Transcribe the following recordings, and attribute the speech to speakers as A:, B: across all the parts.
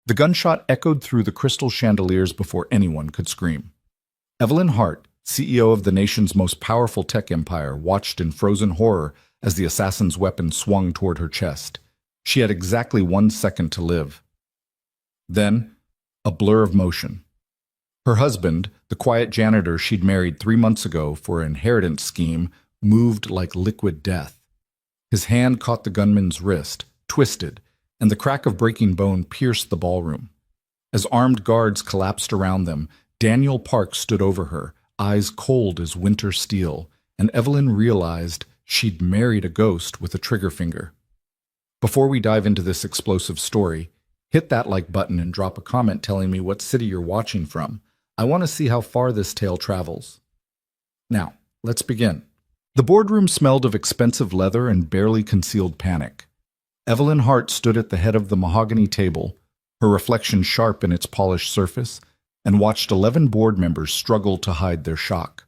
A: The gunshot echoed through the crystal chandeliers before anyone could scream. Evelyn Hart, CEO of the nation's most powerful tech empire, watched in frozen horror as the assassin's weapon swung toward her chest. She had exactly 1 second to live. Then, a blur of motion. Her husband, the quiet janitor she'd married 3 months ago for an inheritance scheme, moved like liquid death. His hand caught the gunman's wrist, twisted, and the crack of breaking bone pierced the ballroom. As armed guards collapsed around them, Daniel Park stood over her, eyes cold as winter steel, and Evelyn realized she'd married a ghost with a trigger finger. Before we dive into this explosive story, hit that like button and drop a comment telling me what city you're watching from. I want to see how far this tale travels. Now, let's begin. The boardroom smelled of expensive leather and barely concealed panic. Evelyn Hart stood at the head of the mahogany table, her reflection sharp in its polished surface, and watched 11 board members struggle to hide their shock.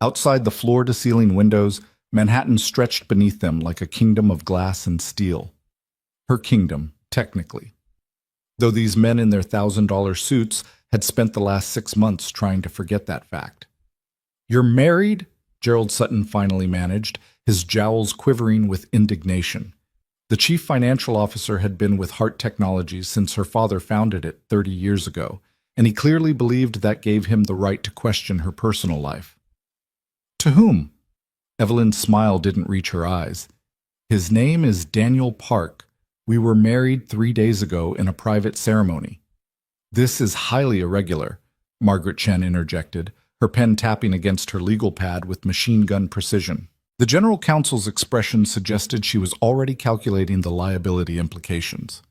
A: Outside the floor-to-ceiling windows, Manhattan stretched beneath them like a kingdom of glass and steel. Her kingdom, technically. Though these men in their $1,000 suits had spent the last 6 months trying to forget that fact. "You're married?" Gerald Sutton finally managed, his jowls quivering with indignation. The chief financial officer had been with Hart Technologies since her father founded it 30 years ago, and he clearly believed that gave him the right to question her personal life. "To whom?" Evelyn's smile didn't reach her eyes. "His name is Daniel Park. We were married 3 days ago in a private ceremony." "This is highly irregular," Margaret Chen interjected, her pen tapping against her legal pad with machine gun precision. The general counsel's expression suggested she was already calculating the liability implications.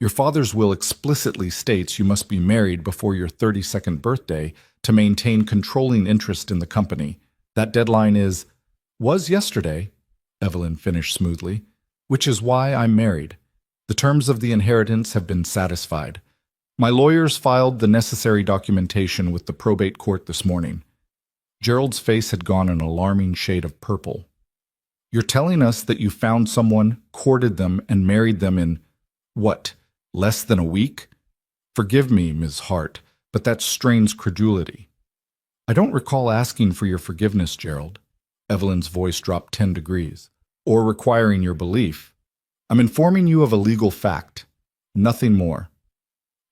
A: "Your father's will explicitly states you must be married before your 32nd birthday to maintain controlling interest in the company. That deadline was yesterday," Evelyn finished smoothly, "which is why I'm married. The terms of the inheritance have been satisfied. My lawyers filed the necessary documentation with the probate court this morning." Gerald's face had gone an alarming shade of purple. "You're telling us that you found someone, courted them, and married them in, what, less than a week? Forgive me, Ms. Hart, but that strains credulity." "I don't recall asking for your forgiveness, Gerald." Evelyn's voice dropped 10 degrees. "Or requiring your belief. I'm informing you of a legal fact. Nothing more."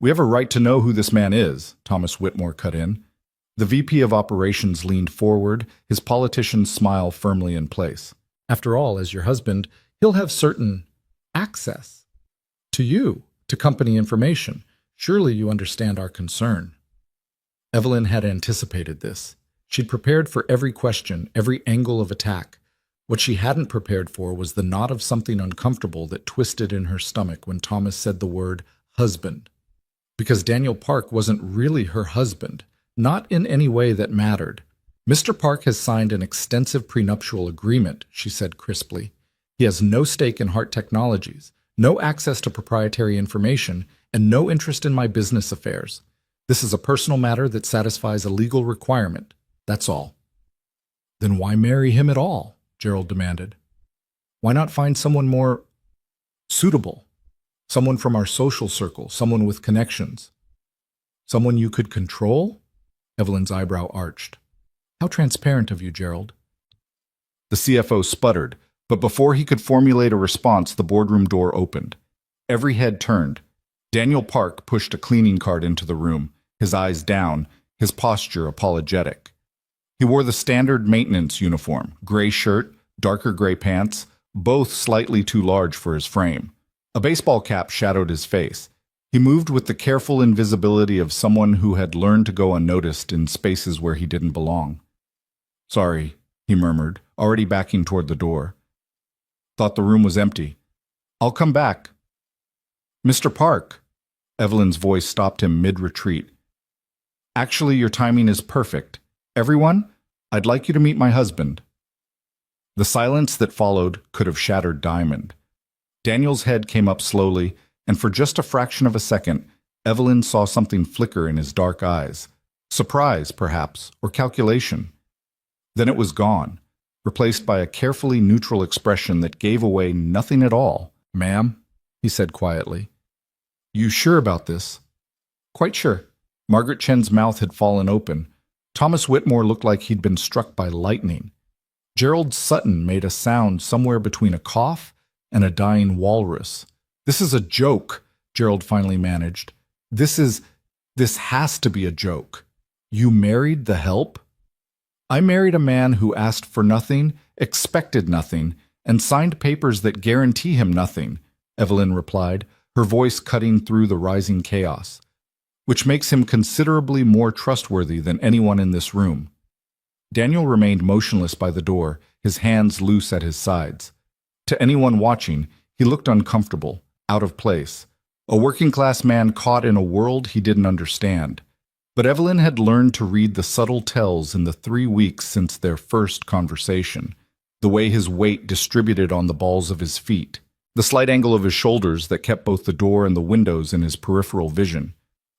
A: "We have a right to know who this man is," Thomas Whitmore cut in. The VP of Operations leaned forward, his politician's smile firmly in place. "After all, as your husband, he'll have certain access to you, to company information. Surely you understand our concern." Evelyn had anticipated this. She'd prepared for every question, every angle of attack. What she hadn't prepared for was the knot of something uncomfortable that twisted in her stomach when Thomas said the word husband. Because Daniel Park wasn't really her husband. Not in any way that mattered. "Mr. Park has signed an extensive prenuptial agreement," she said crisply. "He has no stake in Hart Technologies, no access to proprietary information, and no interest in my business affairs. This is a personal matter that satisfies a legal requirement. That's all." "Then why marry him at all?" Gerald demanded. "Why not find someone more suitable? Someone from our social circle, someone with connections. Someone you could control?" Evelyn's eyebrow arched. "How transparent of you, Gerald." The CFO sputtered, but before he could formulate a response, the boardroom door opened. Every head turned. Daniel Park pushed a cleaning cart into the room, his eyes down, his posture apologetic. He wore the standard maintenance uniform, gray shirt, darker gray pants, both slightly too large for his frame. A baseball cap shadowed his face. He moved with the careful invisibility of someone who had learned to go unnoticed in spaces where he didn't belong. "Sorry," he murmured, already backing toward the door. "Thought the room was empty. I'll come back." "Mr. Park," Evelyn's voice stopped him mid-retreat. "Actually, your timing is perfect. Everyone, I'd like you to meet my husband." The silence that followed could have shattered diamond. Daniel's head came up slowly, and for just a fraction of a second, Evelyn saw something flicker in his dark eyes. Surprise, perhaps, or calculation. Then it was gone, replaced by a carefully neutral expression that gave away nothing at all. "Ma'am," he said quietly. You sure about this? Quite sure. Margaret Chen's mouth had fallen open. Thomas Whitmore looked like he'd been struck by lightning. Gerald Sutton made a sound somewhere between a cough and a dying walrus. This is a joke, Gerald finally managed. This has to be a joke. You married the help? I married a man who asked for nothing, expected nothing, and signed papers that guarantee him nothing, Evelyn replied, her voice cutting through the rising chaos, which makes him considerably more trustworthy than anyone in this room. Daniel remained motionless by the door, his hands loose at his sides. To anyone watching, he looked uncomfortable, out of place, a working-class man caught in a world he didn't understand. But Evelyn had learned to read the subtle tells in the 3 weeks since their first conversation, the way his weight distributed on the balls of his feet, the slight angle of his shoulders that kept both the door and the windows in his peripheral vision,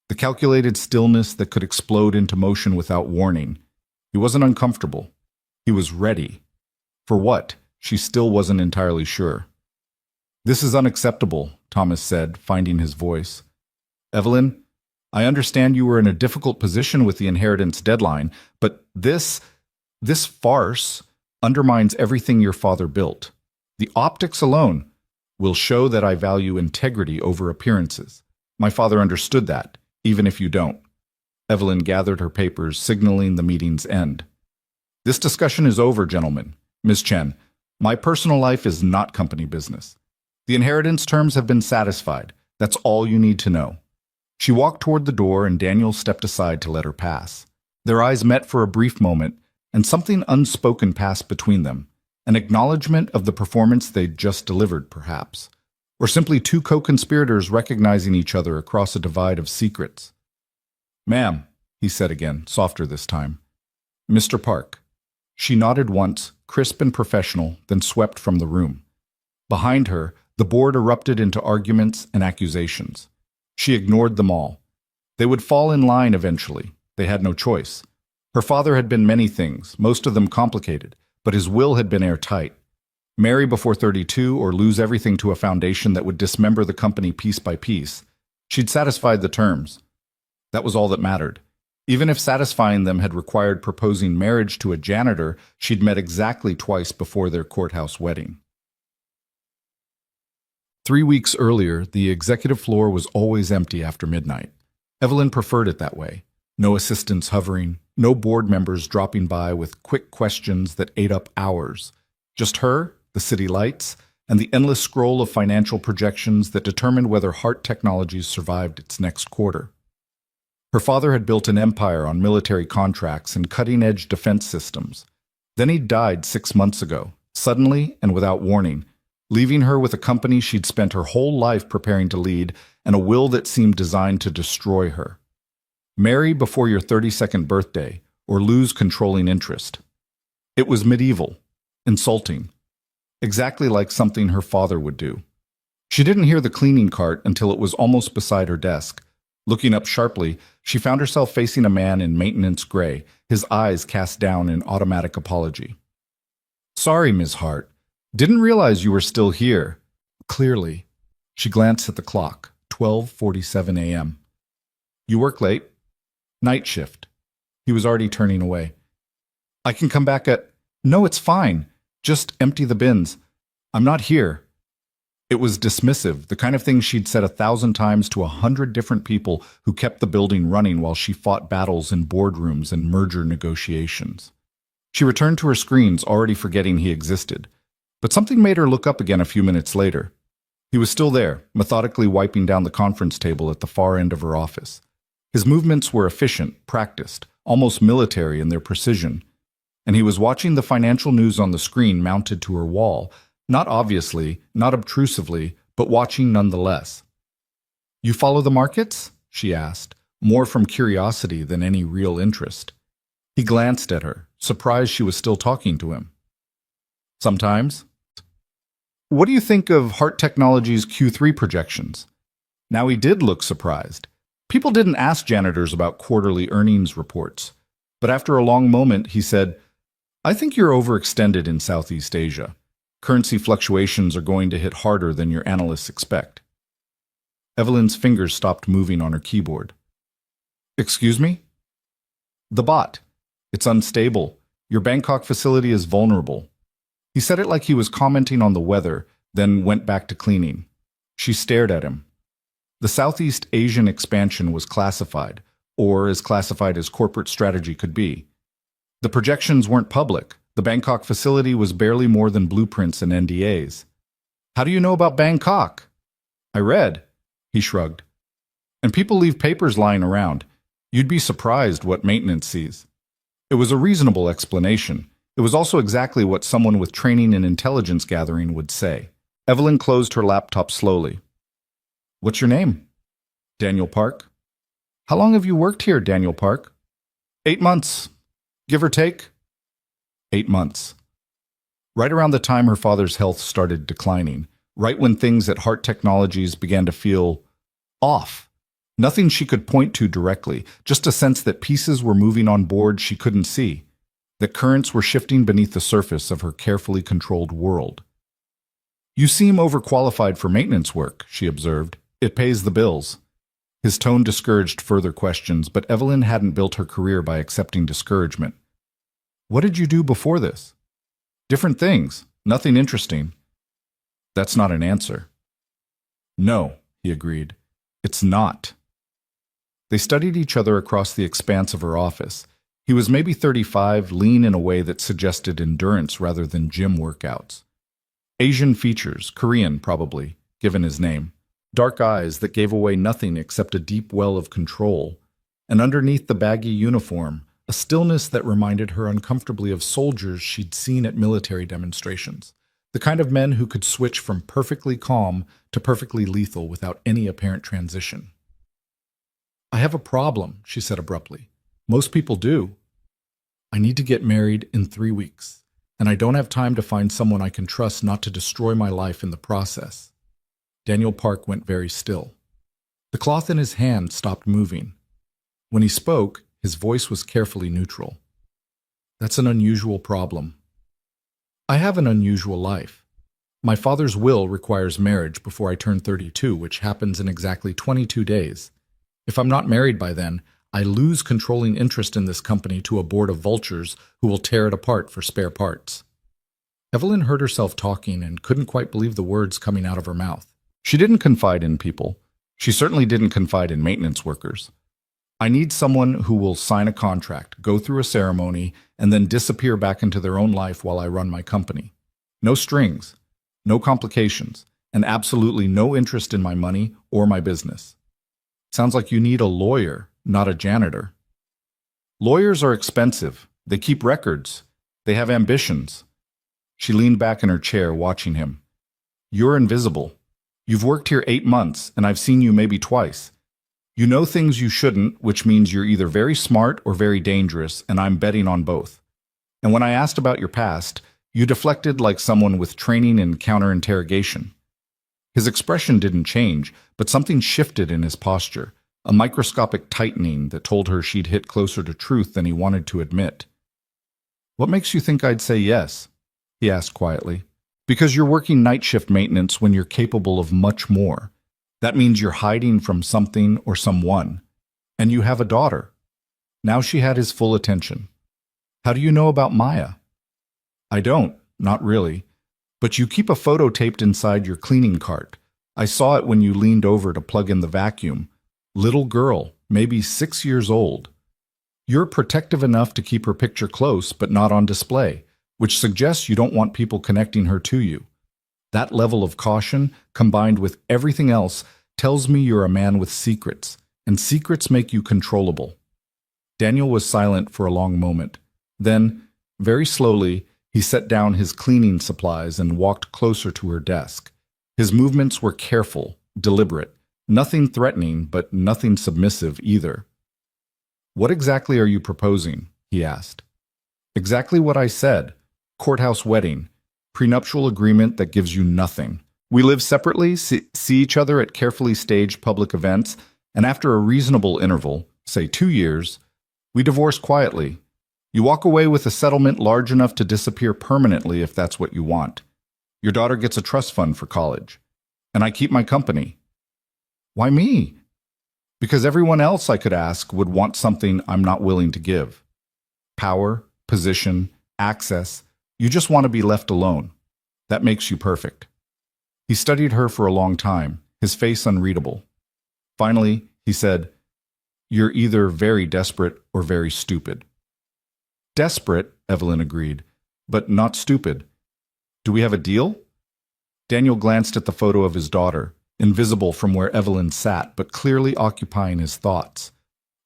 A: the calculated stillness that could explode into motion without warning. He wasn't uncomfortable. He was ready. For what? She still wasn't entirely sure. This is unacceptable, Thomas said, finding his voice. Evelyn, I understand you were in a difficult position with the inheritance deadline, but this farce undermines everything your father built. The optics alone will show that I value integrity over appearances. My father understood that, even if you don't. Evelyn gathered her papers, signaling the meeting's end. This discussion is over, gentlemen. Ms. Chen, my personal life is not company business. The inheritance terms have been satisfied. That's all you need to know. She walked toward the door and Daniel stepped aside to let her pass. Their eyes met for a brief moment, and something unspoken passed between them, an acknowledgement of the performance they'd just delivered, perhaps, or simply two co-conspirators recognizing each other across a divide of secrets. Ma'am, he said again, softer this time. Mr. Park. She nodded once, crisp and professional, then swept from the room. Behind her, the board erupted into arguments and accusations. She ignored them all. They would fall in line eventually. They had no choice. Her father had been many things, most of them complicated, but his will had been airtight. Marry before 32 or lose everything to a foundation that would dismember the company piece by piece. She'd satisfied the terms. That was all that mattered. Even if satisfying them had required proposing marriage to a janitor she'd met exactly twice before their courthouse wedding. 3 weeks earlier, the executive floor was always empty after midnight. Evelyn preferred it that way. No assistants hovering, no board members dropping by with quick questions that ate up hours. Just her, the city lights, and the endless scroll of financial projections that determined whether Hart Technologies survived its next quarter. Her father had built an empire on military contracts and cutting-edge defense systems. Then he died 6 months ago, suddenly and without warning, leaving her with a company she'd spent her whole life preparing to lead and a will that seemed designed to destroy her. Marry before your 32nd birthday, or lose controlling interest. It was medieval, insulting, exactly like something her father would do. She didn't hear the cleaning cart until it was almost beside her desk. Looking up sharply, she found herself facing a man in maintenance gray, his eyes cast down in automatic apology. Sorry, Ms. Hart. Didn't realize you were still here. Clearly. She glanced at the clock, 12:47 a.m. You work late? Night shift. He was already turning away. I can come back at... No, it's fine. Just empty the bins. I'm not here. It was dismissive, the kind of thing she'd said 1,000 times to 100 different people who kept the building running while she fought battles in boardrooms and merger negotiations. She returned to her screens, already forgetting he existed. But something made her look up again a few minutes later. He was still there, methodically wiping down the conference table at the far end of her office. His movements were efficient, practiced, almost military in their precision. And he was watching the financial news on the screen mounted to her wall, not obviously, not obtrusively, but watching nonetheless. You follow the markets? She asked, more from curiosity than any real interest. He glanced at her, surprised she was still talking to him. Sometimes. What do you think of Hart Technologies' Q3 projections? Now he did look surprised. People didn't ask janitors about quarterly earnings reports. But after a long moment, he said, I think you're overextended in Southeast Asia. Currency fluctuations are going to hit harder than your analysts expect. Evelyn's fingers stopped moving on her keyboard. Excuse me? The bot. It's unstable. Your Bangkok facility is vulnerable. He said it like he was commenting on the weather, then went back to cleaning. She stared at him. The Southeast Asian expansion was classified, or as classified as corporate strategy could be. The projections weren't public. The Bangkok facility was barely more than blueprints and NDAs. How do you know about Bangkok? I read, he shrugged. And people leave papers lying around. You'd be surprised what maintenance sees. It was a reasonable explanation. It was also exactly what someone with training in intelligence gathering would say. Evelyn closed her laptop slowly. What's your name? Daniel Park. How long have you worked here, Daniel Park? 8 months. Give or take? 8 months. Right around the time her father's health started declining, right when things at Heart Technologies began to feel off. Nothing she could point to directly, just a sense that pieces were moving on board she couldn't see, that currents were shifting beneath the surface of her carefully controlled world. You seem overqualified for maintenance work, she observed. It pays the bills. His tone discouraged further questions, but Evelyn hadn't built her career by accepting discouragement. What did you do before this? Different things. Nothing interesting. That's not an answer. No, he agreed. It's not. They studied each other across the expanse of her office. He was maybe 35, lean in a way that suggested endurance rather than gym workouts. Asian features, Korean probably, given his name. Dark eyes that gave away nothing except a deep well of control. And underneath the baggy uniform, a stillness that reminded her uncomfortably of soldiers she'd seen at military demonstrations. The kind of men who could switch from perfectly calm to perfectly lethal without any apparent transition. I have a problem, she said abruptly. Most people do. I need to get married in 3 weeks, and I don't have time to find someone I can trust not to destroy my life in the process. Daniel Park went very still. The cloth in his hand stopped moving. When he spoke, his voice was carefully neutral. That's an unusual problem. I have an unusual life. My father's will requires marriage before I turn 32, which happens in exactly 22 days. If I'm not married by then, I lose controlling interest in this company to a board of vultures who will tear it apart for spare parts. Evelyn heard herself talking and couldn't quite believe the words coming out of her mouth. She didn't confide in people. She certainly didn't confide in maintenance workers. I need someone who will sign a contract, go through a ceremony, and then disappear back into their own life while I run my company. No strings, no complications, and absolutely no interest in my money or my business. Sounds like you need a lawyer, not a janitor. Lawyers are expensive. They keep records. They have ambitions. She leaned back in her chair, watching him. You're invisible. You've worked here 8 months, and I've seen you maybe twice. You know things you shouldn't, which means you're either very smart or very dangerous, and I'm betting on both. And when I asked about your past, you deflected like someone with training in counter-interrogation. His expression didn't change, but something shifted in his posture, a microscopic tightening that told her she'd hit closer to truth than he wanted to admit. What makes you think I'd say yes? He asked quietly. Because you're working night shift maintenance when you're capable of much more. That means you're hiding from something or someone. And you have a daughter. Now she had his full attention. How do you know about Maya? I don't, not really. But you keep a photo taped inside your cleaning cart. I saw it when you leaned over to plug in the vacuum. Little girl, maybe 6 years old. You're protective enough to keep her picture close but not on display, which suggests you don't want people connecting her to you. That level of caution, combined with everything else, tells me you're a man with secrets, and secrets make you controllable. Daniel was silent for a long moment. Then, very slowly, he set down his cleaning supplies and walked closer to her desk. His movements were careful, deliberate, nothing threatening, but nothing submissive either. What exactly are you proposing? He asked. Exactly what I said. Courthouse wedding. Prenuptial agreement that gives you nothing. We live separately, see each other at carefully staged public events, and after a reasonable interval, say 2 years, we divorce quietly. You walk away with a settlement large enough to disappear permanently if that's what you want. Your daughter gets a trust fund for college. And I keep my company. Why me? Because everyone else I could ask would want something I'm not willing to give. Power, position, access. You just want to be left alone. That makes you perfect. He studied her for a long time, his face unreadable. Finally, he said, "You're either very desperate or very stupid." Desperate, Evelyn agreed, but not stupid. Do we have a deal? Daniel glanced at the photo of his daughter, invisible from where Evelyn sat, but clearly occupying his thoughts.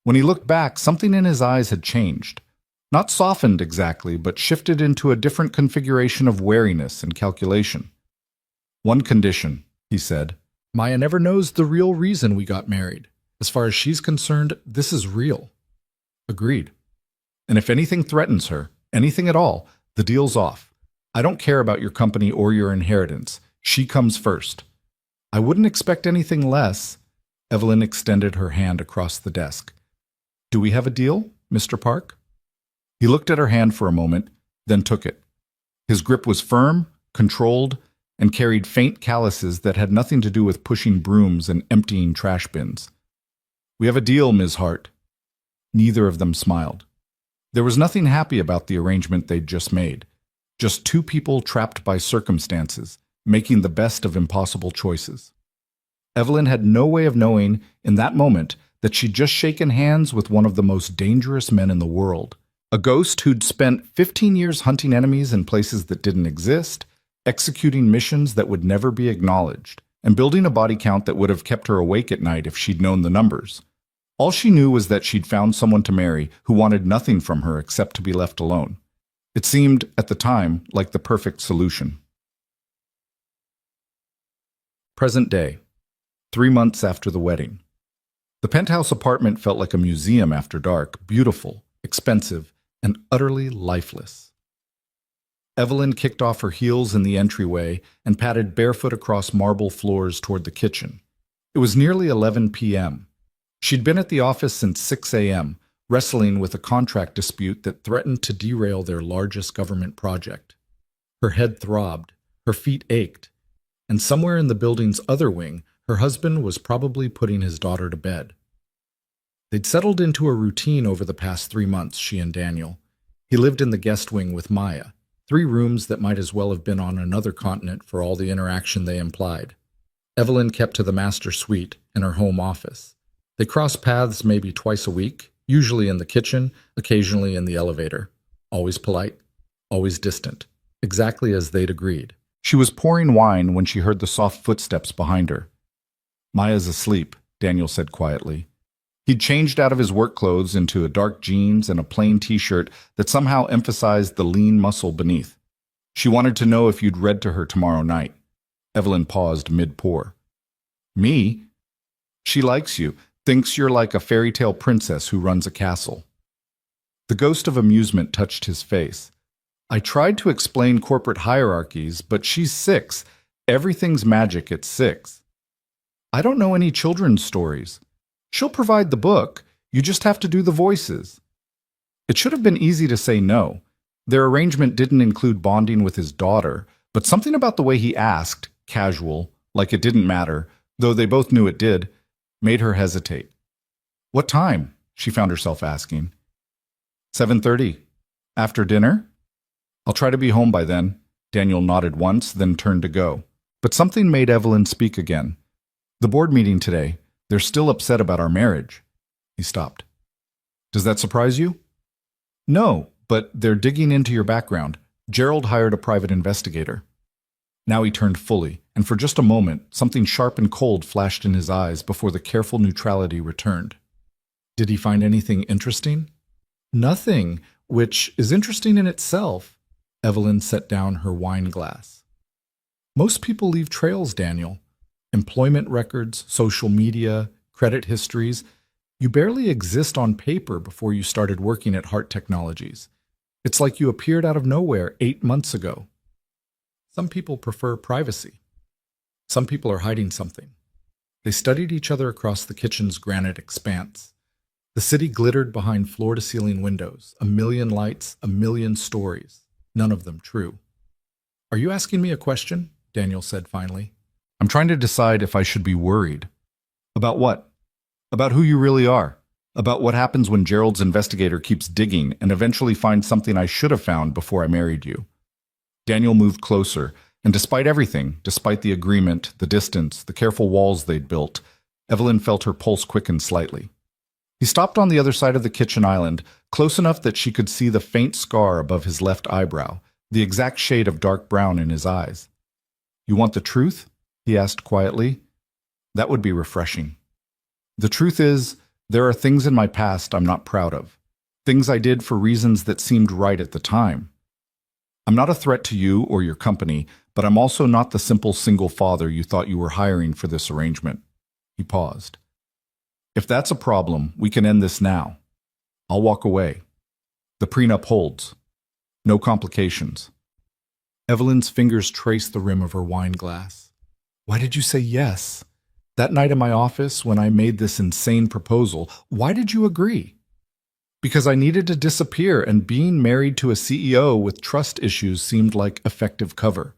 A: When he looked back, something in his eyes had changed. Not softened exactly, but shifted into a different configuration of wariness and calculation. "One condition," he said. "Maya never knows the real reason we got married. As far as she's concerned, this is real." Agreed. "And if anything threatens her, anything at all, the deal's off. I don't care about your company or your inheritance. She comes first." "I wouldn't expect anything less." Evelyn extended her hand across the desk. "Do we have a deal, Mr. Park?" He looked at her hand for a moment, then took it. His grip was firm, controlled, and carried faint calluses that had nothing to do with pushing brooms and emptying trash bins. "We have a deal, Ms. Hart." Neither of them smiled. There was nothing happy about the arrangement they'd just made. Just two people trapped by circumstances, making the best of impossible choices. Evelyn had no way of knowing, in that moment, that she'd just shaken hands with one of the most dangerous men in the world. A ghost who'd spent 15 years hunting enemies in places that didn't exist, executing missions that would never be acknowledged, and building a body count that would have kept her awake at night if she'd known the numbers. All she knew was that she'd found someone to marry who wanted nothing from her except to be left alone. It seemed, at the time, like the perfect solution. Present day, 3 months after the wedding. The penthouse apartment felt like a museum after dark, beautiful, expensive, and utterly lifeless. Evelyn kicked off her heels in the entryway and padded barefoot across marble floors toward the kitchen. It was nearly 11 p.m. She'd been at the office since 6 a.m., wrestling with a contract dispute that threatened to derail their largest government project. Her head throbbed, her feet ached, and somewhere in the building's other wing, her husband was probably putting his daughter to bed. They'd settled into a routine over the past 3 months, she and Daniel. He lived in the guest wing with Maya, 3 rooms that might as well have been on another continent for all the interaction they implied. Evelyn kept to the master suite in her home office. They crossed paths maybe twice a week, usually in the kitchen, occasionally in the elevator. Always polite, always distant, exactly as they'd agreed. She was pouring wine when she heard the soft footsteps behind her. "Maya's asleep," Daniel said quietly. He'd changed out of his work clothes into a dark jeans and a plain t-shirt that somehow emphasized the lean muscle beneath. "She wanted to know if you'd read to her tomorrow night." Evelyn paused mid-pour. "Me? She likes you, thinks you're like a fairy tale princess who runs a castle." The ghost of amusement touched his face. "I tried to explain corporate hierarchies, but she's 6. Everything's magic at 6. I don't know any children's stories. She'll provide the book, you just have to do the voices." It should have been easy to say no. Their arrangement didn't include bonding with his daughter, but something about the way he asked, casual, like it didn't matter, though they both knew it did, made her hesitate. "What time?" she found herself asking. 7:30. "After dinner?" "I'll try to be home by then." Daniel nodded once, then turned to go. But something made Evelyn speak again. "The board meeting today. They're still upset about our marriage." He stopped. "Does that surprise you?" "No, but they're digging into your background. Gerald hired a private investigator." Now he turned fully, and for just a moment, something sharp and cold flashed in his eyes before the careful neutrality returned. "Did he find anything interesting?" "Nothing, which is interesting in itself." Evelyn set down her wine glass. "Most people leave trails, Daniel. Employment records, social media, credit histories. You barely exist on paper before you started working at Hart Technologies. It's like you appeared out of nowhere 8 months ago. Some people prefer privacy. Some people are hiding something." They studied each other across the kitchen's granite expanse. The city glittered behind floor-to-ceiling windows, a million lights, a million stories, none of them true. "Are you asking me a question?" Daniel said finally. "I'm trying to decide if I should be worried." About what? About who you really are. About what happens when Gerald's investigator keeps digging and eventually finds something I should have found before I married you. Daniel moved closer, and despite everything, despite the agreement, the distance, the careful walls they'd built, Evelyn felt her pulse quicken slightly. He stopped on the other side of the kitchen island, close enough that she could see the faint scar above his left eyebrow, the exact shade of dark brown in his eyes. "You want the truth?" he asked quietly. "That would be refreshing." "The truth is, there are things in my past I'm not proud of. Things I did for reasons that seemed right at the time. I'm not a threat to you or your company, but I'm also not the simple single father you thought you were hiring for this arrangement." He paused. "If that's a problem, we can end this now. I'll walk away. The prenup holds. No complications." Evelyn's fingers traced the rim of her wine glass. "Why did you say yes? That night in my office, when I made this insane proposal, why did you agree?" "Because I needed to disappear, and being married to a CEO with trust issues seemed like effective cover."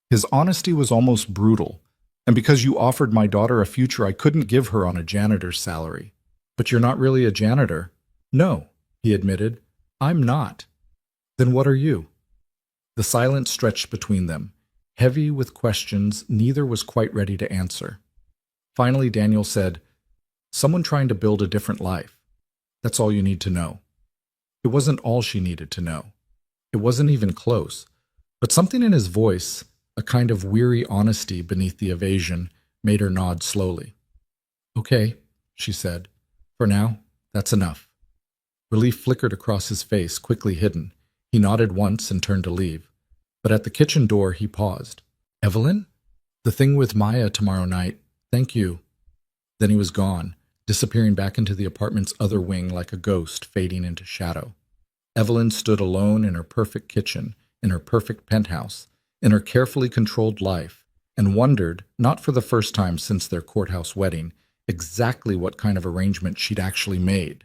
A: His honesty was almost brutal. "And because you offered my daughter a future I couldn't give her on a janitor's salary." "But you're not really a janitor." "No," he admitted. "I'm not." "Then what are you?" The silence stretched between them, heavy with questions neither was quite ready to answer. Finally, Daniel said, "Someone trying to build a different life. That's all you need to know." It wasn't all she needed to know. It wasn't even close. But something in his voice, a kind of weary honesty beneath the evasion, made her nod slowly. "Okay," she said. "For now, that's enough." Relief flickered across his face, quickly hidden. He nodded once and turned to leave. But at the kitchen door, he paused. "Evelyn? The thing with Maya tomorrow night. Thank you." Then he was gone, disappearing back into the apartment's other wing like a ghost fading into shadow. Evelyn stood alone in her perfect kitchen, in her perfect penthouse, in her carefully controlled life, and wondered, not for the first time since their courthouse wedding, exactly what kind of arrangement she'd actually made.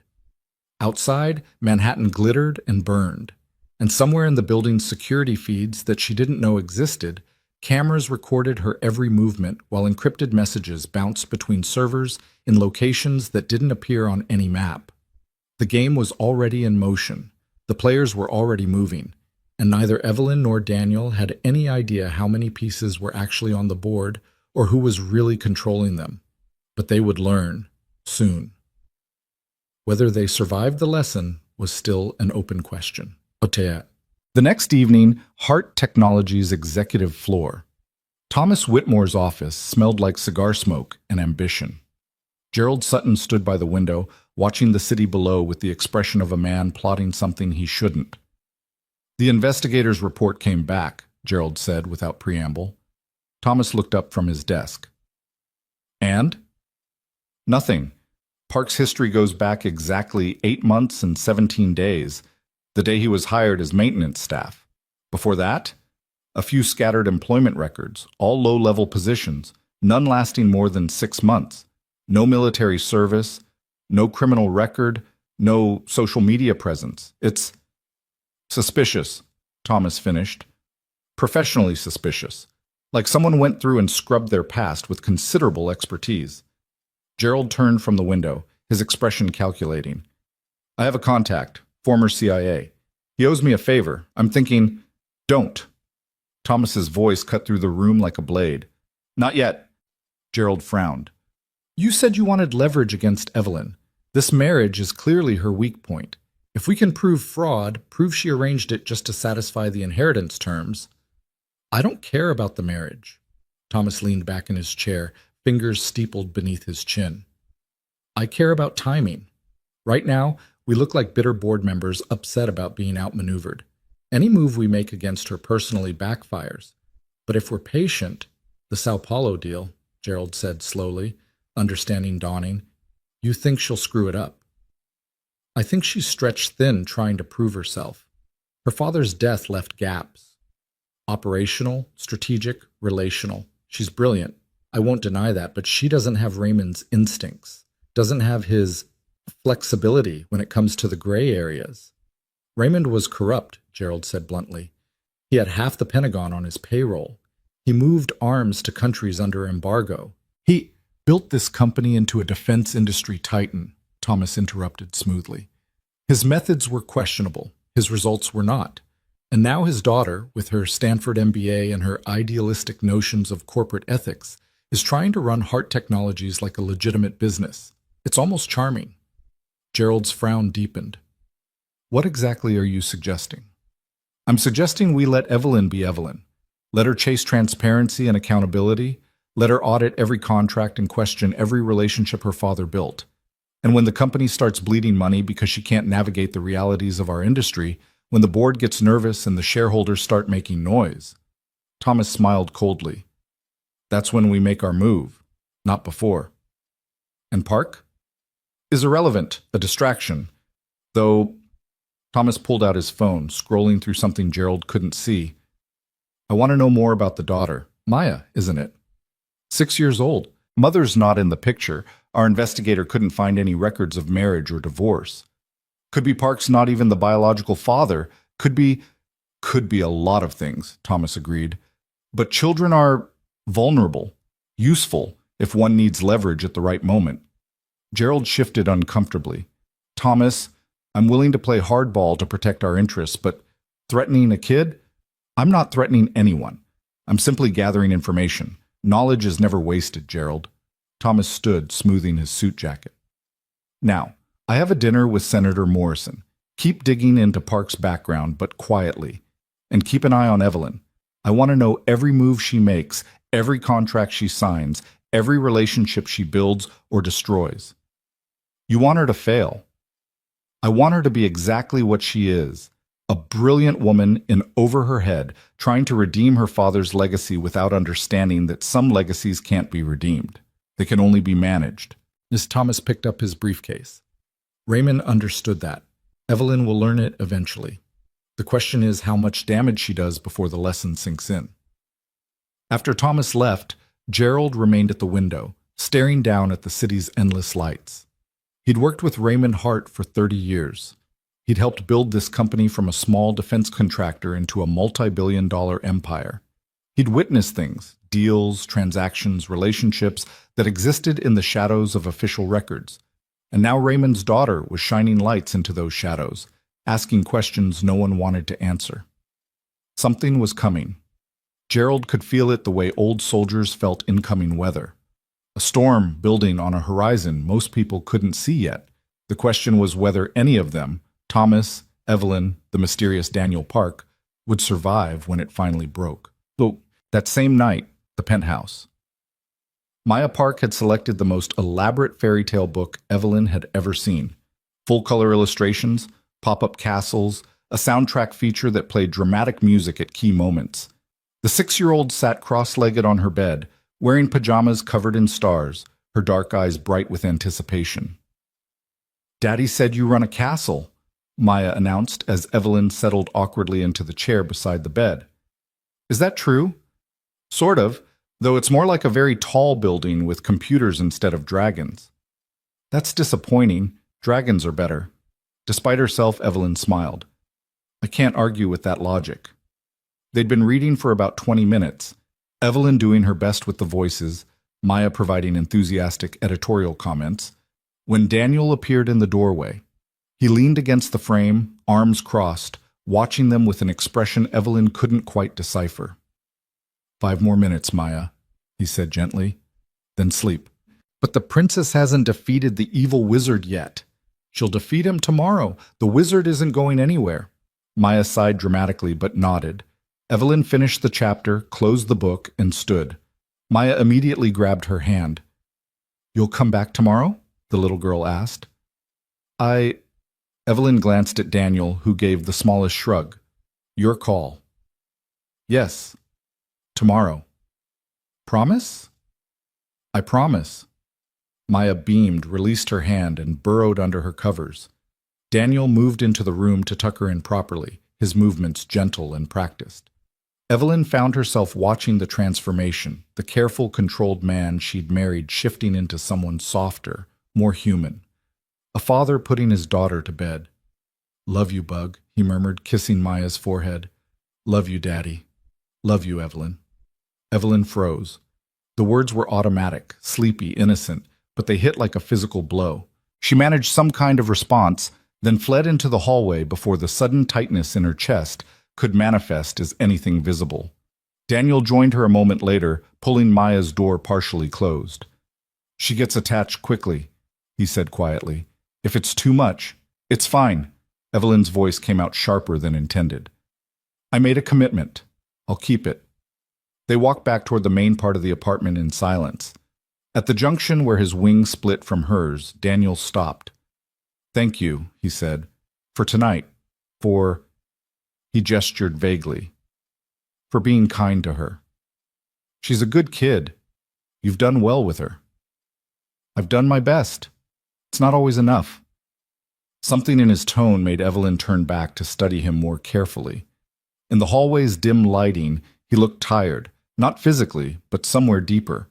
A: Outside, Manhattan glittered and burned, and somewhere in the building's security feeds that she didn't know existed, cameras recorded her every movement while encrypted messages bounced between servers in locations that didn't appear on any map. The game was already in motion. The players were already moving, and neither Evelyn nor Daniel had any idea how many pieces were actually on the board or who was really controlling them. But they would learn, soon. Whether they survived the lesson was still an open question. The next evening, Hart Technologies' executive floor. Thomas Whitmore's office smelled like cigar smoke and ambition. Gerald Sutton stood by the window, watching the city below with the expression of a man plotting something he shouldn't. "The investigator's report came back," Gerald said without preamble. Thomas looked up from his desk. "And?" "Nothing. Park's history goes back exactly 8 months and 17 days, the day he was hired as maintenance staff. Before that, a few scattered employment records, all low-level positions, none lasting more than 6 months. No military service, no criminal record, no social media presence. It's suspicious," Thomas finished. "Professionally suspicious. Like someone went through and scrubbed their past with considerable expertise." Gerald turned from the window, his expression calculating. "I have a contact, former CIA. He owes me a favor. I'm thinking, don't." Thomas's voice cut through the room like a blade. "Not yet." Gerald frowned. "You said you wanted leverage against Evelyn. This marriage is clearly her weak point. If we can prove fraud, prove she arranged it just to satisfy the inheritance terms." "I don't care about the marriage." Thomas leaned back in his chair, fingers steepled beneath his chin. "I care about timing. Right now, we look like bitter board members upset about being outmaneuvered. Any move we make against her personally backfires. But if we're patient, the Sao Paulo deal," Gerald said slowly, understanding dawning, "you think she'll screw it up." "I think she's stretched thin trying to prove herself. Her father's death left gaps. Operational, strategic, relational. She's brilliant. I won't deny that, but she doesn't have Raymond's instincts, doesn't have his flexibility when it comes to the gray areas." "Raymond was corrupt," Gerald said bluntly. "He had half the Pentagon on his payroll. He moved arms to countries under embargo. built this company into a defense industry titan, Thomas interrupted smoothly. His methods were questionable. His results were not. And now his daughter, with her Stanford MBA and her idealistic notions of corporate ethics, is trying to run Hart Technologies like a legitimate business. It's almost charming. Gerald's frown deepened. What exactly are you suggesting? I'm suggesting we let Evelyn be Evelyn. Let her chase transparency and accountability. Let her audit every contract and question every relationship her father built. And when the company starts bleeding money because she can't navigate the realities of our industry, when the board gets nervous and the shareholders start making noise. Thomas smiled coldly. That's when we make our move, not before. And Park? Is irrelevant, a distraction. Though, Thomas pulled out his phone, scrolling through something Gerald couldn't see. I want to know more about the daughter. Maya, isn't it? 6 years old. Mother's not in the picture. Our investigator couldn't find any records of marriage or divorce. Could be Park's not even the biological father. Could be a lot of things, Thomas agreed. But children are vulnerable, useful, if one needs leverage at the right moment. Gerald shifted uncomfortably. Thomas, I'm willing to play hardball to protect our interests, but threatening a kid? I'm not threatening anyone. I'm simply gathering information. Knowledge is never wasted, Gerald. Thomas stood, smoothing his suit jacket. Now, I have a dinner with Senator Morrison. Keep digging into Park's background, but quietly. And keep an eye on Evelyn. I want to know every move she makes, every contract she signs, every relationship she builds or destroys. You want her to fail. I want her to be exactly what she is, a brilliant woman in over her head, trying to redeem her father's legacy without understanding that some legacies can't be redeemed. They can only be managed. As Thomas picked up his briefcase. Raymond understood that. Evelyn will learn it eventually. The question is how much damage she does before the lesson sinks in. After Thomas left, Gerald remained at the window, staring down at the city's endless lights. He'd worked with Raymond Hart for 30 years. He'd helped build this company from a small defense contractor into a multi-billion-dollar empire. He'd witnessed things, deals, transactions, relationships that existed in the shadows of official records. And now Raymond's daughter was shining lights into those shadows, asking questions no one wanted to answer. Something was coming. Gerald could feel it the way old soldiers felt incoming weather. A storm building on a horizon most people couldn't see yet. The question was whether any of them, Thomas, Evelyn, the mysterious Daniel Park, would survive when it finally broke. Though that same night, the penthouse. Maya Park had selected the most elaborate fairy tale book Evelyn had ever seen. Full-color illustrations, pop-up castles, a soundtrack feature that played dramatic music at key moments. The 6-year-old sat cross-legged on her bed, wearing pajamas covered in stars, her dark eyes bright with anticipation. "Daddy said you run a castle," Maya announced as Evelyn settled awkwardly into the chair beside the bed. "Is that true?" "Sort of. Though it's more like a very tall building with computers instead of dragons." "That's disappointing. Dragons are better." Despite herself, Evelyn smiled. "I can't argue with that logic." They'd been reading for about 20 minutes, Evelyn doing her best with the voices, Maya providing enthusiastic editorial comments, when Daniel appeared in the doorway. He leaned against the frame, arms crossed, watching them with an expression Evelyn couldn't quite decipher. "5 more minutes, Maya," he said gently. "Then sleep." "But the princess hasn't defeated the evil wizard yet." "She'll defeat him tomorrow. The wizard isn't going anywhere." Maya sighed dramatically but nodded. Evelyn finished the chapter, closed the book, and stood. Maya immediately grabbed her hand. "You'll come back tomorrow?" the little girl asked. Evelyn glanced at Daniel, who gave the smallest shrug. "Your call." "Yes. Tomorrow." "Promise?" "I promise." Maya beamed, released her hand, and burrowed under her covers. Daniel moved into the room to tuck her in properly, his movements gentle and practiced. Evelyn found herself watching the transformation, the careful, controlled man she'd married shifting into someone softer, more human. A father putting his daughter to bed. "Love you, Bug," he murmured, kissing Maya's forehead. "Love you, Daddy. Love you, Evelyn." Evelyn froze. The words were automatic, sleepy, innocent, but they hit like a physical blow. She managed some kind of response, then fled into the hallway before the sudden tightness in her chest could manifest as anything visible. Daniel joined her a moment later, pulling Maya's door partially closed. "She gets attached quickly," he said quietly. "If it's too much, it's fine." Evelyn's voice came out sharper than intended. "I made a commitment. I'll keep it." They walked back toward the main part of the apartment in silence. At the junction where his wing split from hers, Daniel stopped. "Thank you," he said, "for tonight, for—" he gestured vaguely, "for being kind to her. She's a good kid. You've done well with her." "I've done my best. It's not always enough." Something in his tone made Evelyn turn back to study him more carefully. In the hallway's dim lighting, he looked tired, not physically, but somewhere deeper,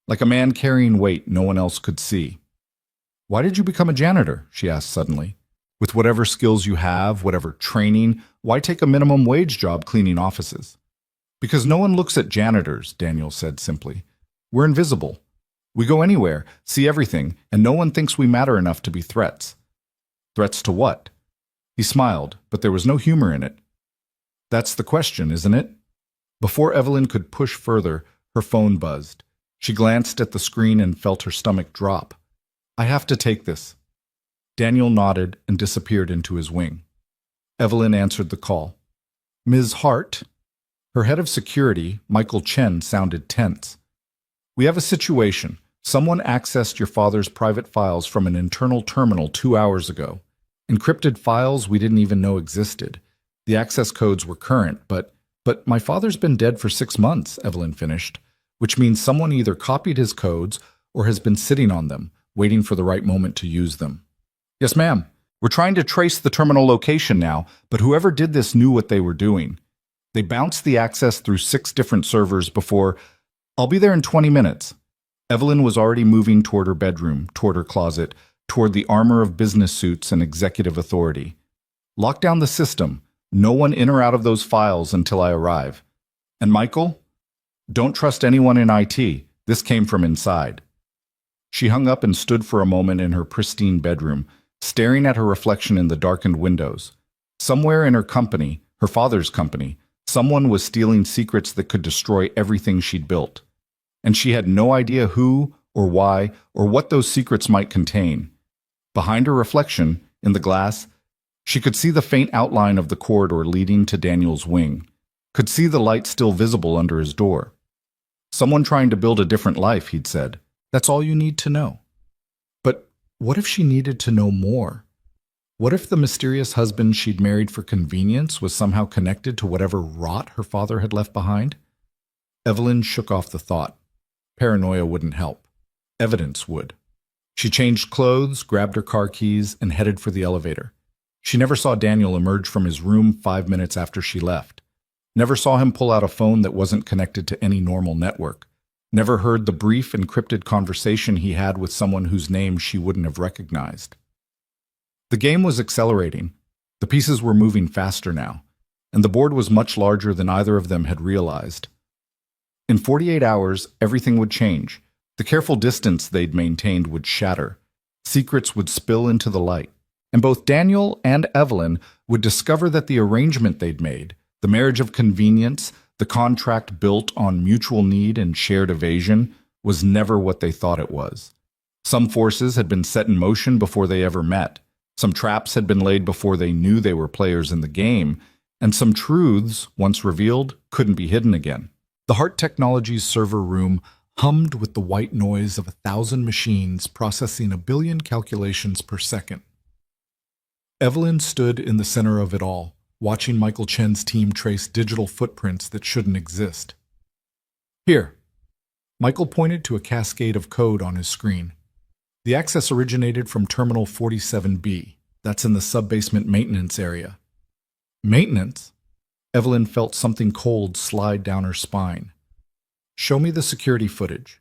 A: like a man carrying weight no one else could see. "Why did you become a janitor?" she asked suddenly. "With whatever skills you have, whatever training, why take a minimum wage job cleaning offices?" "Because no one looks at janitors," Daniel said simply. "We're invisible. We go anywhere, see everything, and no one thinks we matter enough to be threats." "Threats to what?" He smiled, but there was no humor in it. "That's the question, isn't it?" Before Evelyn could push further, her phone buzzed. She glanced at the screen and felt her stomach drop. "I have to take this." Daniel nodded and disappeared into his wing. Evelyn answered the call. "Ms. Hart?" Her head of security, Michael Chen, sounded tense. "We have a situation. Someone accessed your father's private files from an internal terminal 2 hours ago. Encrypted files we didn't even know existed. The access codes were current, but my father's been dead for 6 months," Evelyn finished, "which means someone either copied his codes or has been sitting on them, waiting for the right moment to use them." "Yes, ma'am. We're trying to trace the terminal location now, but whoever did this knew what they were doing. They bounced the access through 6 different servers before—" "I'll be there in 20 minutes. Evelyn was already moving toward her bedroom, toward her closet, toward the armor of business suits and executive authority. "Lock down the system. No one in or out of those files until I arrive. And Michael? Don't trust anyone in IT. This came from inside." She hung up and stood for a moment in her pristine bedroom, staring at her reflection in the darkened windows. Somewhere in her company, her father's company, someone was stealing secrets that could destroy everything she'd built. And she had no idea who or why or what those secrets might contain. Behind her reflection, in the glass, she could see the faint outline of the corridor leading to Daniel's wing, could see the light still visible under his door. "Someone trying to build a different life," he'd said. "That's all you need to know." But what if she needed to know more? What if the mysterious husband she'd married for convenience was somehow connected to whatever rot her father had left behind? Evelyn shook off the thought. Paranoia wouldn't help. Evidence would. She changed clothes, grabbed her car keys, and headed for the elevator. She never saw Daniel emerge from his room 5 minutes after she left. Never saw him pull out a phone that wasn't connected to any normal network. Never heard the brief, encrypted conversation he had with someone whose name she wouldn't have recognized. The game was accelerating. The pieces were moving faster now, and the board was much larger than either of them had realized. In 48 hours, everything would change. The careful distance they'd maintained would shatter. Secrets would spill into the light. And both Daniel and Evelyn would discover that the arrangement they'd made, the marriage of convenience, the contract built on mutual need and shared evasion, was never what they thought it was. Some forces had been set in motion before they ever met. Some traps had been laid before they knew they were players in the game, and some truths, once revealed, couldn't be hidden again. The Hart Technologies server room hummed with the white noise of 1,000 machines processing 1 billion calculations per second. Evelyn stood in the center of it all, watching Michael Chen's team trace digital footprints that shouldn't exist. "Here." Michael pointed to a cascade of code on his screen. The access originated from Terminal 47B. That's in the sub-basement maintenance area. Maintenance? Evelyn felt something cold slide down her spine. "Show me the security footage."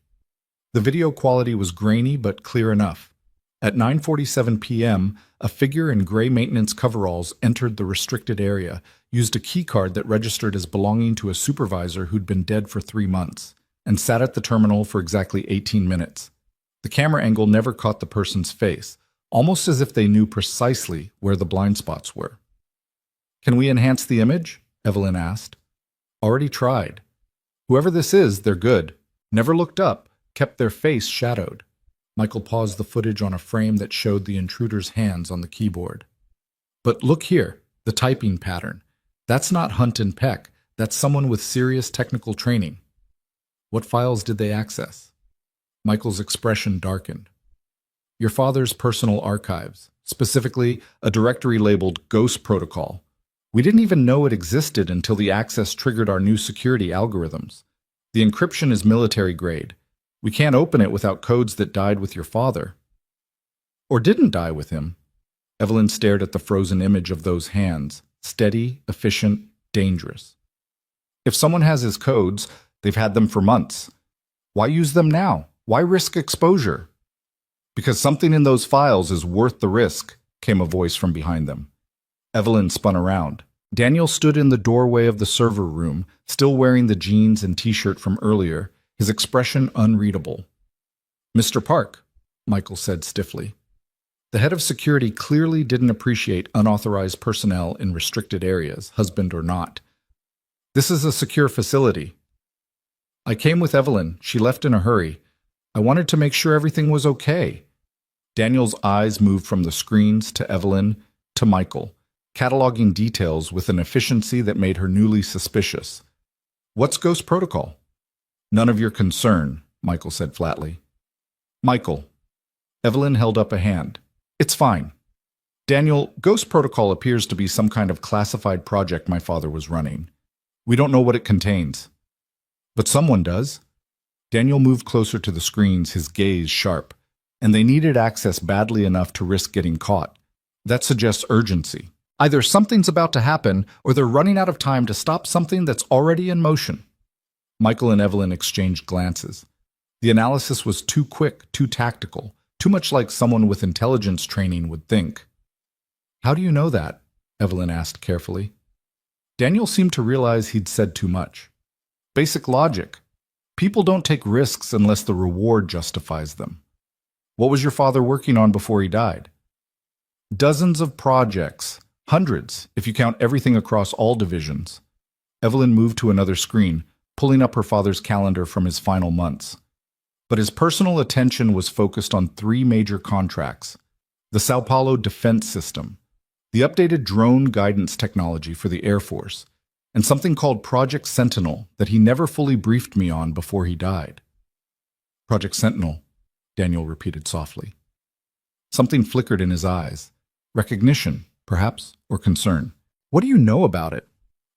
A: The video quality was grainy but clear enough. At 9:47 p.m., a figure in gray maintenance coveralls entered the restricted area, used a keycard that registered as belonging to a supervisor who'd been dead for 3 months. and sat at the terminal for exactly 18 minutes. The camera angle never caught the person's face, almost as if they knew precisely where the blind spots were. "Can we enhance the image?" Evelyn asked. "Already tried. Whoever this is, they're good. Never looked up, kept their face shadowed." Michael paused the footage on a frame that showed the intruder's hands on the keyboard. "But look here, the typing pattern. That's not Hunt and Peck. That's someone with serious technical training." "What files did they access?" Michael's expression darkened. "Your father's personal archives, specifically a directory labeled Ghost Protocol. We didn't even know it existed until the access triggered our new security algorithms. The encryption is military grade. We can't open it without codes that died with your father." "Or didn't die with him." Evelyn stared at the frozen image of those hands, steady, efficient, dangerous. "If someone has his codes, they've had them for months. Why use them now? Why risk exposure?" "Because something in those files is worth the risk," came a voice from behind them. Evelyn spun around. Daniel stood in the doorway of the server room, still wearing the jeans and t-shirt from earlier, his expression unreadable. "Mr. Park," Michael said stiffly. The head of security clearly didn't appreciate unauthorized personnel in restricted areas, husband or not. "This is a secure facility." "I came with Evelyn. She left in a hurry. I wanted to make sure everything was okay." Daniel's eyes moved from the screens to Evelyn to Michael, cataloging details with an efficiency that made her newly suspicious. "What's Ghost Protocol?" "None of your concern," Michael said flatly. "Michael." Evelyn held up a hand. "It's fine. Daniel, Ghost Protocol appears to be some kind of classified project my father was running. We don't know what it contains." "But someone does." Daniel moved closer to the screens, his gaze sharp, and they needed access badly enough to risk getting caught. That suggests urgency. Either something's about to happen, or they're running out of time to stop something that's already in motion. Michael and Evelyn exchanged glances. The analysis was too quick, too tactical, too much like someone with intelligence training would think. "How do you know that?" Evelyn asked carefully. Daniel seemed to realize he'd said too much. "Basic logic. People don't take risks unless the reward justifies them." "What was your father working on before he died?" "Dozens of projects. Hundreds, if you count everything across all divisions." Evelyn moved to another screen, pulling up her father's calendar from his final months. But his personal attention was focused on 3 major contracts: the Sao Paulo Defense System, the updated drone guidance technology for the Air Force, and something called Project Sentinel that he never fully briefed me on before he died. "Project Sentinel," Daniel repeated softly. Something flickered in his eyes. Recognition, perhaps, or concern. "What do you know about it?"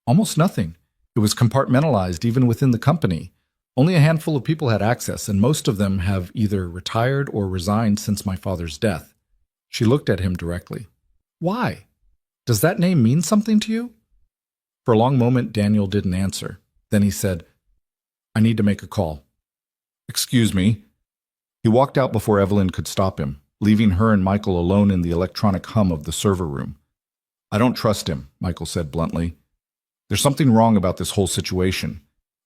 A: "Almost nothing. It was compartmentalized even within the company. Only a handful of people had access, and most of them have either retired or resigned since my father's death." She looked at him directly. "Why? Does that name mean something to you?" For a long moment, Daniel didn't answer. Then he said, "I need to make a call." "Excuse me." He walked out before Evelyn could stop him, leaving her and Michael alone in the electronic hum of the server room. "I don't trust him," Michael said bluntly. "There's something wrong about this whole situation.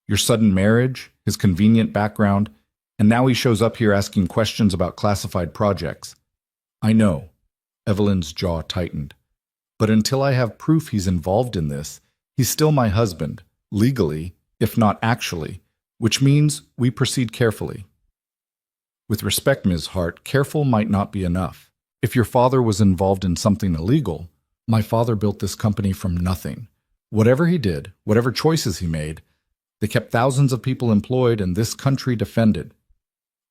A: Your sudden marriage, his convenient background, and now he shows up here asking questions about classified projects." "I know." Evelyn's jaw tightened. "But until I have proof he's involved in this, he's still my husband, legally, if not actually, which means we proceed carefully." "With respect, Ms. Hart, careful might not be enough. If your father was involved in something illegal, my father built this company from nothing. Whatever he did, whatever choices he made, they kept thousands of people employed and this country defended."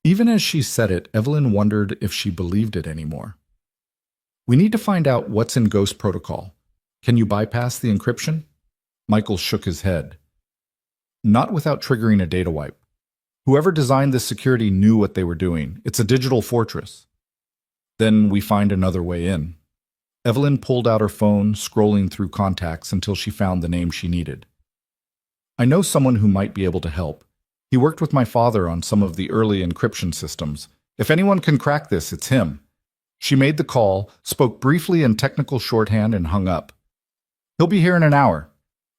A: Even as she said it, Evelyn wondered if she believed it anymore. "We need to find out what's in Ghost Protocol. Can you bypass the encryption?" Michael shook his head. "Not without triggering a data wipe. Whoever designed this security knew what they were doing. It's a digital fortress." "Then we find another way in." Evelyn pulled out her phone, scrolling through contacts until she found the name she needed. "I know someone who might be able to help. He worked with my father on some of the early encryption systems. If anyone can crack this, it's him." She made the call, spoke briefly in technical shorthand, and hung up. "He'll be here in an hour.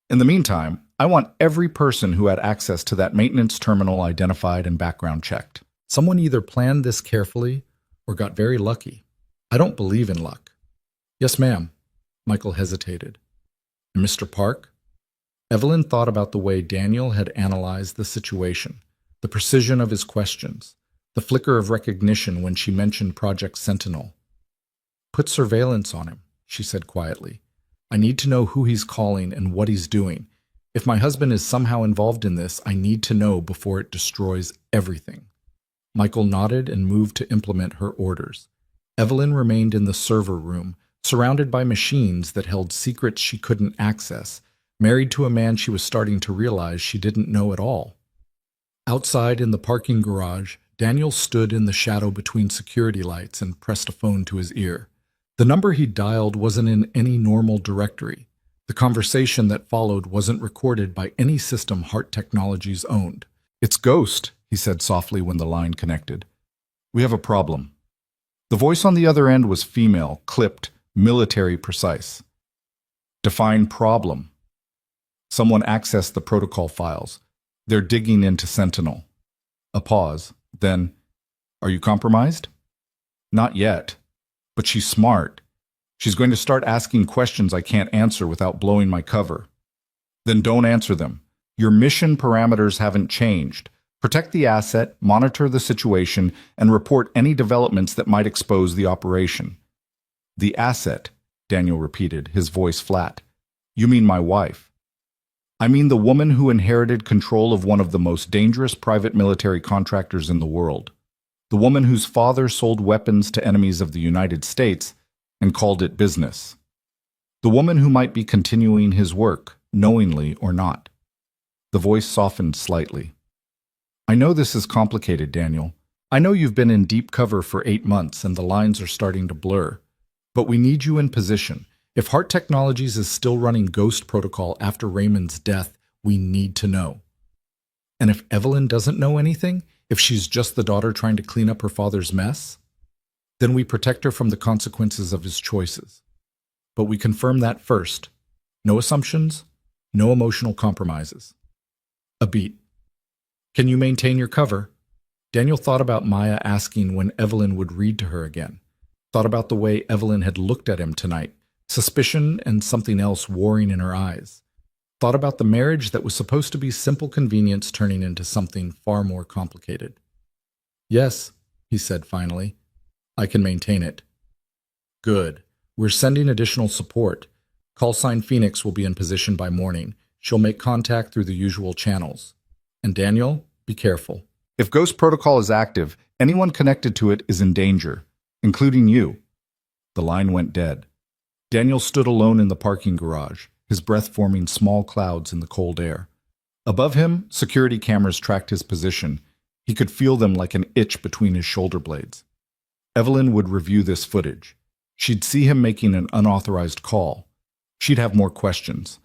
A: In the meantime, I want every person who had access to that maintenance terminal identified and background checked. Someone either planned this carefully or got very lucky. I don't believe in luck. Yes, ma'am. Michael hesitated. And Mr. Park? Evelyn thought about the way Daniel had analyzed the situation, the precision of his questions, the flicker of recognition when she mentioned Project Sentinel. Put surveillance on him, she said quietly. I need to know who he's calling and what he's doing. If my husband is somehow involved in this, I need to know before it destroys everything. Michael nodded and moved to implement her orders. Evelyn remained in the server room, surrounded by machines that held secrets she couldn't access, married to a man she was starting to realize she didn't know at all. Outside in the parking garage, Daniel stood in the shadow between security lights and pressed a phone to his ear. The number he dialed wasn't in any normal directory. The conversation that followed wasn't recorded by any system Hart Technologies owned. It's Ghost, he said softly when the line connected. We have a problem. The voice on the other end was female, clipped, military precise. Define problem. Someone accessed the protocol files. They're digging into Sentinel. A pause. Then, are you compromised? Not yet. But she's smart. She's going to start asking questions I can't answer without blowing my cover. Then don't answer them. Your mission parameters haven't changed. Protect the asset, monitor the situation, and report any developments that might expose the operation. The asset, Daniel repeated, his voice flat. You mean my wife? I mean the woman who inherited control of one of the most dangerous private military contractors in the world. The woman whose father sold weapons to enemies of the United States and called it business. The woman who might be continuing his work, knowingly or not. The voice softened slightly. I know this is complicated, Daniel. I know you've been in deep cover for 8 months and the lines are starting to blur. But we need you in position. If Hart Technologies is still running Ghost Protocol after Raymond's death, we need to know. And if Evelyn doesn't know anything, if she's just the daughter trying to clean up her father's mess, then we protect her from the consequences of his choices. But we confirm that first. No assumptions, no emotional compromises. A beat. Can you maintain your cover? Daniel thought about Maya asking when Evelyn would read to her again. Thought about the way Evelyn had looked at him tonight, suspicion and something else warring in her eyes. Thought about the marriage that was supposed to be simple convenience turning into something far more complicated. Yes, he said finally. I can maintain it. Good. We're sending additional support. Call sign Phoenix will be in position by morning. She'll make contact through the usual channels. And Daniel, be careful. If Ghost Protocol is active, anyone connected to it is in danger, including you. The line went dead. Daniel stood alone in the parking garage, his breath forming small clouds in the cold air. Above him, security cameras tracked his position. He could feel them like an itch between his shoulder blades. Evelyn would review this footage. She'd see him making an unauthorized call. She'd have more questions.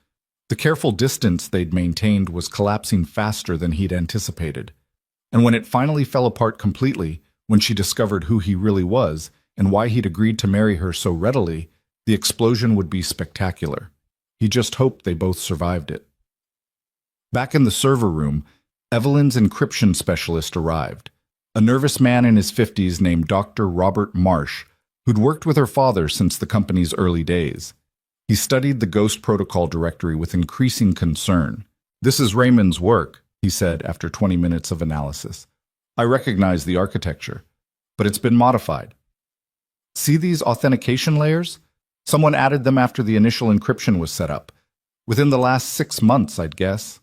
A: The careful distance they'd maintained was collapsing faster than he'd anticipated. And when it finally fell apart completely, when she discovered who he really was and why he'd agreed to marry her so readily, the explosion would be spectacular. He just hoped they both survived it. Back in the server room, Evelyn's encryption specialist arrived, a nervous man in his 50s named Dr. Robert Marsh, who'd worked with her father since the company's early days. He studied the Ghost Protocol directory with increasing concern. This is Raymond's work, he said after 20 minutes of analysis. I recognize the architecture, but it's been modified. See these authentication layers? Someone added them after the initial encryption was set up. Within the last 6 months, I'd guess.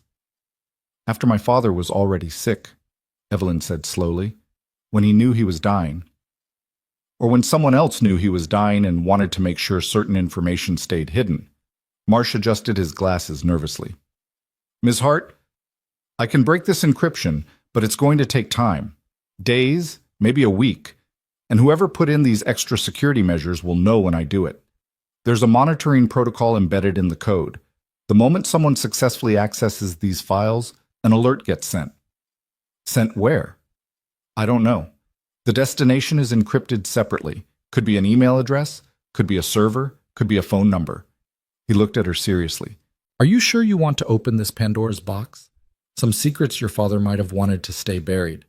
A: After my father was already sick, Evelyn said slowly, when he knew he was dying. Or when someone else knew he was dying and wanted to make sure certain information stayed hidden. Marsh adjusted his glasses nervously. Ms. Hart, I can break this encryption, but it's going to take time. Days, maybe a week. And whoever put in these extra security measures will know when I do it. There's a monitoring protocol embedded in the code. The moment someone successfully accesses these files, an alert gets sent. Sent where? I don't know. The destination is encrypted separately. Could be an email address, could be a server, could be a phone number. He looked at her seriously. Are you sure you want to open this Pandora's box? Some secrets your father might have wanted to stay buried.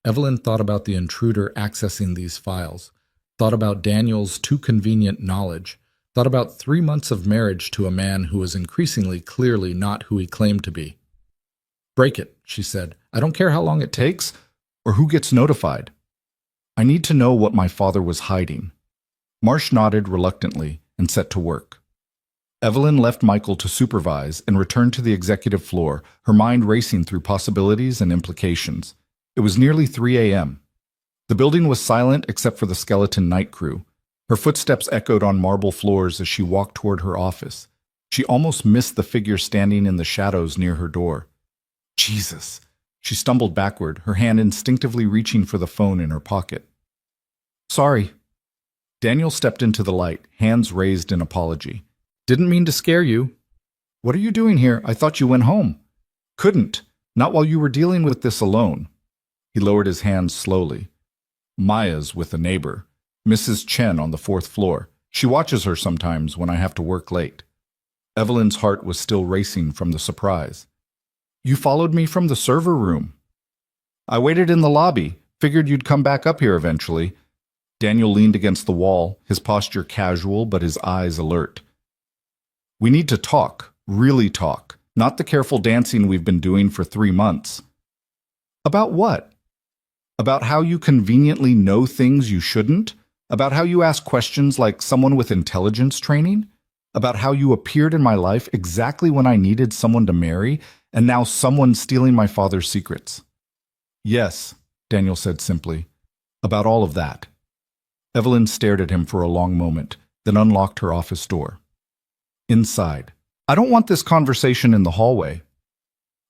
A: Evelyn thought about the intruder accessing these files, thought about Daniel's too convenient knowledge, thought about 3 months of marriage to a man who was increasingly clearly not who he claimed to be. Break it, she said. I don't care how long it takes or who gets notified. I need to know what my father was hiding. Marsh nodded reluctantly and set to work. Evelyn left Michael to supervise and returned to the executive floor, her mind racing through possibilities and implications. It was nearly 3 a.m. The building was silent except for the skeleton night crew. Her footsteps echoed on marble floors as she walked toward her office. She almost missed the figure standing in the shadows near her door. Jesus! She stumbled backward, her hand instinctively reaching for the phone in her pocket. Sorry. Daniel stepped into the light, hands raised in apology. Didn't mean to scare you. What are you doing here? I thought you went home. Couldn't. Not while you were dealing with this alone. He lowered his hands slowly. Maya's with a neighbor, Mrs. Chen on the 4th floor. She watches her sometimes when I have to work late. Evelyn's heart was still racing from the surprise. You followed me from the server room. I waited in the lobby. Figured you'd come back up here eventually. Daniel leaned against the wall, his posture casual but his eyes alert. We need to talk, really talk, not the careful dancing we've been doing for 3 months. About what? About how you conveniently know things you shouldn't? About how you ask questions like someone with intelligence training? About how you appeared in my life exactly when I needed someone to marry, and now someone's stealing my father's secrets? Yes, Daniel said simply. About all of that. Evelyn stared at him for a long moment, then unlocked her office door. Inside. I don't want this conversation in the hallway.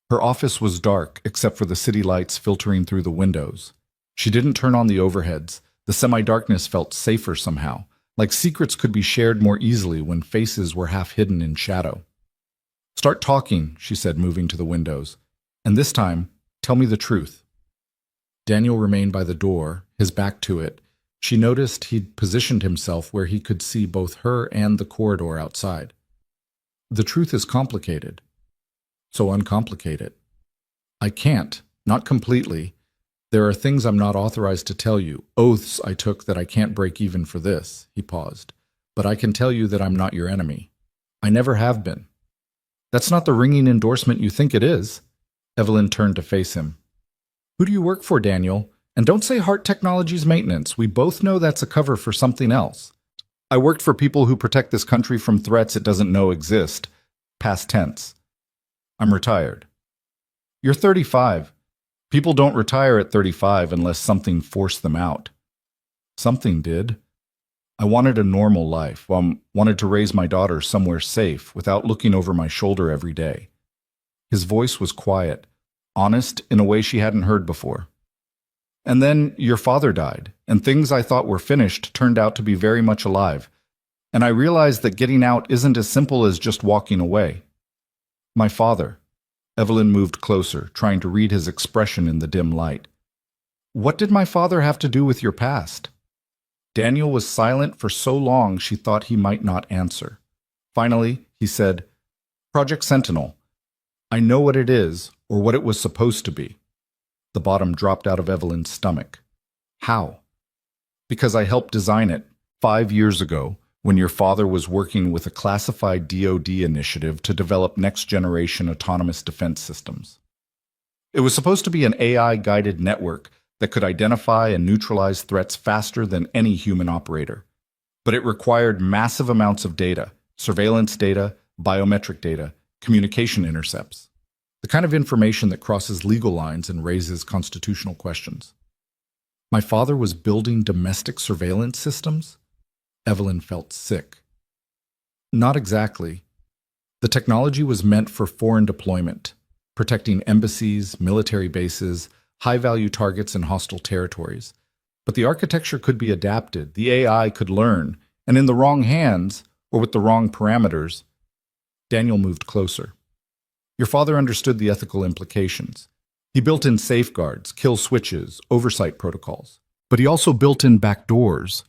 A: Her office was dark, except for the city lights filtering through the windows. She didn't turn on the overheads. The semi-darkness felt safer somehow, like secrets could be shared more easily when faces were half hidden in shadow. Start talking, she said, moving to the windows. And this time, tell me the truth. Daniel remained by the door, his back to it. She noticed he'd positioned himself where he could see both her and the corridor outside. The truth is complicated. So uncomplicate it. I can't, not completely. There are things I'm not authorized to tell you, oaths I took that I can't break even for this, he paused. But I can tell you that I'm not your enemy. I never have been. That's not the ringing endorsement you think it is. Evelyn turned to face him. Who do you work for, Daniel? And don't say Hart Technologies Maintenance. We both know that's a cover for something else. I worked for people who protect this country from threats it doesn't know exist. Past tense. I'm retired. You're 35. People don't retire at 35 unless something forced them out. Something did. I wanted a normal life, wanted to raise my daughter somewhere safe without looking over my shoulder every day. His voice was quiet, honest in a way she hadn't heard before. And then your father died, and things I thought were finished turned out to be very much alive. And I realized that getting out isn't as simple as just walking away. My father. Evelyn moved closer, trying to read his expression in the dim light. What did my father have to do with your past? Daniel was silent for so long she thought he might not answer. Finally, he said, Project Sentinel. I know what it is, or what it was supposed to be. The bottom dropped out of Evelyn's stomach. How? Because I helped design it 5 years ago, when your father was working with a classified DoD initiative to develop next-generation autonomous defense systems. It was supposed to be an AI-guided network that could identify and neutralize threats faster than any human operator. But it required massive amounts of data, surveillance data, biometric data, communication intercepts. The kind of information that crosses legal lines and raises constitutional questions. My father was building domestic surveillance systems? Evelyn felt sick. Not exactly. The technology was meant for foreign deployment, protecting embassies, military bases, high-value targets in hostile territories. But the architecture could be adapted, the AI could learn, and in the wrong hands, or with the wrong parameters. Daniel moved closer. Your father understood the ethical implications. He built in safeguards, kill switches, oversight protocols. But he also built in backdoors,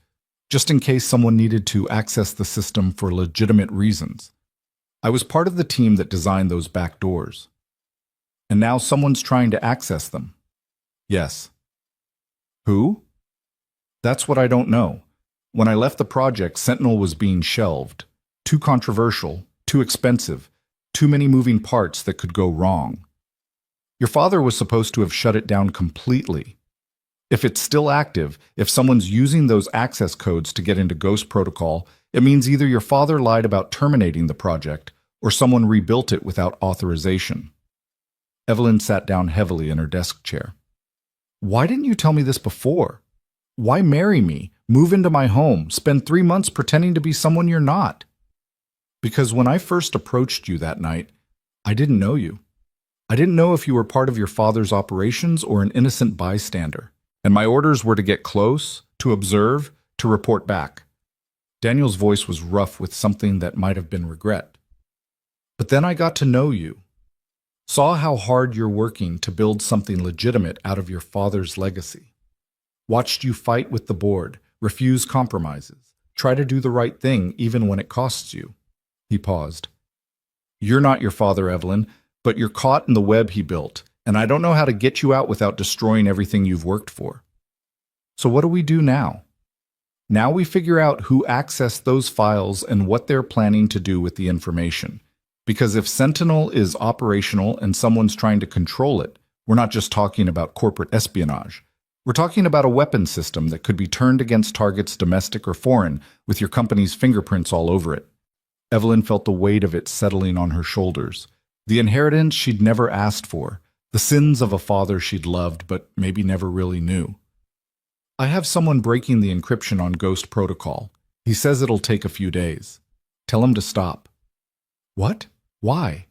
A: just in case someone needed to access the system for legitimate reasons. I was part of the team that designed those back doors. And now someone's trying to access them. Yes. Who? That's what I don't know. When I left the project, Sentinel was being shelved. Too controversial, too expensive, too many moving parts that could go wrong. Your father was supposed to have shut it down completely. If it's still active, if someone's using those access codes to get into Ghost Protocol, it means either your father lied about terminating the project or someone rebuilt it without authorization. Evelyn sat down heavily in her desk chair. Why didn't you tell me this before? Why marry me, move into my home, spend 3 months pretending to be someone you're not? Because when I first approached you that night, I didn't know you. I didn't know if you were part of your father's operations or an innocent bystander. And my orders were to get close, to observe, to report back. Daniel's voice was rough with something that might have been regret. But then I got to know you. Saw how hard you're working to build something legitimate out of your father's legacy. Watched you fight with the board, refuse compromises, try to do the right thing even when it costs you. He paused. You're not your father, Evelyn, but you're caught in the web he built, and I don't know how to get you out without destroying everything you've worked for. So what do we do now? Now we figure out who accessed those files and what they're planning to do with the information. Because if Sentinel is operational and someone's trying to control it, we're not just talking about corporate espionage. We're talking about a weapon system that could be turned against targets domestic or foreign, with your company's fingerprints all over it. Evelyn felt the weight of it settling on her shoulders. The inheritance she'd never asked for, the sins of a father she'd loved but maybe never really knew. I have someone breaking the encryption on Ghost Protocol. He says it'll take a few days. Tell him to stop. What? Why?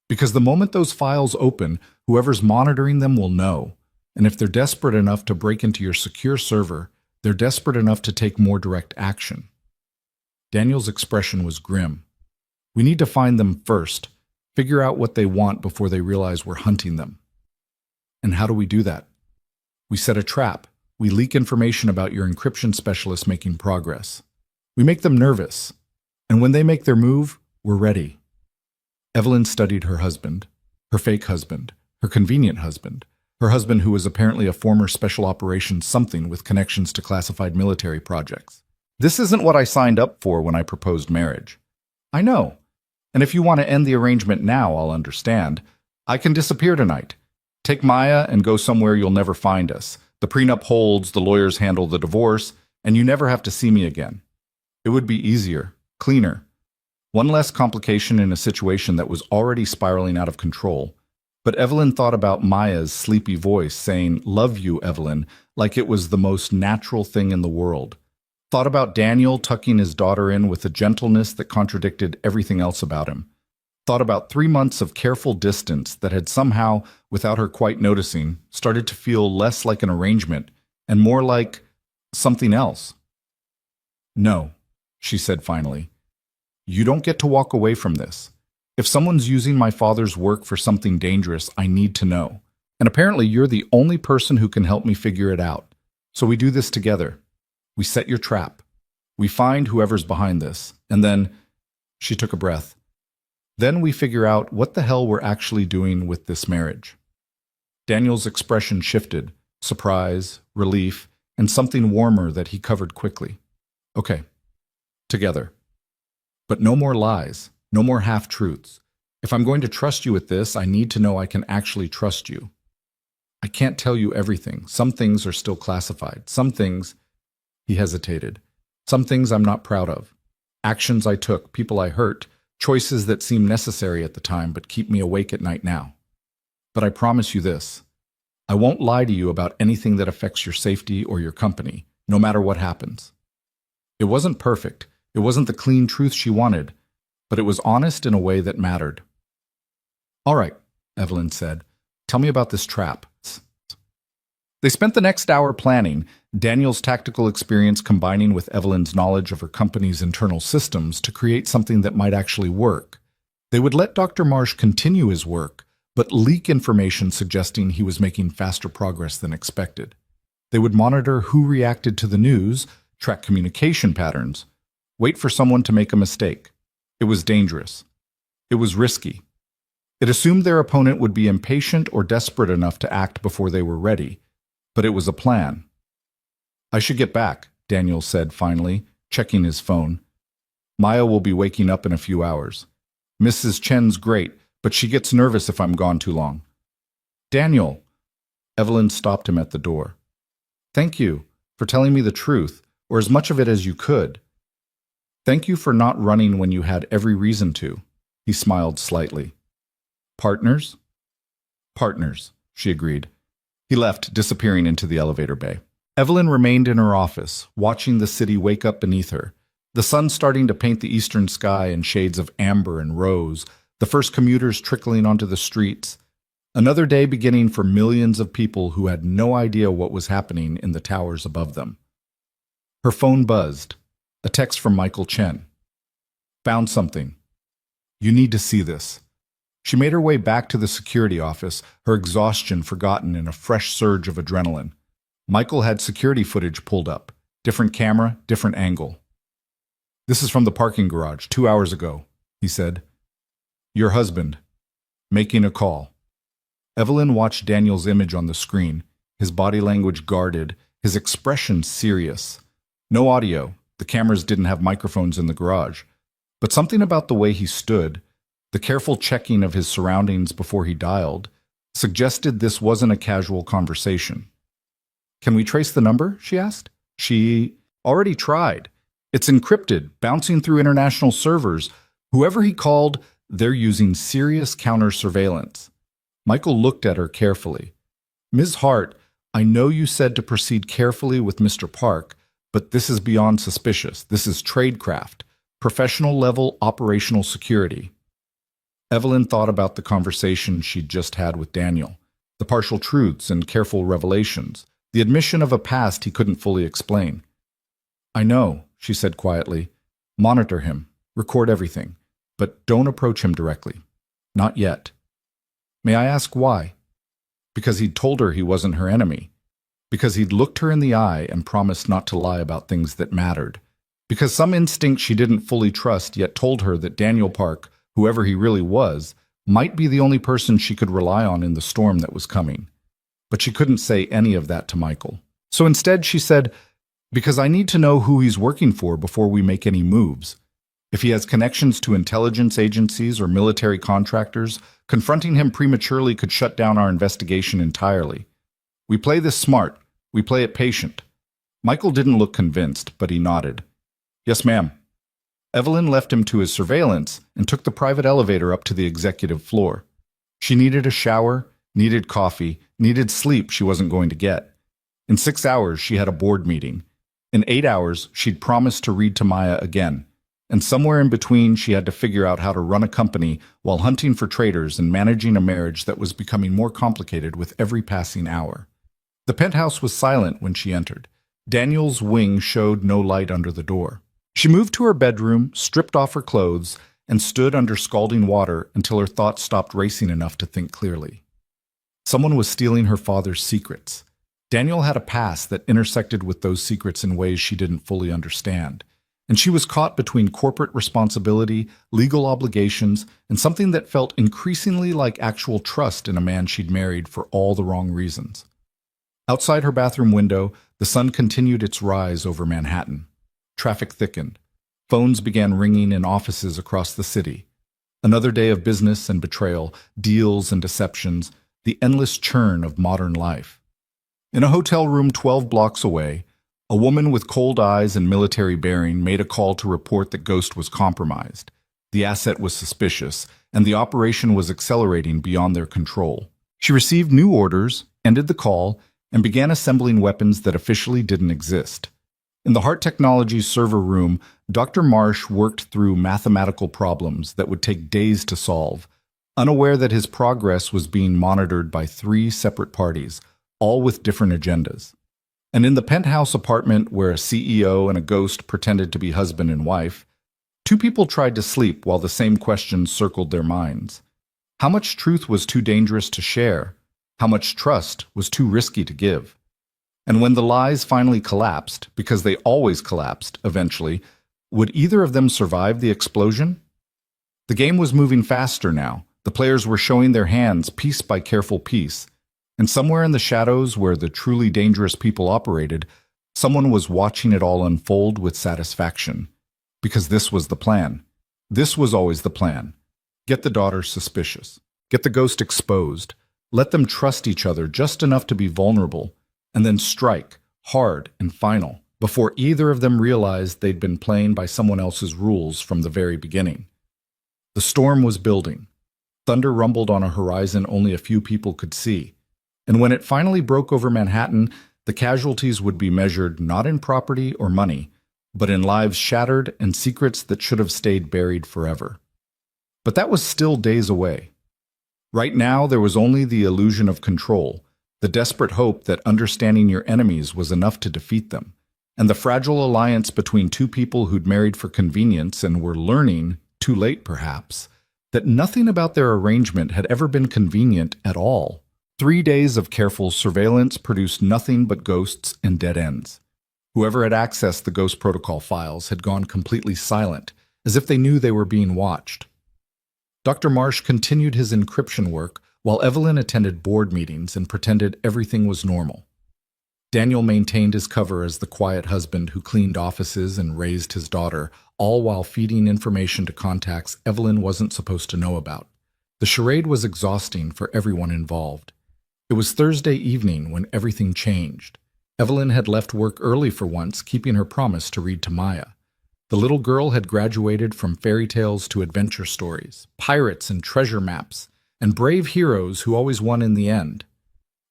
A: Because the moment those files open, whoever's monitoring them will know. And if they're desperate enough to break into your secure server, they're desperate enough to take more direct action. Daniel's expression was grim. We need to find them first, figure out what they want before they realize we're hunting them. And how do we do that? We set a trap. We leak information about your encryption specialist making progress. We make them nervous. And when they make their move, we're ready. Evelyn studied her husband, her fake husband, her convenient husband, her husband who was apparently a former special operations something with connections to classified military projects. This isn't what I signed up for when I proposed marriage. I know. And if you want to end the arrangement now, I'll understand. I can disappear tonight. Take Maya and go somewhere you'll never find us. The prenup holds, the lawyers handle the divorce, and you never have to see me again. It would be easier, cleaner. One less complication in a situation that was already spiraling out of control. But Evelyn thought about Maya's sleepy voice saying, "Love you, Evelyn," like it was the most natural thing in the world. Thought about Daniel tucking his daughter in with a gentleness that contradicted everything else about him. Thought about 3 months of careful distance that had somehow, without her quite noticing, started to feel less like an arrangement and more like something else. "No," she said finally. "You don't get to walk away from this. If someone's using my father's work for something dangerous, I need to know. And apparently you're the only person who can help me figure it out. So we do this together. We set your trap. We find whoever's behind this. And then," she took a breath, "then we figure out what the hell we're actually doing with this marriage." Daniel's expression shifted, surprise, relief, and something warmer that he covered quickly. "Okay, together. But no more lies, no more half-truths. If I'm going to trust you with this, I need to know I can actually trust you. I can't tell you everything. Some things are still classified. Some things," he hesitated, "some things I'm not proud of. Actions I took, people I hurt, choices that seem necessary at the time but keep me awake at night now. But I promise you this. I won't lie to you about anything that affects your safety or your company, no matter what happens." It wasn't perfect. It wasn't the clean truth she wanted, but it was honest in a way that mattered. "All right," Evelyn said. "Tell me about this trap." They spent the next hour planning, Daniel's tactical experience combining with Evelyn's knowledge of her company's internal systems to create something that might actually work. They would let Dr. Marsh continue his work, but leak information suggesting he was making faster progress than expected. They would monitor who reacted to the news, track communication patterns, wait for someone to make a mistake. It was dangerous. It was risky. It assumed their opponent would be impatient or desperate enough to act before they were ready, but it was a plan. "I should get back," Daniel said finally, checking his phone. "Maya will be waking up in a few hours. Mrs. Chen's great, but she gets nervous if I'm gone too long." "Daniel!" Evelyn stopped him at the door. "Thank you for telling me the truth, or as much of it as you could. Thank you for not running when you had every reason to." He smiled slightly. "Partners?" "Partners," she agreed. He left, disappearing into the elevator bay. Evelyn remained in her office, watching the city wake up beneath her, the sun starting to paint the eastern sky in shades of amber and rose, the first commuters trickling onto the streets. Another day beginning for millions of people who had no idea what was happening in the towers above them. Her phone buzzed. A text from Michael Chen. "Found something. You need to see this." She made her way back to the security office, her exhaustion forgotten in a fresh surge of adrenaline. Michael had security footage pulled up. Different camera, different angle. "This is from the parking garage 2 hours ago," he said. "Your husband. Making a call." Evelyn watched Daniel's image on the screen, his body language guarded, his expression serious. No audio. The cameras didn't have microphones in the garage. But something about the way he stood, the careful checking of his surroundings before he dialed, suggested this wasn't a casual conversation. "Can we trace the number?" she asked. She already tried. "It's encrypted, bouncing through international servers. Whoever he called, they're using serious counter-surveillance." Michael looked at her carefully. "Ms. Hart, I know you said to proceed carefully with Mr. Park, but this is beyond suspicious. This is tradecraft, professional-level operational security." Evelyn thought about the conversation she'd just had with Daniel, the partial truths and careful revelations, the admission of a past he couldn't fully explain. "I know," she said quietly. "Monitor him, record everything, but don't approach him directly. Not yet." "May I ask why?" Because he'd told her he wasn't her enemy. Because he'd looked her in the eye and promised not to lie about things that mattered. Because some instinct she didn't fully trust yet told her that Daniel Park, whoever he really was, might be the only person she could rely on in the storm that was coming. But she couldn't say any of that to Michael. So instead she said, "Because I need to know who he's working for before we make any moves. If he has connections to intelligence agencies or military contractors, confronting him prematurely could shut down our investigation entirely. We play this smart. We play it patient." Michael didn't look convinced, but he nodded. "Yes, ma'am." Evelyn left him to his surveillance and took the private elevator up to the executive floor. She needed a shower, needed coffee, needed sleep she wasn't going to get. In 6 hours, she had a board meeting. In 8 hours, she'd promised to read to Maya again. And somewhere in between, she had to figure out how to run a company while hunting for traitors and managing a marriage that was becoming more complicated with every passing hour. The penthouse was silent when she entered. Daniel's wing showed no light under the door. She moved to her bedroom, stripped off her clothes, and stood under scalding water until her thoughts stopped racing enough to think clearly. Someone was stealing her father's secrets. Daniel had a past that intersected with those secrets in ways she didn't fully understand. And she was caught between corporate responsibility, legal obligations, and something that felt increasingly like actual trust in a man she'd married for all the wrong reasons. Outside her bathroom window, the sun continued its rise over Manhattan. Traffic thickened. Phones began ringing in offices across the city. Another day of business and betrayal, deals and deceptions, the endless churn of modern life. In a hotel room 12 blocks away, a woman with cold eyes and military bearing made a call to report that Ghost was compromised. The asset was suspicious, and the operation was accelerating beyond their control. She received new orders, ended the call, and began assembling weapons that officially didn't exist. In the Hart Technologies server room, Dr. Marsh worked through mathematical problems that would take days to solve, unaware that his progress was being monitored by 3 separate parties, all with different agendas. And in the penthouse apartment where a CEO and a ghost pretended to be husband and wife, 2 people tried to sleep while the same questions circled their minds. How much truth was too dangerous to share? How much trust was too risky to give? And when the lies finally collapsed, because they always collapsed eventually, would either of them survive the explosion? The game was moving faster now. The players were showing their hands piece by careful piece. And somewhere in the shadows where the truly dangerous people operated, someone was watching it all unfold with satisfaction. Because this was the plan. This was always the plan. Get the daughter suspicious. Get the ghost exposed. Let them trust each other just enough to be vulnerable. And then strike, hard and final, before either of them realized they'd been playing by someone else's rules from the very beginning. The storm was building. Thunder rumbled on a horizon only a few people could see. And when it finally broke over Manhattan, the casualties would be measured not in property or money, but in lives shattered and secrets that should have stayed buried forever. But that was still days away. Right now, there was only the illusion of control, the desperate hope that understanding your enemies was enough to defeat them, and the fragile alliance between two people who'd married for convenience and were learning, too late perhaps, that nothing about their arrangement had ever been convenient at all. 3 days of careful surveillance produced nothing but ghosts and dead ends. Whoever had accessed the Ghost Protocol files had gone completely silent, as if they knew they were being watched. Dr. Marsh continued his encryption work while Evelyn attended board meetings and pretended everything was normal. Daniel maintained his cover as the quiet husband who cleaned offices and raised his daughter, all while feeding information to contacts Evelyn wasn't supposed to know about. The charade was exhausting for everyone involved. It was Thursday evening when everything changed. Evelyn had left work early for once, keeping her promise to read to Maya. The little girl had graduated from fairy tales to adventure stories, pirates and treasure maps, and brave heroes who always won in the end.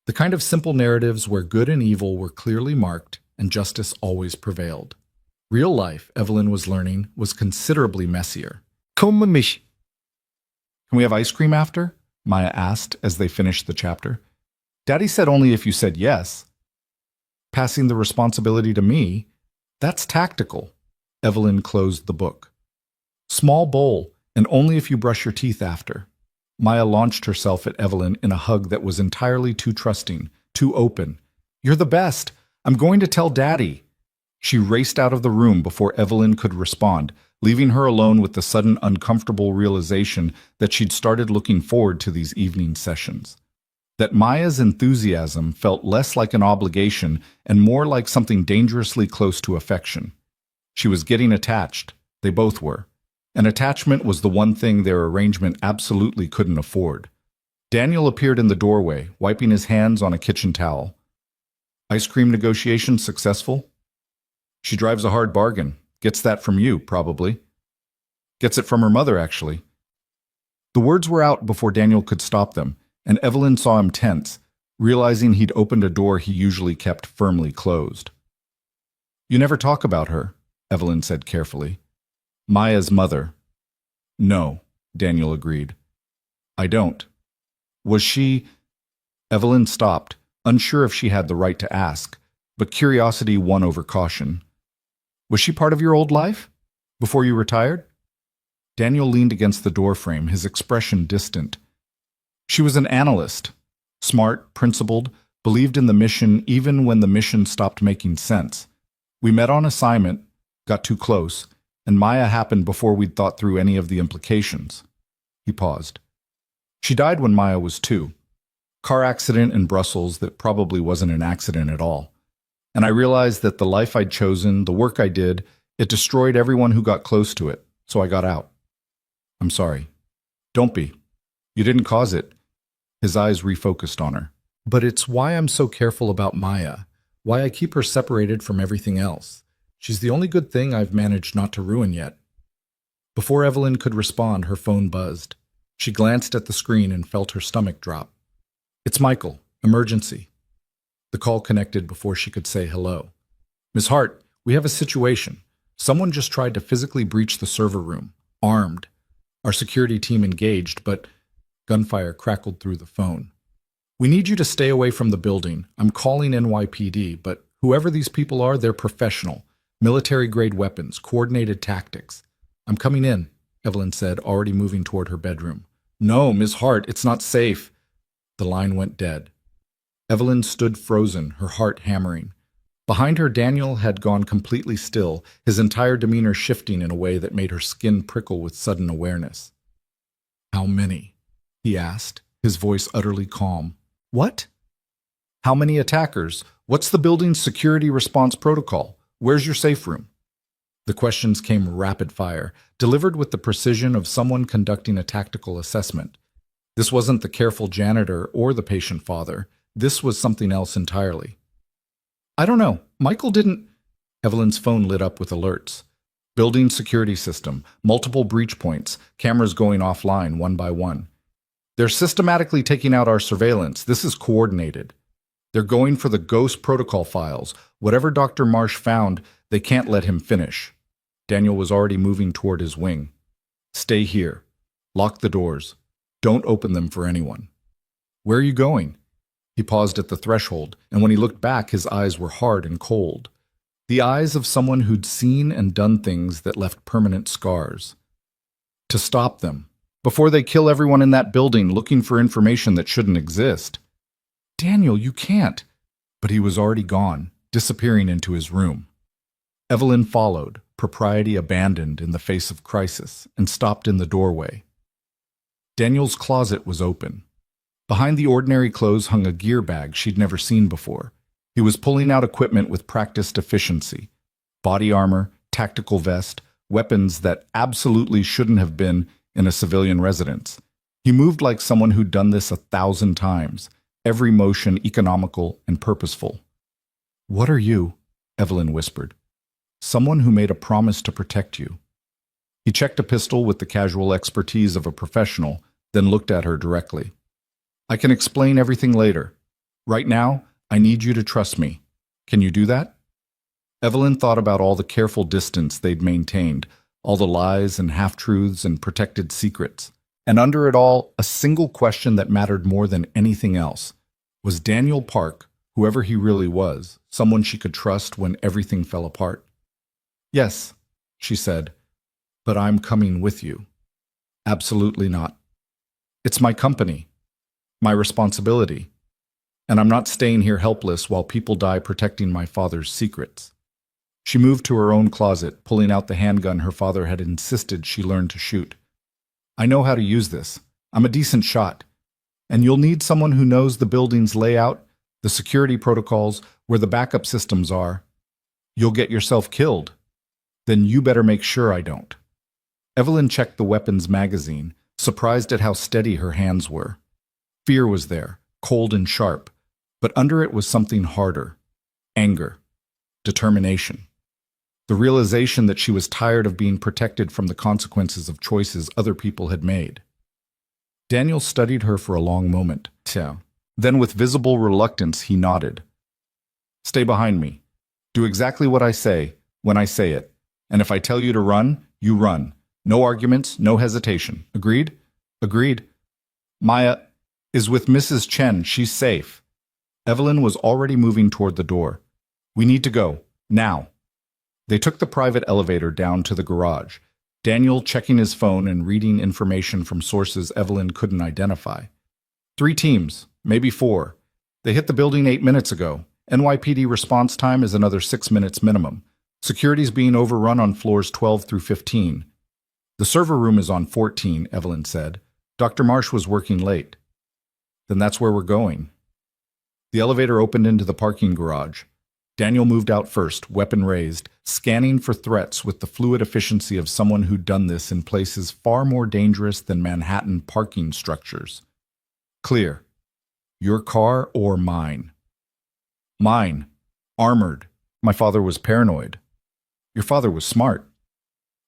A: The kind of simple narratives where good and evil were clearly marked and justice always prevailed. Real life, Evelyn was learning, was considerably messier.
B: Kom met mich.
A: Can we have ice cream after? Maya asked as they finished the chapter. Daddy said only if you said yes. Passing the responsibility to me? That's tactical. Evelyn closed the book. Small bowl, and only if you brush your teeth after. Maya launched herself at Evelyn in a hug that was entirely too trusting, too open. You're the best. I'm going to tell Daddy. She raced out of the room before Evelyn could respond, leaving her alone with the sudden uncomfortable realization that she'd started looking forward to these evening sessions. That Maya's enthusiasm felt less like an obligation and more like something dangerously close to affection. She was getting attached. They both were. And attachment was the one thing their arrangement absolutely couldn't afford. Daniel appeared in the doorway, wiping his hands on a kitchen towel. Ice cream negotiations successful? She drives a hard bargain. Gets that from you, probably. Gets it from her mother, actually. The words were out before Daniel could stop them, and Evelyn saw him tense, realizing he'd opened a door he usually kept firmly closed. You never talk about her, Evelyn said carefully. Maya's mother. No, Daniel agreed. I don't. Was she... Evelyn stopped, unsure if she had the right to ask, but curiosity won over caution. Was she part of your old life? Before you retired? Daniel leaned against the doorframe, his expression distant. She was an analyst. Smart, principled, believed in the mission even when the mission stopped making sense. We met on assignment, got too close, and Maya happened before we'd thought through any of the implications. He paused. She died when Maya was 2. Car accident in Brussels that probably wasn't an accident at all. And I realized that the life I'd chosen, the work I did, it destroyed everyone who got close to it, so I got out. I'm sorry. Don't be. You didn't cause it. His eyes refocused on her. But it's why I'm so careful about Maya, why I keep her separated from everything else. She's the only good thing I've managed not to ruin yet. Before Evelyn could respond, her phone buzzed. She glanced at the screen and felt her stomach drop. It's Michael. Emergency. The call connected before she could say hello. Miss Hart, we have a situation. Someone just tried to physically breach the server room, armed. Our security team engaged, but gunfire crackled through the phone. We need you to stay away from the building. I'm calling NYPD, but whoever these people are, they're professional. Military-grade weapons, coordinated tactics. I'm coming in, Evelyn said, already moving toward her bedroom. No, Miss Hart, it's not safe. The line went dead. Evelyn stood frozen, her heart hammering. Behind her, Daniel had gone completely still, his entire demeanor shifting in a way that made her skin prickle with sudden awareness. How many? He asked, his voice utterly calm. What? How many attackers? What's the building's security response protocol? Where's your safe room? The questions came rapid fire, delivered with the precision of someone conducting a tactical assessment. This wasn't the careful janitor or the patient father. This was something else entirely. I don't know. Michael didn't... Evelyn's phone lit up with alerts. Building security system, multiple breach points, cameras going offline one by one. They're systematically taking out our surveillance. This is coordinated. They're going for the ghost protocol files. Whatever Dr. Marsh found, they can't let him finish. Daniel was already moving toward his wing. Stay here. Lock the doors. Don't open them for anyone. Where are you going? He paused at the threshold, and when he looked back, his eyes were hard and cold. The eyes of someone who'd seen and done things that left permanent scars. To stop them, before they kill everyone in that building looking for information that shouldn't exist. Daniel, you can't. But he was already gone, disappearing into his room. Evelyn followed, propriety abandoned in the face of crisis, and stopped in the doorway. Daniel's closet was open. Behind the ordinary clothes hung a gear bag she'd never seen before. He was pulling out equipment with practiced efficiency. Body armor, tactical vest, weapons that absolutely shouldn't have been in a civilian residence. He moved like someone who'd done this 1,000 times, every motion economical and purposeful. What are you? Evelyn whispered. Someone who made a promise to protect you. He checked a pistol with the casual expertise of a professional, then looked at her directly. I can explain everything later. Right now, I need you to trust me. Can you do that? Evelyn thought about all the careful distance they'd maintained, all the lies and half-truths and protected secrets. And under it all, a single question that mattered more than anything else. Was Daniel Park, whoever he really was, someone she could trust when everything fell apart? Yes, she said, but I'm coming with you. Absolutely not. It's my company, my responsibility, and I'm not staying here helpless while people die protecting my father's secrets. She moved to her own closet, pulling out the handgun her father had insisted she learn to shoot. I know how to use this. I'm a decent shot. And you'll need someone who knows the building's layout, the security protocols, where the backup systems are. You'll get yourself killed. Then you better make sure I don't. Evelyn checked the weapons magazine, surprised at how steady her hands were. Fear was there, cold and sharp, but under it was something harder. Anger. Determination. The realization that she was tired of being protected from the consequences of choices other people had made. Daniel studied her for a long moment. Then with visible reluctance, he nodded. Stay behind me. Do exactly what I say, when I say it. And if I tell you to run, you run. No arguments, no hesitation. Agreed? Agreed. Maya is with Mrs. Chen. She's safe. Evelyn was already moving toward the door. We need to go. Now. They took the private elevator down to the garage, Daniel checking his phone and reading information from sources Evelyn couldn't identify. 3 teams, maybe 4. They hit the building 8 minutes ago. NYPD response time is another 6 minutes minimum. Security's being overrun on floors 12 through 15. The server room is on 14, Evelyn said. Dr. Marsh was working late. Then that's where we're going. The elevator opened into the parking garage. Daniel moved out first, weapon raised, scanning for threats with the fluid efficiency of someone who'd done this in places far more dangerous than Manhattan parking structures. Clear. Your car or mine? Mine. Armored. My father was paranoid. Your father was smart.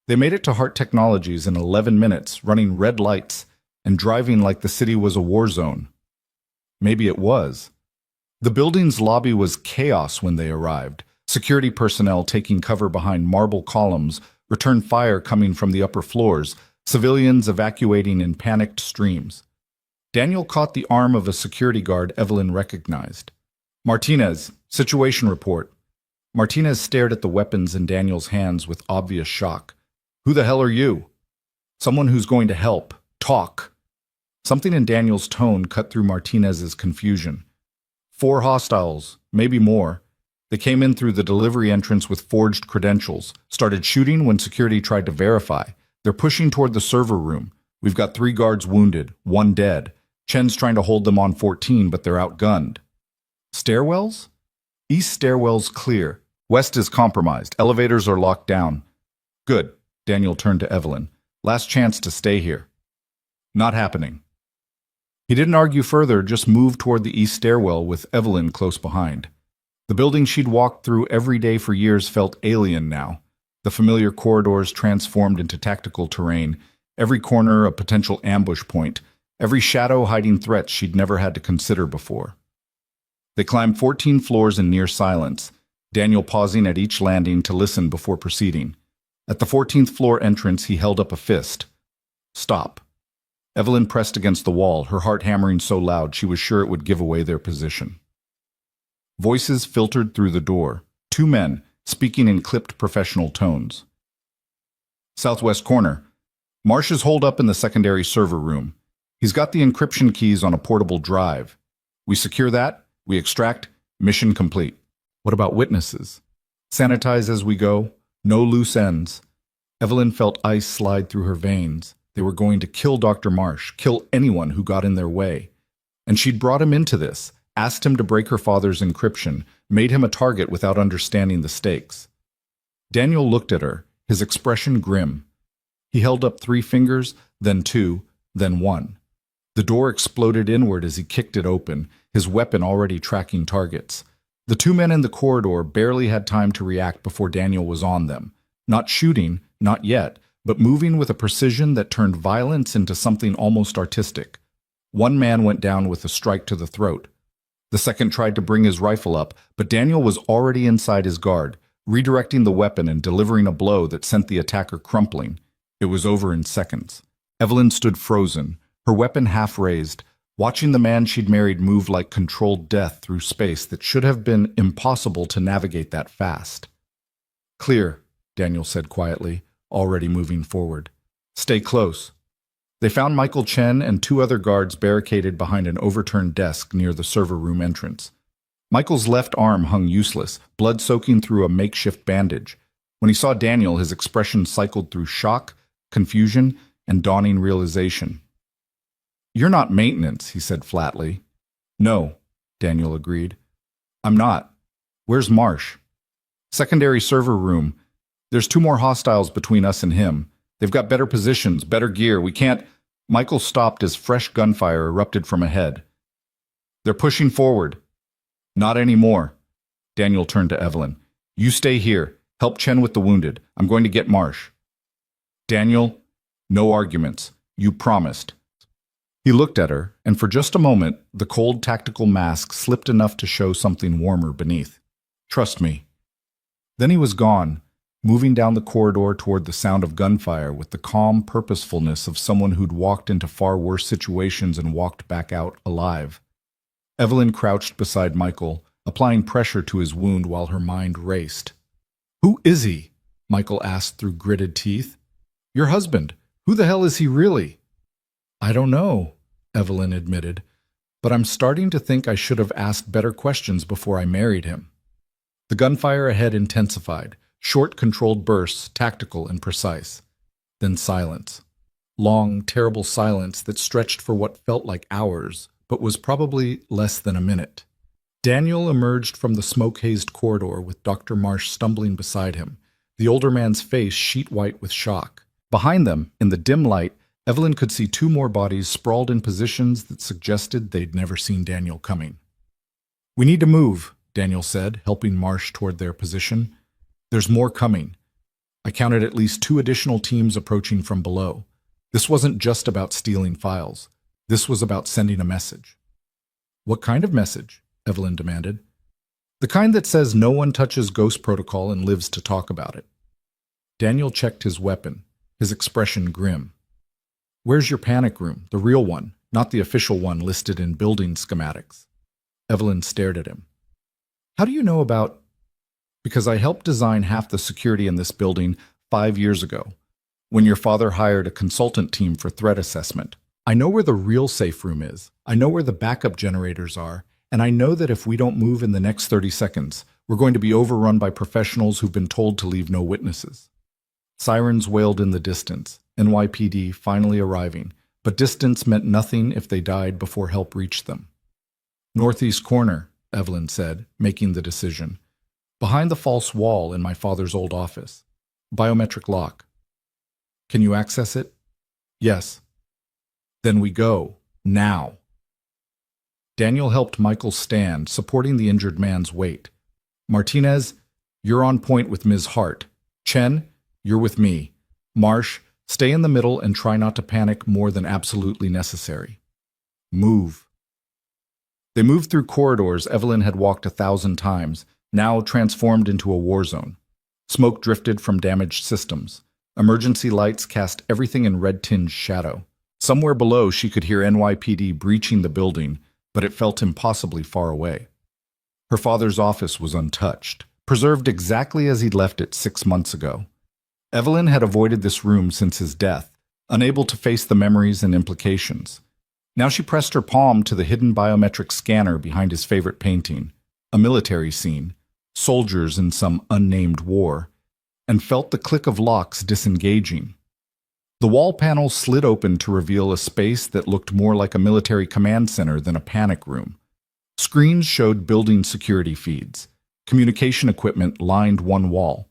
A: They made it to Hart Technologies in 11 minutes, running red lights and driving like the city was a war zone. Maybe it was. The building's lobby was chaos when they arrived. Security personnel taking cover behind marble columns, return fire coming from the upper floors, civilians evacuating in panicked streams. Daniel caught the arm of a security guard Evelyn recognized. Martinez, situation report. Martinez stared at the weapons in Daniel's hands with obvious shock. Who the hell are you? Someone who's going to help. Talk. Something in Daniel's tone cut through Martinez's confusion. 4 hostiles, maybe more. They came in through the delivery entrance with forged credentials, started shooting when security tried to verify. They're pushing toward the server room. We've got 3 guards wounded, 1 dead. Chen's trying to hold them on 14, but they're outgunned. Stairwells? East stairwell's clear. West is compromised. Elevators are locked down. Good. Daniel turned to Evelyn. Last chance to stay here. Not happening. He didn't argue further, just moved toward the east stairwell with Evelyn close behind. The building she'd walked through every day for years felt alien now. The familiar corridors transformed into tactical terrain, every corner a potential ambush point, every shadow hiding threats she'd never had to consider before. They climbed 14 floors in near silence, Daniel pausing at each landing to listen before proceeding. At the 14th floor entrance, he held up a fist. Stop. Evelyn pressed against the wall, her heart hammering so loud she was sure it would give away their position. Voices filtered through the door. 2 men, speaking in clipped professional tones. Southwest corner. Marsh is holed up in the secondary server room. He's got the encryption keys on a portable drive. We secure that, we extract, mission complete. What about witnesses? Sanitize as we go, no loose ends. Evelyn felt ice slide through her veins. They were going to kill Dr. Marsh, kill anyone who got in their way. And she'd brought him into this, asked him to break her father's encryption, made him a target without understanding the stakes. Daniel looked at her, his expression grim. He held up 3 fingers, then 2, then 1. The door exploded inward as he kicked it open, his weapon already tracking targets. The 2 men in the corridor barely had time to react before Daniel was on them. Not shooting, not yet, but moving with a precision that turned violence into something almost artistic. 1 man went down with a strike to the throat. The second tried to bring his rifle up, but Daniel was already inside his guard, redirecting the weapon and delivering a blow that sent the attacker crumpling. It was over in seconds. Evelyn stood frozen, her weapon half raised, watching the man she'd married move like controlled death through space that should have been impossible to navigate that fast. Clear, Daniel said quietly, already moving forward. Stay close. They found Michael Chen and 2 other guards barricaded behind an overturned desk near the server room entrance. Michael's left arm hung useless, blood soaking through a makeshift bandage. When he saw Daniel, his expression cycled through shock, confusion, and dawning realization. You're not maintenance, he said flatly. No, Daniel agreed. I'm not. Where's Marsh? Secondary server room. There's 2 more hostiles between us and him. They've got better positions, better gear. We can't... Michael stopped as fresh gunfire erupted from ahead. They're pushing forward. Not anymore. Daniel turned to Evelyn. You stay here. Help Chen with the wounded. I'm going to get Marsh. Daniel, no arguments. You promised. He looked at her, and for just a moment, the cold tactical mask slipped enough to show something warmer beneath. Trust me. Then he was gone, moving down the corridor toward the sound of gunfire with the calm purposefulness of someone who'd walked into far worse situations and walked back out alive. Evelyn crouched beside Michael, applying pressure to his wound while her mind raced. Who is he? Michael asked through gritted teeth. Your husband. Who the hell is he really? I don't know, Evelyn admitted, but I'm starting to think I should have asked better questions before I married him. The gunfire ahead intensified, short controlled bursts, tactical and precise. Then silence. Long, terrible silence that stretched for what felt like hours, but was probably less than a minute. Daniel emerged from the smoke-hazed corridor with Dr. Marsh stumbling beside him, the older man's face sheet-white with shock. Behind them, in the dim light, Evelyn could see 2 more bodies sprawled in positions that suggested they'd never seen Daniel coming. We need to move, Daniel said, helping Marsh toward their position. There's more coming. I counted at least 2 additional teams approaching from below. This wasn't just about stealing files. This was about sending a message. What kind of message? Evelyn demanded. The kind that says no one touches Ghost Protocol and lives to talk about it. Daniel checked his weapon, his expression grim. Where's your panic room, the real one, not the official one listed in building schematics? Evelyn stared at him. How do you know about... Because I helped design half the security in this building 5 years ago, when your father hired a consultant team for threat assessment. I know where the real safe room is. I know where the backup generators are, and I know that if we don't move in the next 30 seconds, we're going to be overrun by professionals who've been told to leave no witnesses. Sirens wailed in the distance, NYPD finally arriving, but distance meant nothing if they died before help reached them. Northeast corner, Evelyn said, making the decision. Behind the false wall in my father's old office. Biometric lock. Can you access it? Yes. Then we go. Now. Daniel helped Michael stand, supporting the injured man's weight. Martinez, you're on point with Ms. Hart. Chen, you're with me. Marsh, stay in the middle and try not to panic more than absolutely necessary. Move. They moved through corridors Evelyn had walked 1,000 times, now transformed into a war zone. Smoke drifted from damaged systems. Emergency lights cast everything in red-tinged shadow. Somewhere below, she could hear NYPD breaching the building, but it felt impossibly far away. Her father's office was untouched, preserved exactly as he'd left it 6 months ago. Evelyn had avoided this room since his death, unable to face the memories and implications. Now she pressed her palm to the hidden biometric scanner behind his favorite painting, a military scene, soldiers in some unnamed war, and felt the click of locks disengaging. The wall panel slid open to reveal a space that looked more like a military command center than a panic room. Screens showed building security feeds. Communication equipment lined one wall,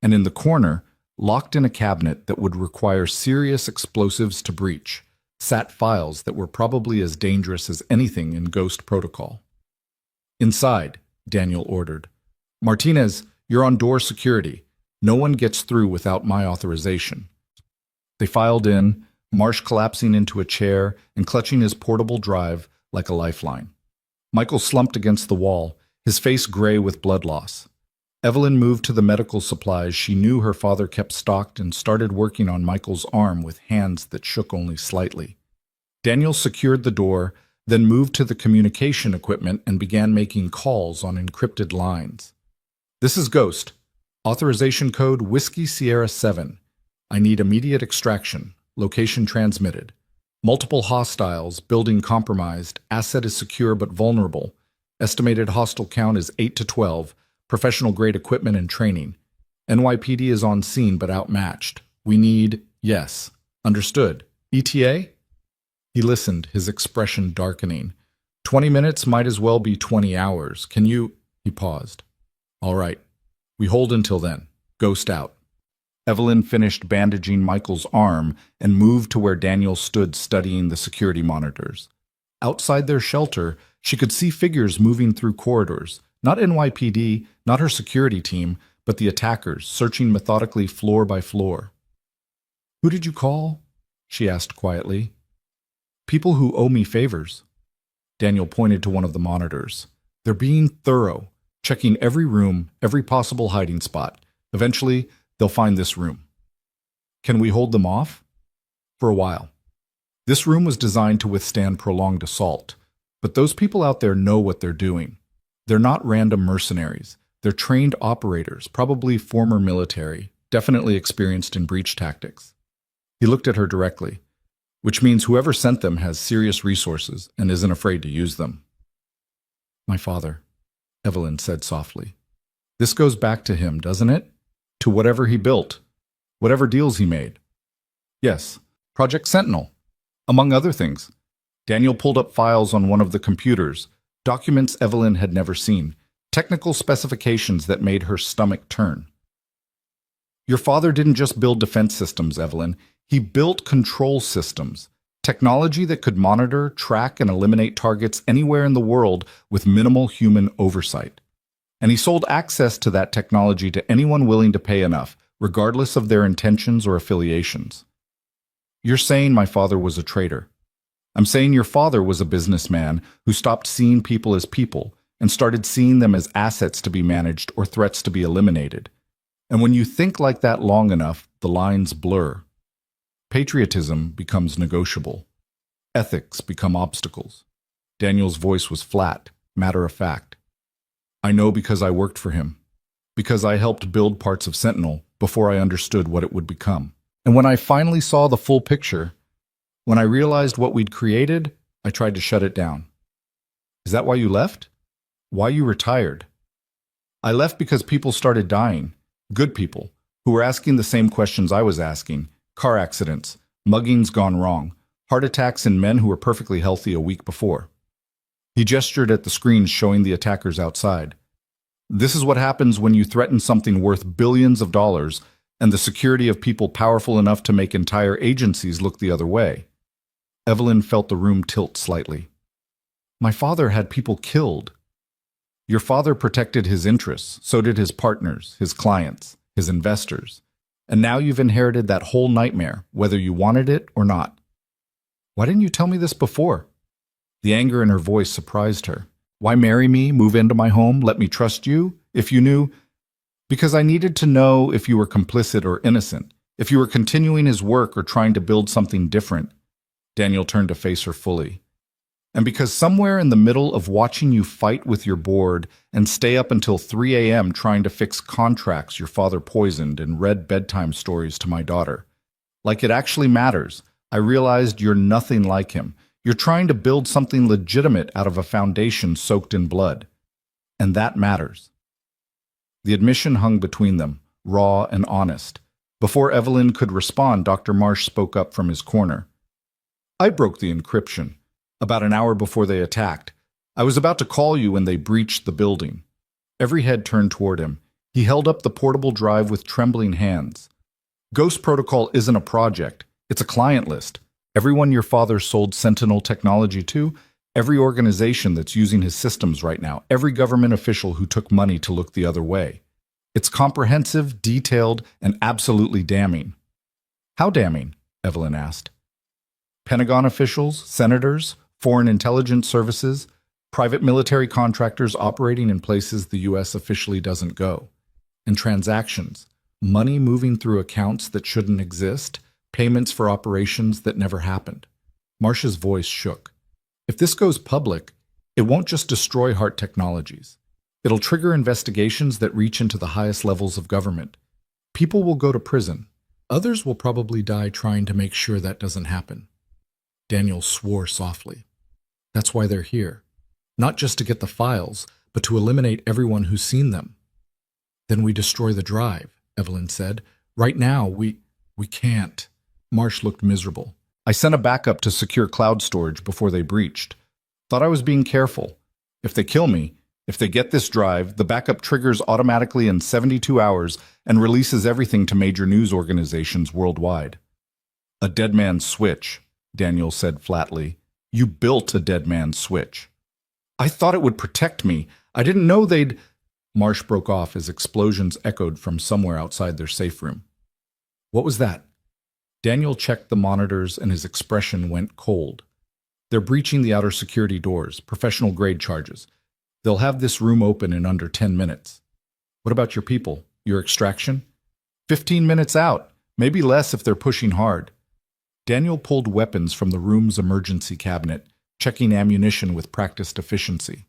A: and in the corner, locked in a cabinet that would require serious explosives to breach, sat files that were probably as dangerous as anything in Ghost Protocol. Inside, Daniel ordered. Martinez, you're on door security. No one gets through without my authorization. They filed in, Marsh collapsing into a chair and clutching his portable drive like a lifeline. Michael slumped against the wall, his face gray with blood loss. Evelyn moved to the medical supplies she knew her father kept stocked and started working on Michael's arm with hands that shook only slightly. Daniel secured the door, then moved to the communication equipment and began making calls on encrypted lines. This is Ghost. Authorization code Whiskey Sierra 7. I need immediate extraction. Location transmitted. Multiple hostiles, building compromised, asset is secure but vulnerable. Estimated hostile count is 8 to 12. Professional-grade equipment and training. NYPD is on scene but outmatched. We need, yes. Understood. ETA? He listened, his expression darkening. 20 minutes might as well be 20 hours. Can you... He paused. All right. We hold until then. Ghost out. Evelyn finished bandaging Michael's arm and moved to where Daniel stood studying the security monitors. Outside their shelter, she could see figures moving through corridors. Not NYPD, not her security team, but the attackers, searching methodically floor by floor. Who did you call? She asked quietly. People who owe me favors. Daniel pointed to one of the monitors. They're being thorough, checking every room, every possible hiding spot. Eventually, they'll find this room. Can we hold them off? For a while. This room was designed to withstand prolonged assault, but those people out there know what they're doing. They're not random mercenaries. They're trained operators, probably former military, definitely experienced in breach tactics. He looked at her directly, which means whoever sent them has serious resources and isn't afraid to use them. My father, Evelyn said softly. This goes back to him, doesn't it? To whatever he built, whatever deals he made. Yes, Project Sentinel, among other things. Daniel pulled up files on one of the computers, documents Evelyn had never seen, technical specifications that made her stomach turn. Your father didn't just build defense systems, Evelyn. He built control systems, technology that could monitor, track, and eliminate targets anywhere in the world with minimal human oversight. And he sold access to that technology to anyone willing to pay enough, regardless of their intentions or affiliations. You're saying my father was a traitor. I'm saying your father was a businessman who stopped seeing people as people and started seeing them as assets to be managed or threats to be eliminated. And when you think like that long enough, the lines blur. Patriotism becomes negotiable. Ethics become obstacles. Daniel's voice was flat, matter-of-fact. I know because I worked for him, because I helped build parts of Sentinel before I understood what it would become. And when I finally saw the full picture, when I realized what we'd created, I tried to shut it down. Is that why you left? Why you retired? I left because people started dying, good people, who were asking the same questions I was asking, Car accidents, muggings gone wrong, heart attacks in men who were perfectly healthy a week before. He gestured at the screens showing the attackers outside. This is what happens when you threaten something worth billions of dollars and the security of people powerful enough to make entire agencies look the other way. Evelyn felt the room tilt slightly. My father had people killed. Your father protected his interests, so did his partners, his clients, his investors. And now you've inherited that whole nightmare, whether you wanted it or not. Why didn't you tell me this before? The anger in her voice surprised her. Why marry me, move into my home, let me trust you, if you knew? Because I needed to know if you were complicit or innocent, if you were continuing his work or trying to build something different. Daniel turned to face her fully. And because somewhere in the middle of watching you fight with your board and stay up until 3 a.m. trying to fix contracts your father poisoned and read bedtime stories to my daughter, like it actually matters, I realized you're nothing like him. You're trying to build something legitimate out of a foundation soaked in blood. And that matters. The admission hung between them, raw and honest. Before Evelyn could respond, Dr. Marsh spoke up from his corner. I broke the encryption. About an hour before they attacked. I was about to call you when they breached the building. Every head turned toward him. He held up the portable drive with trembling hands. Ghost Protocol isn't a project. It's a client list. Everyone your father sold Sentinel technology to, every organization that's using his systems right now, every government official who took money to look the other way. It's comprehensive, detailed, and absolutely damning. How damning? Evelyn asked. Pentagon officials, senators, foreign intelligence services, private military contractors operating in places the U.S. officially doesn't go. And transactions, money moving through accounts that shouldn't exist, payments for operations that never happened. Marsh's voice shook. If this goes public, it won't just destroy Hart Technologies. It'll trigger investigations that reach into the highest levels of government. People will go to prison. Others will probably die trying to make sure that doesn't happen. Daniel swore softly. That's why they're here. Not just to get the files, but to eliminate everyone who's seen them. Then we destroy the drive, Evelyn said. Right now, we can't. Marsh looked miserable. I sent a backup to secure cloud storage before they breached. Thought I was being careful. If they kill me, if they get this drive, the backup triggers automatically in 72 hours and releases everything to major news organizations worldwide. A dead man's switch, Daniel said flatly. You built a dead man's switch. I thought it would protect me. I didn't know they'd... Marsh broke off as explosions echoed from somewhere outside their safe room. What was that? Daniel checked the monitors and his expression went cold. They're breaching the outer security doors, professional-grade charges. They'll have this room open in under 10 minutes. What about your people, your extraction? 15 minutes out, maybe less if they're pushing hard. Daniel pulled weapons from the room's emergency cabinet, checking ammunition with practiced efficiency.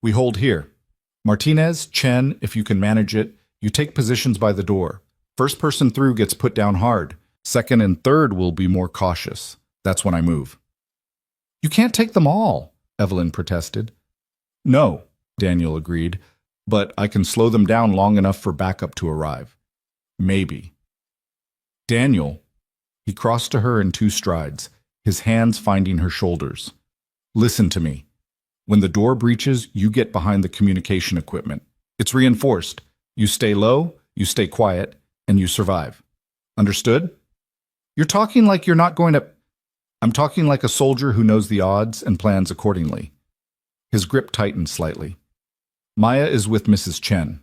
A: We hold here. Martinez, Chen, if you can manage it, you take positions by the door. First person through gets put down hard. Second and third will be more cautious. That's when I move. You can't take them all, Evelyn protested. No, Daniel agreed, but I can slow them down long enough for backup to arrive. Maybe. Daniel. He crossed to her in 2 strides, his hands finding her shoulders. Listen to me. When the door breaches, you get behind the communication equipment. It's reinforced. You stay low, you stay quiet, and you survive. Understood? You're talking like you're not going to... I'm talking like a soldier who knows the odds and plans accordingly. His grip tightened slightly. Maya is with Mrs. Chen.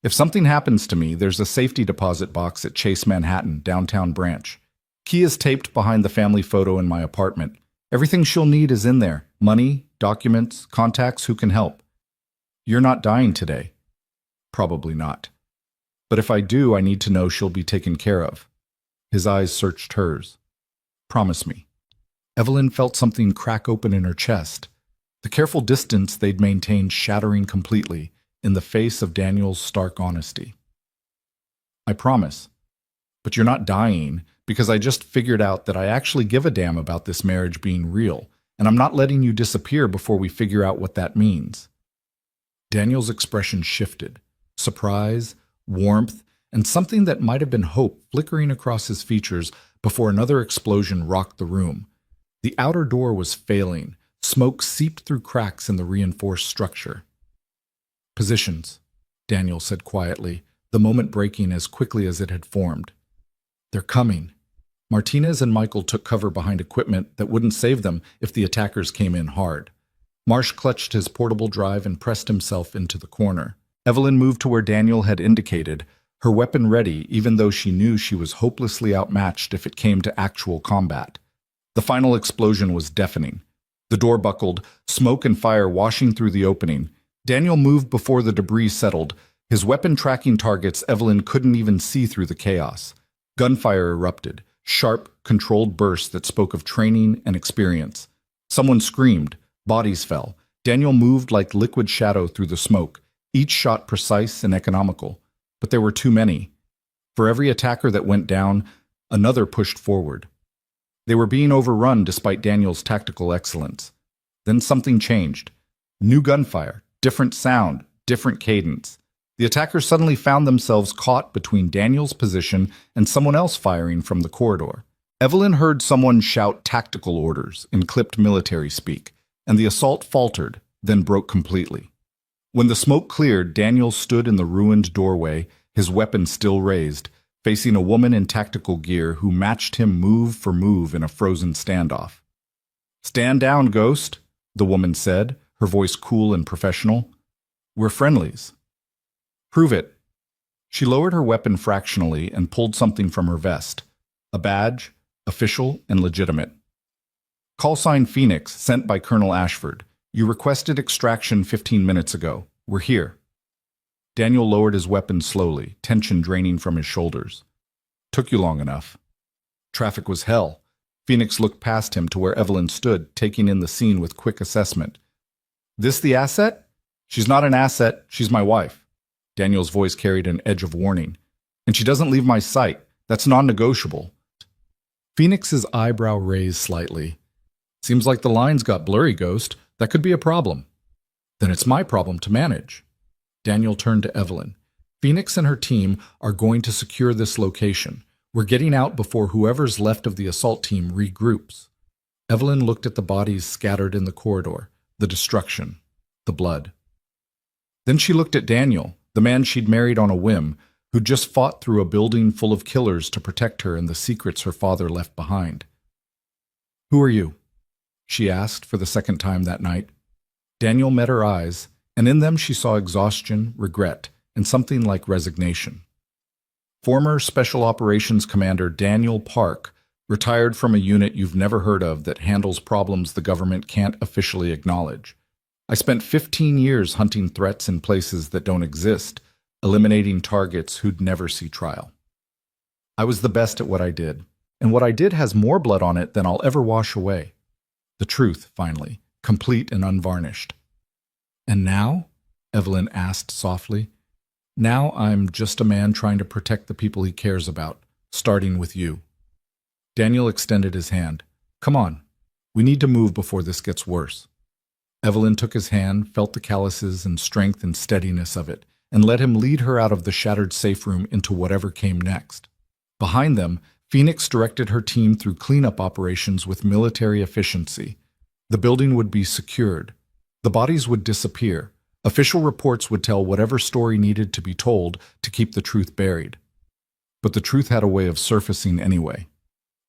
A: If something happens to me, there's a safety deposit box at Chase Manhattan, downtown branch. Key is taped behind the family photo in my apartment. Everything she'll need is in there. Money, documents, contacts who can help. You're not dying today. Probably not. But if I do, I need to know she'll be taken care of. His eyes searched hers. Promise me. Evelyn felt something crack open in her chest. The careful distance they'd maintained shattering completely in the face of Daniel's stark honesty. I promise. But you're not dying, because I just figured out that I actually give a damn about this marriage being real, and I'm not letting you disappear before we figure out what that means. Daniel's expression shifted. Surprise, warmth, and something that might have been hope flickering across his features before another explosion rocked the room. The outer door was failing. Smoke seeped through cracks in the reinforced structure. "Positions," Daniel said quietly, the moment breaking as quickly as it had formed. "They're coming." Martinez and Michael took cover behind equipment that wouldn't save them if the attackers came in hard. Marsh clutched his portable drive and pressed himself into the corner. Evelyn moved to where Daniel had indicated, her weapon ready even though she knew she was hopelessly outmatched if it came to actual combat. The final explosion was deafening. The door buckled, smoke and fire washing through the opening. Daniel moved before the debris settled, his weapon tracking targets Evelyn couldn't even see through the chaos. Gunfire erupted, sharp, controlled bursts that spoke of training and experience. Someone screamed, bodies fell. Daniel moved like liquid shadow through the smoke, each shot precise and economical. But there were too many. For every attacker that went down, another pushed forward. They were being overrun despite Daniel's tactical excellence. Then something changed. New gunfire, different sound, different cadence. The attackers suddenly found themselves caught between Daniel's position and someone else firing from the corridor. Evelyn heard someone shout tactical orders in clipped military speak, and the assault faltered, then broke completely. When the smoke cleared, Daniel stood in the ruined doorway, his weapon still raised, facing a woman in tactical gear who matched him move for move in a frozen standoff. "Stand down, Ghost," the woman said, her voice cool and professional. "We're friendlies." "Prove it." She lowered her weapon fractionally and pulled something from her vest. A badge, official and legitimate. "Call sign Phoenix, sent by Colonel Ashford. You requested extraction 15 minutes ago. We're here." Daniel lowered his weapon slowly, tension draining from his shoulders. "Took you long enough." Traffic was hell. Phoenix looked past him to where Evelyn stood, taking in the scene with quick assessment. "This the asset?" "She's not an asset, she's my wife." Daniel's voice carried an edge of warning. "And she doesn't leave my sight. That's non-negotiable." Phoenix's eyebrow raised slightly. "Seems like the lines got blurry, Ghost. That could be a problem." "Then it's my problem to manage." Daniel turned to Evelyn. "Phoenix and her team are going to secure this location. We're getting out before whoever's left of the assault team regroups." Evelyn looked at the bodies scattered in the corridor, the destruction, the blood. Then she looked at Daniel, the man she'd married on a whim, who'd just fought through a building full of killers to protect her and the secrets her father left behind. "Who are you?" she asked for the second time that night. Daniel met her eyes, and in them she saw exhaustion, regret, and something like resignation. "Former Special Operations Commander Daniel Park, retired from a unit you've never heard of that handles problems the government can't officially acknowledge. I spent 15 years hunting threats in places that don't exist, eliminating targets who'd never see trial. I was the best at what I did, and what I did has more blood on it than I'll ever wash away. The truth, finally, complete and unvarnished." "And now?" Evelyn asked softly. "Now I'm just a man trying to protect the people he cares about, starting with you." Daniel extended his hand. "Come on. We need to move before this gets worse." Evelyn took his hand, felt the calluses and strength and steadiness of it, and let him lead her out of the shattered safe room into whatever came next. Behind them, Phoenix directed her team through cleanup operations with military efficiency. The building would be secured. The bodies would disappear. Official reports would tell whatever story needed to be told to keep the truth buried. But the truth had a way of surfacing anyway.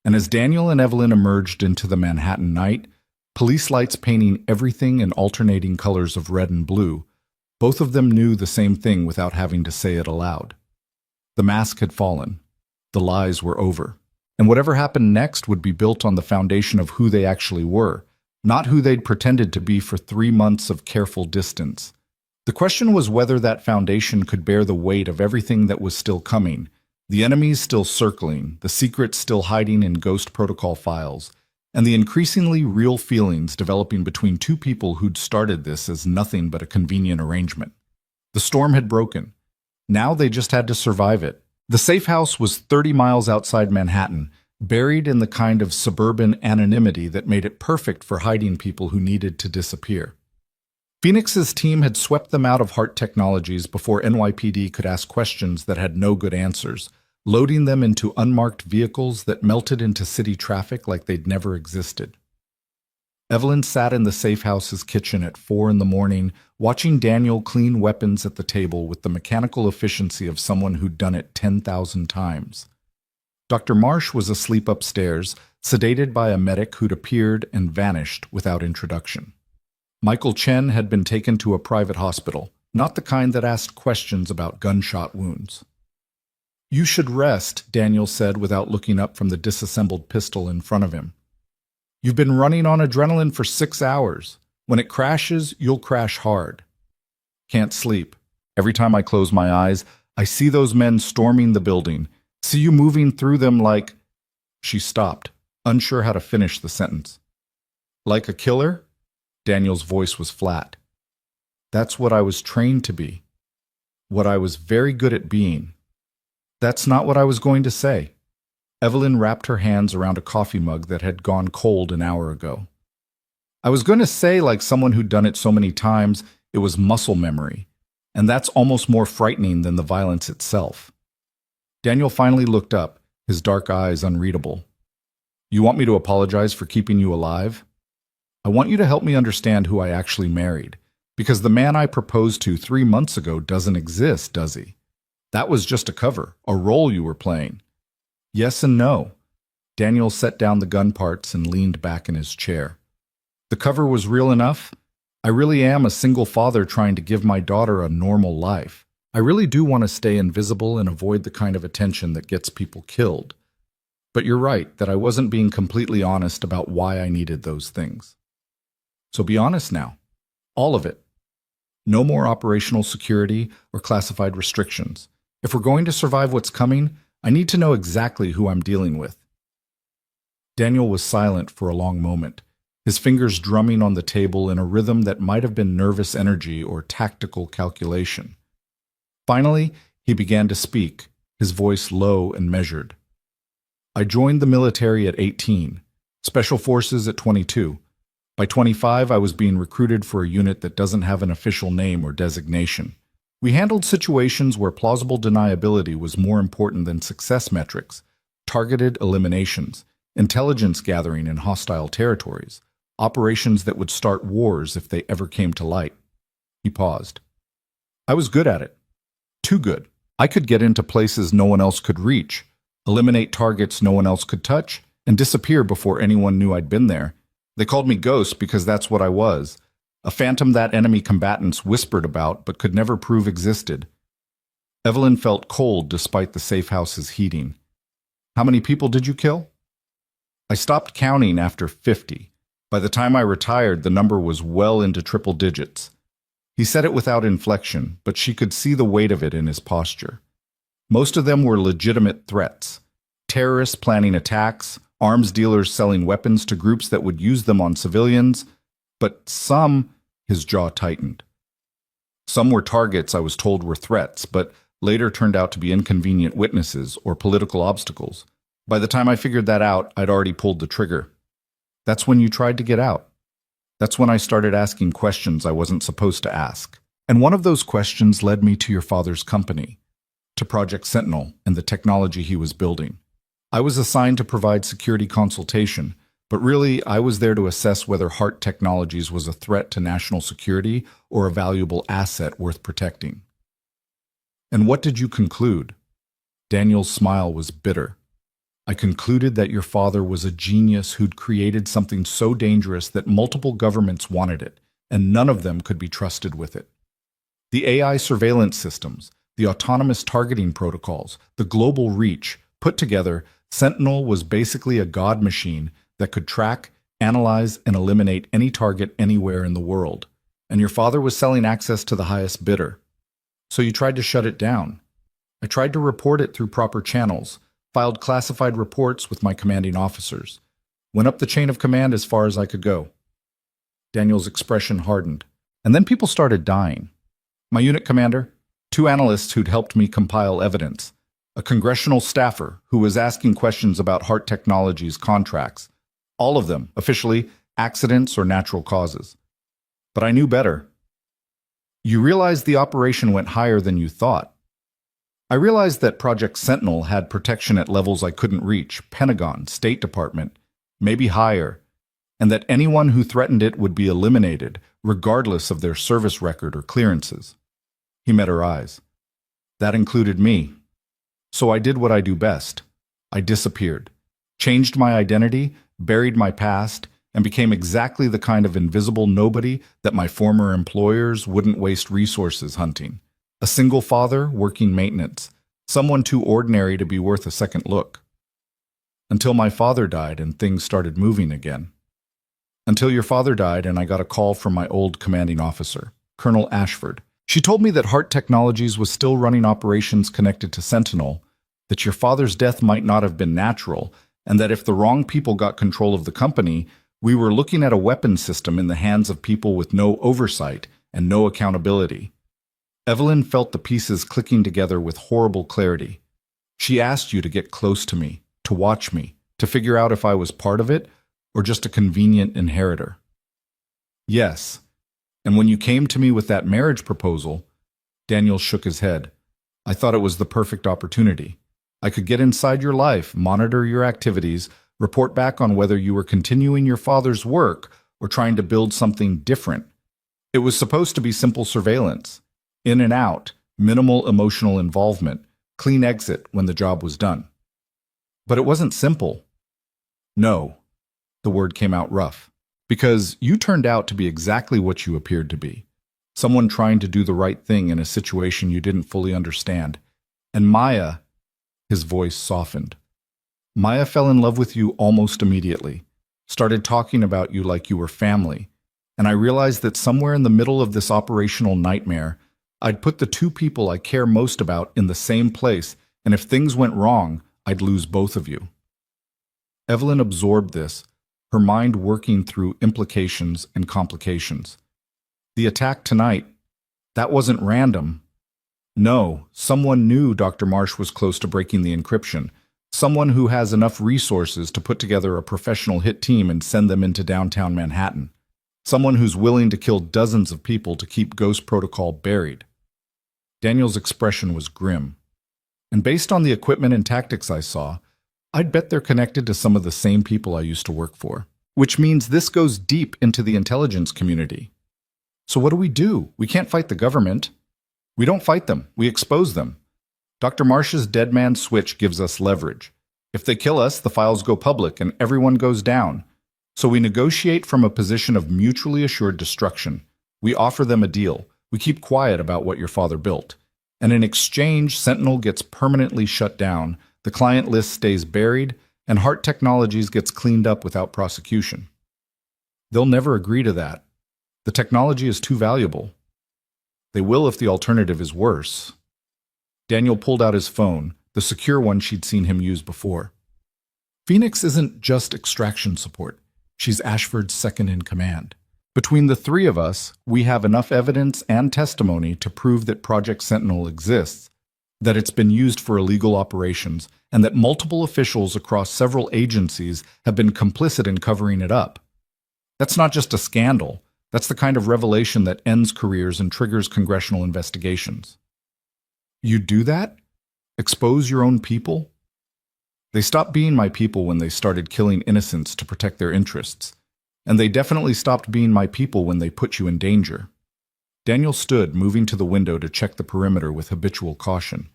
A: And as Daniel and Evelyn emerged into the Manhattan night, police lights painting everything in alternating colors of red and blue, both of them knew the same thing without having to say it aloud. The mask had fallen. The lies were over. And whatever happened next would be built on the foundation of who they actually were, not who they'd pretended to be for 3 months of careful distance. The question was whether that foundation could bear the weight of everything that was still coming, the enemies still circling, the secrets still hiding in Ghost Protocol files, and the increasingly real feelings developing between two people who'd started this as nothing but a convenient arrangement. The storm had broken. Now they just had to survive it. The safe house was 30 miles outside Manhattan, buried in the kind of suburban anonymity that made it perfect for hiding people who needed to disappear. Phoenix's team had swept them out of Hart Technologies before NYPD could ask questions that had no good answers, loading them into unmarked vehicles that melted into city traffic like they'd never existed. Evelyn sat in the safe house's kitchen at 4 in the morning, watching Daniel clean weapons at the table with the mechanical efficiency of someone who'd done it 10,000 times. Dr. Marsh was asleep upstairs, sedated by a medic who'd appeared and vanished without introduction. Michael Chen had been taken to a private hospital, not the kind that asked questions about gunshot wounds. "You should rest," Daniel said without looking up from the disassembled pistol in front of him. "You've been running on adrenaline for 6 hours. When it crashes, you'll crash hard." "Can't sleep. Every time I close my eyes, I see those men storming the building, see you moving through them like—" She stopped, unsure how to finish the sentence. "Like a killer?" Daniel's voice was flat. "That's what I was trained to be. What I was very good at being." "That's not what I was going to say." Evelyn wrapped her hands around a coffee mug that had gone cold an hour ago. "I was going to say, like someone who'd done it so many times, it was muscle memory, and that's almost more frightening than the violence itself." Daniel finally looked up, his dark eyes unreadable. "You want me to apologize for keeping you alive? I want you to help me understand who I actually married, because the man I proposed to 3 months ago doesn't exist, does he? That was just a cover, a role you were playing." "Yes and no." Daniel set down the gun parts and leaned back in his chair. "The cover was real enough. I really am a single father trying to give my daughter a normal life. I really do want to stay invisible and avoid the kind of attention that gets people killed. But you're right that I wasn't being completely honest about why I needed those things. So be honest now. All of it. No more operational security or classified restrictions. If we're going to survive what's coming, I need to know exactly who I'm dealing with." Daniel was silent for a long moment, his fingers drumming on the table in a rhythm that might have been nervous energy or tactical calculation. Finally, he began to speak, his voice low and measured. "I joined the military at 18, Special Forces at 22. By 25, I was being recruited for a unit that doesn't have an official name or designation. We handled situations where plausible deniability was more important than success metrics, targeted eliminations, intelligence gathering in hostile territories, operations that would start wars if they ever came to light." He paused. "I was good at it. Too good. I could get into places no one else could reach, eliminate targets no one else could touch, and disappear before anyone knew I'd been there. They called me Ghost because that's what I was. A phantom that enemy combatants whispered about but could never prove existed." Evelyn felt cold despite the safe house's heating. "How many people did you kill?" "I stopped counting after 50. By the time I retired, the number was well into triple digits." He said it without inflection, but she could see the weight of it in his posture. Most of them were legitimate threats. Terrorists planning attacks, arms dealers selling weapons to groups that would use them on civilians, but some, his jaw tightened. Some were targets I was told were threats, but later turned out to be inconvenient witnesses or political obstacles. By the time I figured that out, I'd already pulled the trigger. That's when you tried to get out. That's when I started asking questions I wasn't supposed to ask. And one of those questions led me to your father's company, to Project Sentinel and the technology he was building. I was assigned to provide security consultation, but really I was there to assess whether Hart Technologies was a threat to national security or a valuable asset worth protecting. And what did you conclude? Daniel's smile was bitter. I concluded that your father was a genius who'd created something so dangerous that multiple governments wanted it, and none of them could be trusted with it. The AI surveillance systems, the autonomous targeting protocols, the global reach, put together, Sentinel was basically a god machine that could track, analyze, and eliminate any target anywhere in the world. And your father was selling access to the highest bidder. So you tried to shut it down. I tried to report it through proper channels, filed classified reports with my commanding officers, went up the chain of command as far as I could go. Daniel's expression hardened. And then people started dying. My unit commander, 2 analysts who'd helped me compile evidence, a congressional staffer who was asking questions about Hart Technologies contracts, all of them, officially, accidents or natural causes. But I knew better. You realized the operation went higher than you thought. I realized that Project Sentinel had protection at levels I couldn't reach, Pentagon, State Department, maybe higher, and that anyone who threatened it would be eliminated, regardless of their service record or clearances. He met her eyes. That included me. So I did what I do best. I disappeared, changed my identity, buried my past, and became exactly the kind of invisible nobody that my former employers wouldn't waste resources hunting. A single father working maintenance, someone too ordinary to be worth a second look. Until my father died and things started moving again. Until your father died and I got a call from my old commanding officer, Colonel Ashford. She told me that Hart Technologies was still running operations connected to Sentinel, that your father's death might not have been natural, and that if the wrong people got control of the company, we were looking at a weapons system in the hands of people with no oversight and no accountability. Evelyn felt the pieces clicking together with horrible clarity. She asked you to get close to me, to watch me, to figure out if I was part of it or just a convenient inheritor. Yes, and when you came to me with that marriage proposal, Daniel shook his head. I thought it was the perfect opportunity. I could get inside your life, monitor your activities, report back on whether you were continuing your father's work or trying to build something different. It was supposed to be simple surveillance. In and out, minimal emotional involvement, clean exit when the job was done. But it wasn't simple. No, the word came out rough, because you turned out to be exactly what you appeared to be. Someone trying to do the right thing in a situation you didn't fully understand. And Maya, his voice softened. Maya fell in love with you almost immediately, started talking about you like you were family, and I realized that somewhere in the middle of this operational nightmare, I'd put the two people I care most about in the same place, and if things went wrong, I'd lose both of you. Evelyn absorbed this, her mind working through implications and complications. The attack tonight, that wasn't random. No, someone knew Dr. Marsh was close to breaking the encryption, someone who has enough resources to put together a professional hit team and send them into downtown Manhattan, someone who's willing to kill dozens of people to keep Ghost Protocol buried. Daniel's expression was grim. And based on the equipment and tactics I saw, I'd bet they're connected to some of the same people I used to work for. Which means this goes deep into the intelligence community. So what do? We can't fight the government. We don't fight them. We expose them. Dr. Marsh's dead man switch gives us leverage. If they kill us, the files go public and everyone goes down. So we negotiate from a position of mutually assured destruction. We offer them a deal. We keep quiet about what your father built. And in exchange, Sentinel gets permanently shut down, the client list stays buried, and Hart Technologies gets cleaned up without prosecution. They'll never agree to that. The technology is too valuable. They will if the alternative is worse. Daniel pulled out his phone, the secure one she'd seen him use before. Phoenix isn't just extraction support. She's Ashford's second-in-command. Between the three of us, we have enough evidence and testimony to prove that Project Sentinel exists, that it's been used for illegal operations, and that multiple officials across several agencies have been complicit in covering it up. That's not just a scandal. That's the kind of revelation that ends careers and triggers congressional investigations. You do that? Expose your own people? They stopped being my people when they started killing innocents to protect their interests. And they definitely stopped being my people when they put you in danger. Daniel stood, moving to the window to check the perimeter with habitual caution.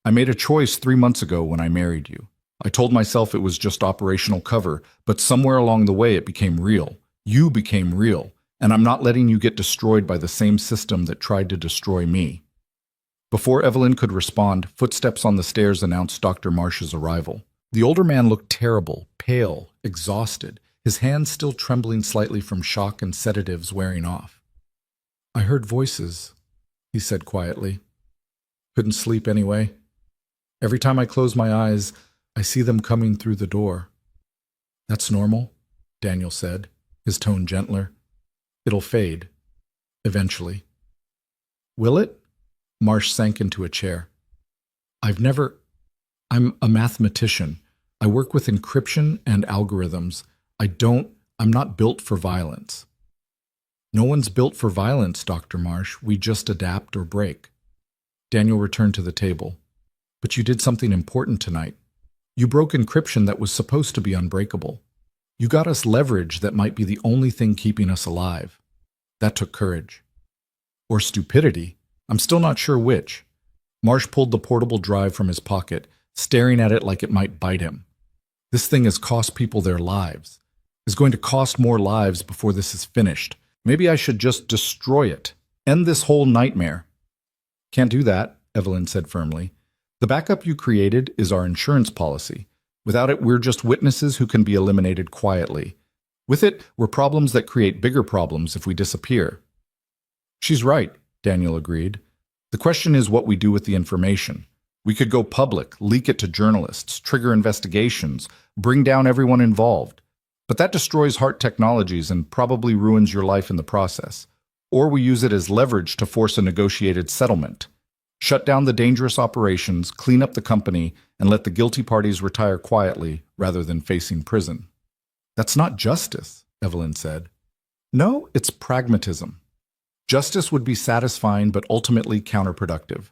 A: I made a choice 3 months ago when I married you. I told myself it was just operational cover, but somewhere along the way it became real. You became real, and I'm not letting you get destroyed by the same system that tried to destroy me. Before Evelyn could respond, footsteps on the stairs announced Dr. Marsh's arrival. The older man looked terrible, pale, exhausted, his hands still trembling slightly from shock and sedatives wearing off. I heard voices, he said quietly. Couldn't sleep anyway. Every time I close my eyes, I see them coming through the door. That's normal, Daniel said, his tone gentler. It'll fade, eventually. Will it? Marsh sank into a chair. I'm a mathematician. I work with encryption and algorithms. I'm not built for violence. No one's built for violence, Dr. Marsh. We just adapt or break. Daniel returned to the table. But you did something important tonight. You broke encryption that was supposed to be unbreakable. You got us leverage that might be the only thing keeping us alive. That took courage. Or stupidity. I'm still not sure which. Marsh pulled the portable drive from his pocket, staring at it like it might bite him. This thing has cost people their lives. It's going to cost more lives before this is finished. Maybe I should just destroy it. End this whole nightmare. Can't do that, Evelyn said firmly. The backup you created is our insurance policy. Without it, we're just witnesses who can be eliminated quietly. With it, we're problems that create bigger problems if we disappear. She's right, Daniel agreed. The question is what we do with the information. We could go public, leak it to journalists, trigger investigations, bring down everyone involved. But that destroys Hart Technologies and probably ruins your life in the process. Or we use it as leverage to force a negotiated settlement. Shut down the dangerous operations, clean up the company, and let the guilty parties retire quietly rather than facing prison. That's not justice, Evelyn said. No, it's pragmatism. Justice would be satisfying but ultimately counterproductive.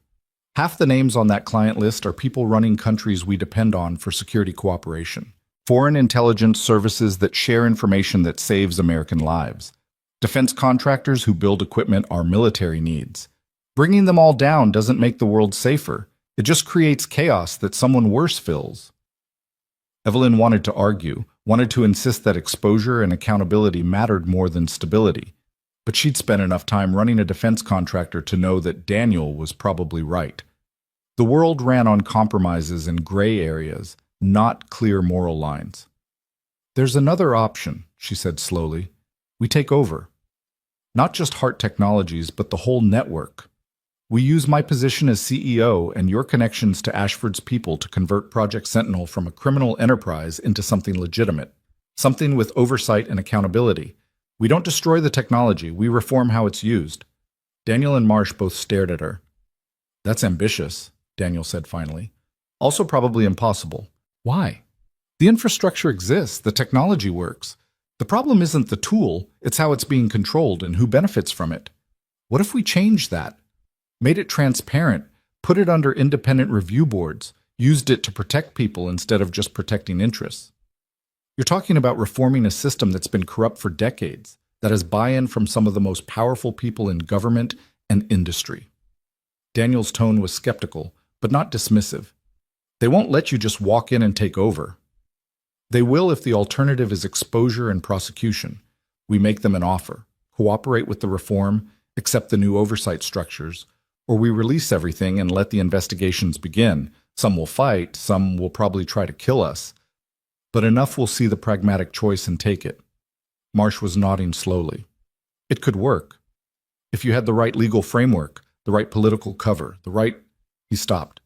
A: Half the names on that client list are people running countries we depend on for security cooperation. Foreign intelligence services that share information that saves American lives. Defense contractors who build equipment our military needs. Bringing them all down doesn't make the world safer. It just creates chaos that someone worse fills. Evelyn wanted to argue, wanted to insist that exposure and accountability mattered more than stability. But she'd spent enough time running a defense contractor to know that Daniel was probably right. The world ran on compromises and gray areas, not clear moral lines. There's another option, she said slowly. We take over. Not just Hart Technologies, but the whole network. We use my position as CEO and your connections to Ashford's people to convert Project Sentinel from a criminal enterprise into something legitimate, something with oversight and accountability. We don't destroy the technology, we reform how it's used. Daniel and Marsh both stared at her. That's ambitious, Daniel said finally. Also probably impossible. Why? The infrastructure exists, the technology works. The problem isn't the tool, it's how it's being controlled and who benefits from it. What if we changed that? Made it transparent, put it under independent review boards, used it to protect people instead of just protecting interests? You're talking about reforming a system that's been corrupt for decades, that has buy-in from some of the most powerful people in government and industry. Daniel's tone was skeptical, but not dismissive. They won't let you just walk in and take over. They will if the alternative is exposure and prosecution. We make them an offer, cooperate with the reform, accept the new oversight structures, or we release everything and let the investigations begin. Some will fight, some will probably try to kill us. But enough will see the pragmatic choice and take it. Marsh was nodding slowly. It could work. If you had the right legal framework, the right political cover, He stopped.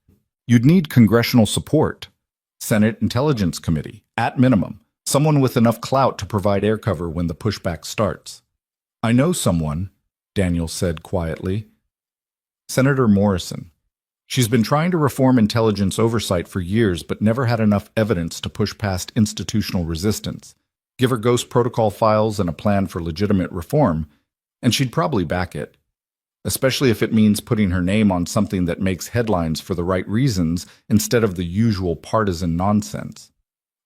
A: You'd need congressional support. Senate Intelligence Committee, at minimum. Someone with enough clout to provide air cover when the pushback starts. I know someone, Daniel said quietly. Senator Morrison. She's been trying to reform intelligence oversight for years but never had enough evidence to push past institutional resistance. Give her Ghost Protocol files and a plan for legitimate reform, and she'd probably back it. Especially if it means putting her name on something that makes headlines for the right reasons instead of the usual partisan nonsense.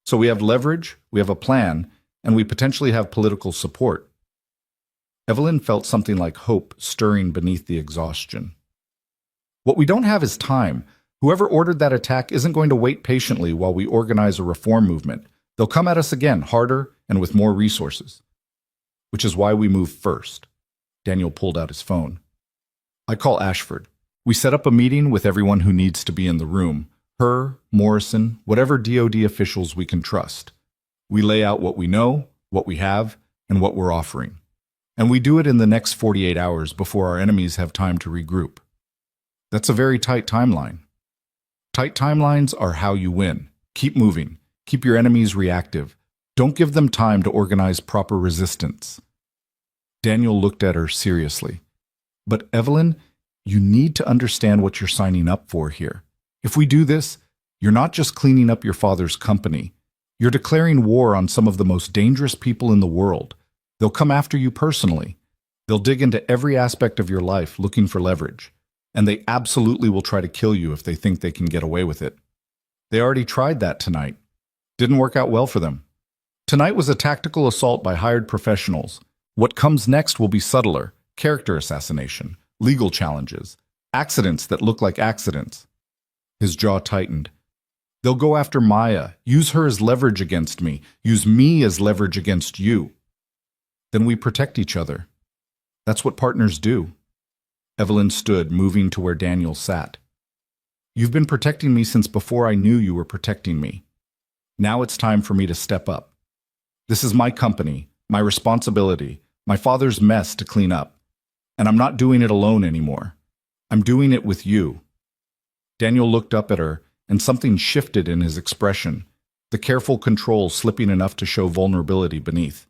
A: So we have leverage, we have a plan, and we potentially have political support. Evelyn felt something like hope stirring beneath the exhaustion. What we don't have is time. Whoever ordered that attack isn't going to wait patiently while we organize a reform movement. They'll come at us again, harder and with more resources. Which is why we move first. Daniel pulled out his phone. I call Ashford. We set up a meeting with everyone who needs to be in the room. Her, Morrison, whatever DoD officials we can trust. We lay out what we know, what we have, and what we're offering. And we do it in the next 48 hours before our enemies have time to regroup. That's a very tight timeline. Tight timelines are how you win. Keep moving. Keep your enemies reactive. Don't give them time to organize proper resistance. Daniel looked at her seriously. But Evelyn, you need to understand what you're signing up for here. If we do this, you're not just cleaning up your father's company. You're declaring war on some of the most dangerous people in the world. They'll come after you personally. They'll dig into every aspect of your life looking for leverage, and they absolutely will try to kill you if they think they can get away with it. They already tried that tonight. Didn't work out well for them. Tonight was a tactical assault by hired professionals. What comes next will be subtler: character assassination, legal challenges, accidents that look like accidents. His jaw tightened. They'll go after Maya, use her as leverage against me, use me as leverage against you. Then we protect each other. That's what partners do. Evelyn stood, moving to where Daniel sat. You've been protecting me since before I knew you were protecting me. Now it's time for me to step up. This is my company, my responsibility, my father's mess to clean up. And I'm not doing it alone anymore. I'm doing it with you. Daniel looked up at her, and something shifted in his expression, the careful control slipping enough to show vulnerability beneath.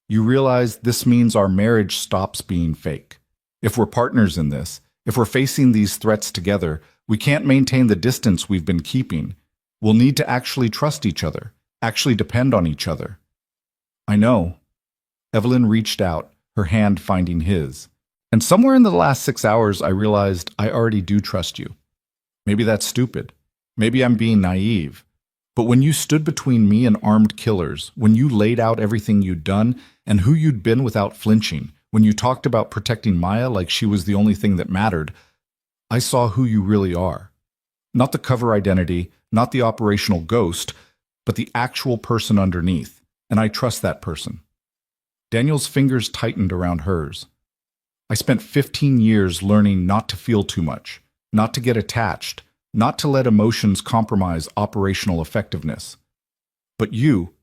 A: You realize this means our marriage stops being fake. If we're partners in this, if we're facing these threats together, we can't maintain the distance we've been keeping. We'll need to actually trust each other, actually depend on each other. I know. Evelyn reached out, her hand finding his. And somewhere in the last 6 hours, I realized I already do trust you. Maybe that's stupid. Maybe I'm being naive. But when you stood between me and armed killers, when you laid out everything you'd done and who you'd been without flinching, when you talked about protecting Maya like she was the only thing that mattered, I saw who you really are. Not the cover identity, not the operational ghost, but the actual person underneath. And I trust that person. Daniel's fingers tightened around hers. I spent 15 years learning not to feel too much, not to get attached, not to let emotions compromise operational effectiveness. But you,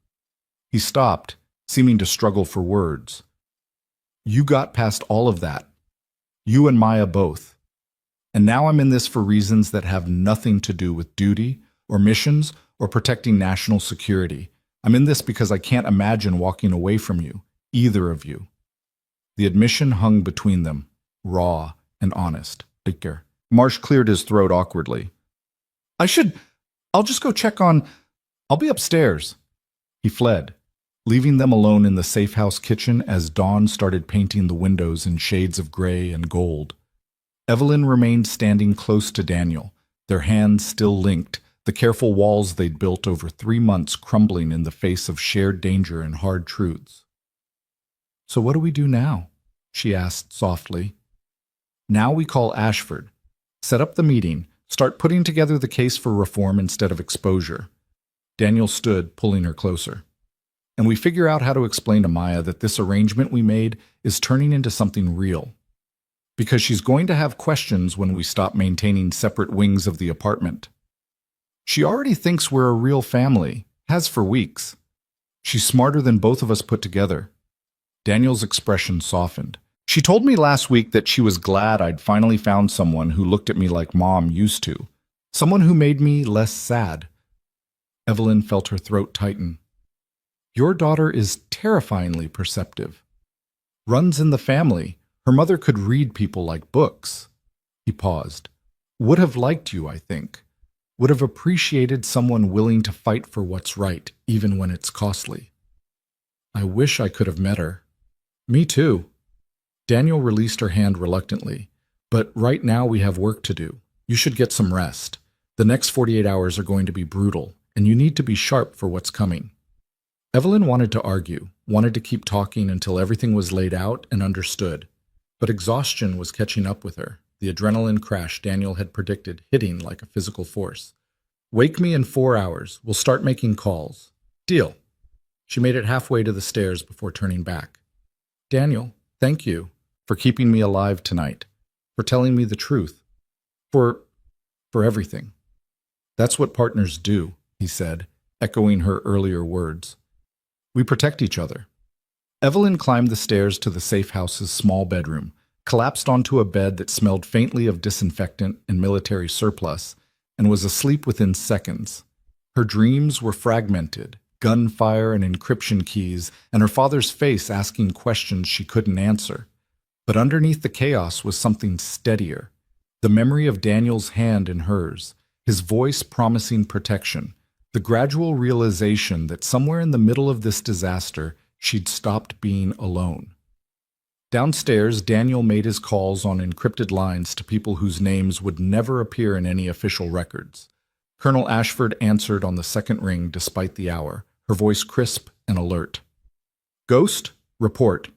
A: he stopped, seeming to struggle for words. You got past all of that. You and Maya both. And now I'm in this for reasons that have nothing to do with duty or missions or protecting national security. I'm in this because I can't imagine walking away from you, either of you. The admission hung between them, raw and honest. Marsh cleared his throat awkwardly. I'll just go check on... I'll be upstairs. He fled, leaving them alone in the safe house kitchen as dawn started painting the windows in shades of gray and gold. Evelyn remained standing close to Daniel, their hands still linked, the careful walls they'd built over 3 months crumbling in the face of shared danger and hard truths. So what do we do now? She asked softly. Now we call Ashford. Set up the meeting. Start putting together the case for reform instead of exposure. Daniel stood, pulling her closer. And we figure out how to explain to Maya that this arrangement we made is turning into something real. Because she's going to have questions when we stop maintaining separate wings of the apartment. She already thinks we're a real family, has for weeks. She's smarter than both of us put together. Daniel's expression softened. She told me last week that she was glad I'd finally found someone who looked at me like Mom used to. Someone who made me less sad. Evelyn felt her throat tighten. Your daughter is terrifyingly perceptive. Runs in the family. Her mother could read people like books. He paused. Would have liked you, I think. Would have appreciated someone willing to fight for what's right, even when it's costly. I wish I could have met her. Me too. Daniel released her hand reluctantly. But right now we have work to do. You should get some rest. The next 48 hours are going to be brutal, and you need to be sharp for what's coming. Evelyn wanted to argue, wanted to keep talking until everything was laid out and understood. But exhaustion was catching up with her, the adrenaline crash Daniel had predicted hitting like a physical force. Wake me in 4 hours. We'll start making calls. Deal. She made it halfway to the stairs before turning back. Daniel, thank you for keeping me alive tonight, for telling me the truth, for everything. That's what partners do, he said, echoing her earlier words. We protect each other. Evelyn climbed the stairs to the safe house's small bedroom, collapsed onto a bed that smelled faintly of disinfectant and military surplus, and was asleep within seconds. Her dreams were fragmented, gunfire and encryption keys, and her father's face asking questions she couldn't answer. But underneath the chaos was something steadier, the memory of Daniel's hand in hers, his voice promising protection, the gradual realization that somewhere in the middle of this disaster, she'd stopped being alone. Downstairs, Daniel made his calls on encrypted lines to people whose names would never appear in any official records. Colonel Ashford answered on the second ring despite the hour, her voice crisp and alert. Ghost, report.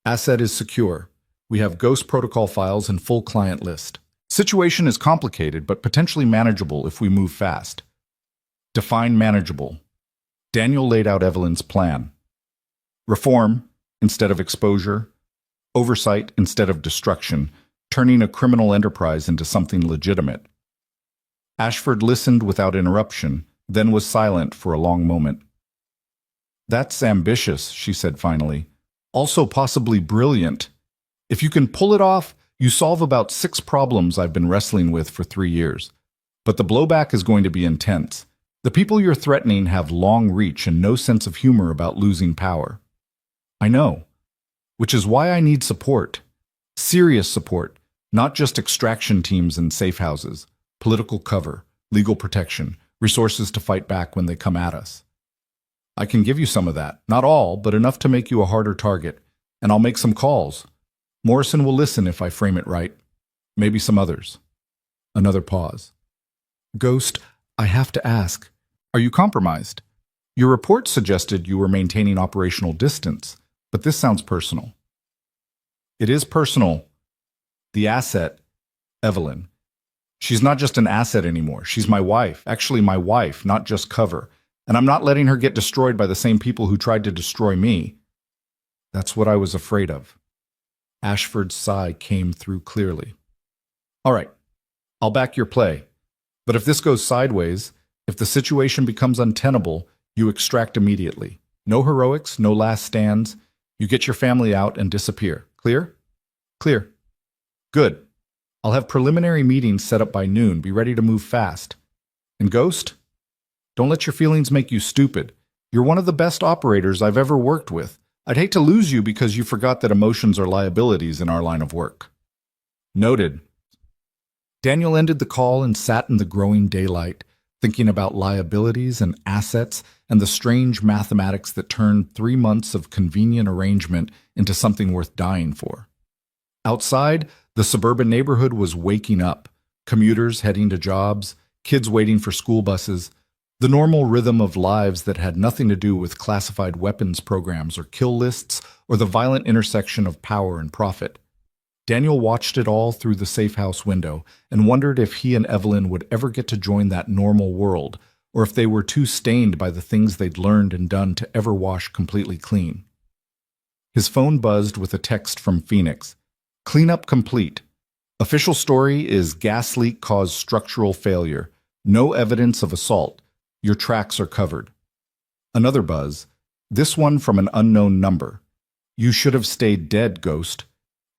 A: Asset is secure. We have Ghost protocol files and full client list. Situation is complicated, but potentially manageable if we move fast. Define manageable. Daniel laid out Evelyn's plan. Reform instead of exposure. Oversight instead of destruction, turning a criminal enterprise into something legitimate. Ashford listened without interruption, then was silent for a long moment. That's ambitious, she said finally. Also possibly brilliant. If you can pull it off, you solve about 6 problems I've been wrestling with for 3 years. But the blowback is going to be intense. The people you're threatening have long reach and no sense of humor about losing power. I know. Which is why I need support. Serious support, not just extraction teams and safe houses, political cover, legal protection, resources to fight back when they come at us. I can give you some of that, not all, but enough to make you a harder target, and I'll make some calls. Morrison will listen if I frame it right. Maybe some others. Another pause. Ghost, I have to ask, are you compromised? Your report suggested you were maintaining operational distance, but this sounds personal. It is personal. The asset, Evelyn. She's not just an asset anymore. She's my wife. Actually, my wife, not just cover. And I'm not letting her get destroyed by the same people who tried to destroy me. That's what I was afraid of. Ashford's sigh came through clearly. All right, I'll back your play. But if this goes sideways, if the situation becomes untenable, you extract immediately. No heroics, no last stands. You get your family out and disappear. Clear? Clear. Good. I'll have preliminary meetings set up by noon. Be ready to move fast. And Ghost? Don't let your feelings make you stupid. You're one of the best operators I've ever worked with. I'd hate to lose you because you forgot that emotions are liabilities in our line of work. Noted. Daniel ended the call and sat in the growing daylight, thinking about liabilities and assets and the strange mathematics that turned 3 months of convenient arrangement into something worth dying for. Outside, the suburban neighborhood was waking up, commuters heading to jobs, kids waiting for school buses, the normal rhythm of lives that had nothing to do with classified weapons programs or kill lists or the violent intersection of power and profit. Daniel watched it all through the safe house window and wondered if he and Evelyn would ever get to join that normal world, or if they were too stained by the things they'd learned and done to ever wash completely clean. His phone buzzed with a text from Phoenix. Cleanup complete. Official story is gas leak caused structural failure. No evidence of assault. Your tracks are covered. Another buzz. This one from an unknown number. You should have stayed dead, Ghost.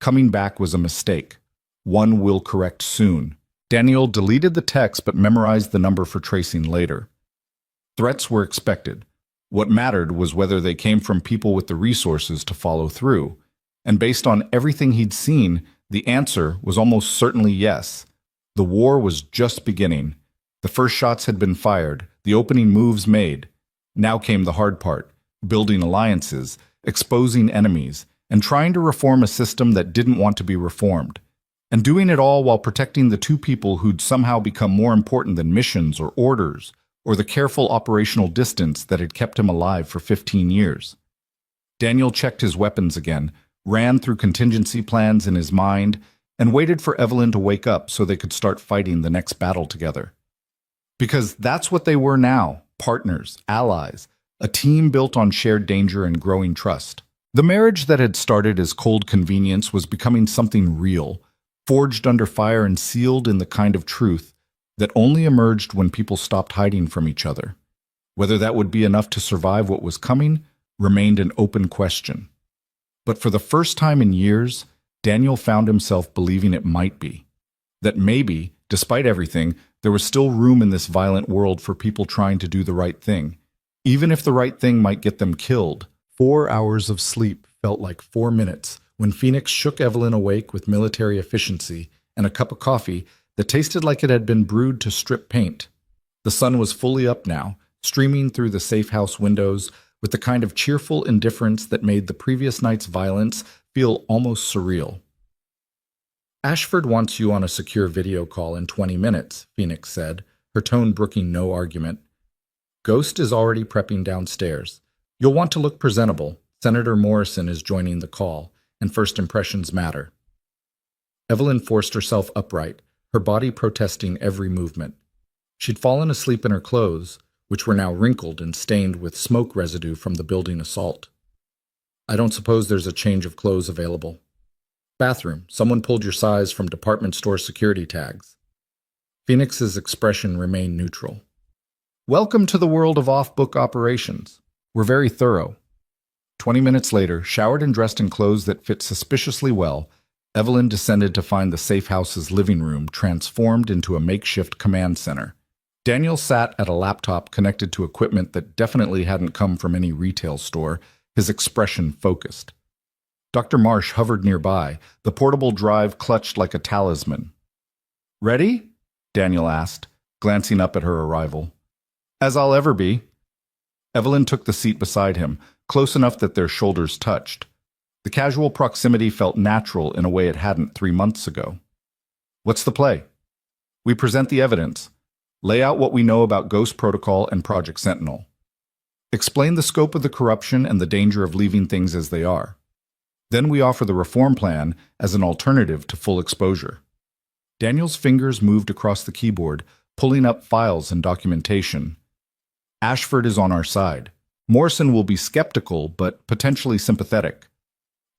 A: Coming back was a mistake. One will correct soon. Daniel deleted the text but memorized the number for tracing later. Threats were expected. What mattered was whether they came from people with the resources to follow through. And based on everything he'd seen, the answer was almost certainly yes. The war was just beginning. The first shots had been fired, the opening moves made. Now came the hard part, building alliances, exposing enemies, and trying to reform a system that didn't want to be reformed. And doing it all while protecting the 2 people who'd somehow become more important than missions or orders, or the careful operational distance that had kept him alive for 15 years. Daniel checked his weapons again, ran through contingency plans in his mind, and waited for Evelyn to wake up so they could start fighting the next battle together. Because that's what they were now, partners, allies, a team built on shared danger and growing trust. The marriage that had started as cold convenience was becoming something real, forged under fire and sealed in the kind of truth that only emerged when people stopped hiding from each other. Whether that would be enough to survive what was coming remained an open question. But for the first time in years, Daniel found himself believing it might be. That maybe, despite everything, there was still room in this violent world for people trying to do the right thing, even if the right thing might get them killed. 4 hours of sleep felt like 4 minutes when Phoenix shook Evelyn awake with military efficiency and a cup of coffee that tasted like it had been brewed to strip paint. The sun was fully up now, streaming through the safe house windows with the kind of cheerful indifference that made the previous night's violence feel almost surreal. Ashford wants you on a secure video call in 20 minutes, Phoenix said, her tone brooking no argument. Ghost is already prepping downstairs. You'll want to look presentable. Senator Morrison is joining the call, and first impressions matter. Evelyn forced herself upright, her body protesting every movement. She'd fallen asleep in her clothes, which were now wrinkled and stained with smoke residue from the building assault. I don't suppose there's a change of clothes available. Bathroom. Someone pulled your size from department store security tags. Phoenix's expression remained neutral. Welcome to the world of off-book operations. We're very thorough. 20 minutes later, showered and dressed in clothes that fit suspiciously well, Evelyn descended to find the safe house's living room transformed into a makeshift command center. Daniel sat at a laptop connected to equipment that definitely hadn't come from any retail store, his expression focused. Dr. Marsh hovered nearby, the portable drive clutched like a talisman. Ready? Daniel asked, glancing up at her arrival. As I'll ever be. Evelyn took the seat beside him, close enough that their shoulders touched. The casual proximity felt natural in a way it hadn't 3 months ago. What's the play? We present the evidence. Lay out what we know about Ghost Protocol and Project Sentinel. Explain the scope of the corruption and the danger of leaving things as they are. Then we offer the reform plan as an alternative to full exposure. Daniel's fingers moved across the keyboard, pulling up files and documentation. Ashford is on our side. Morrison will be skeptical, but potentially sympathetic.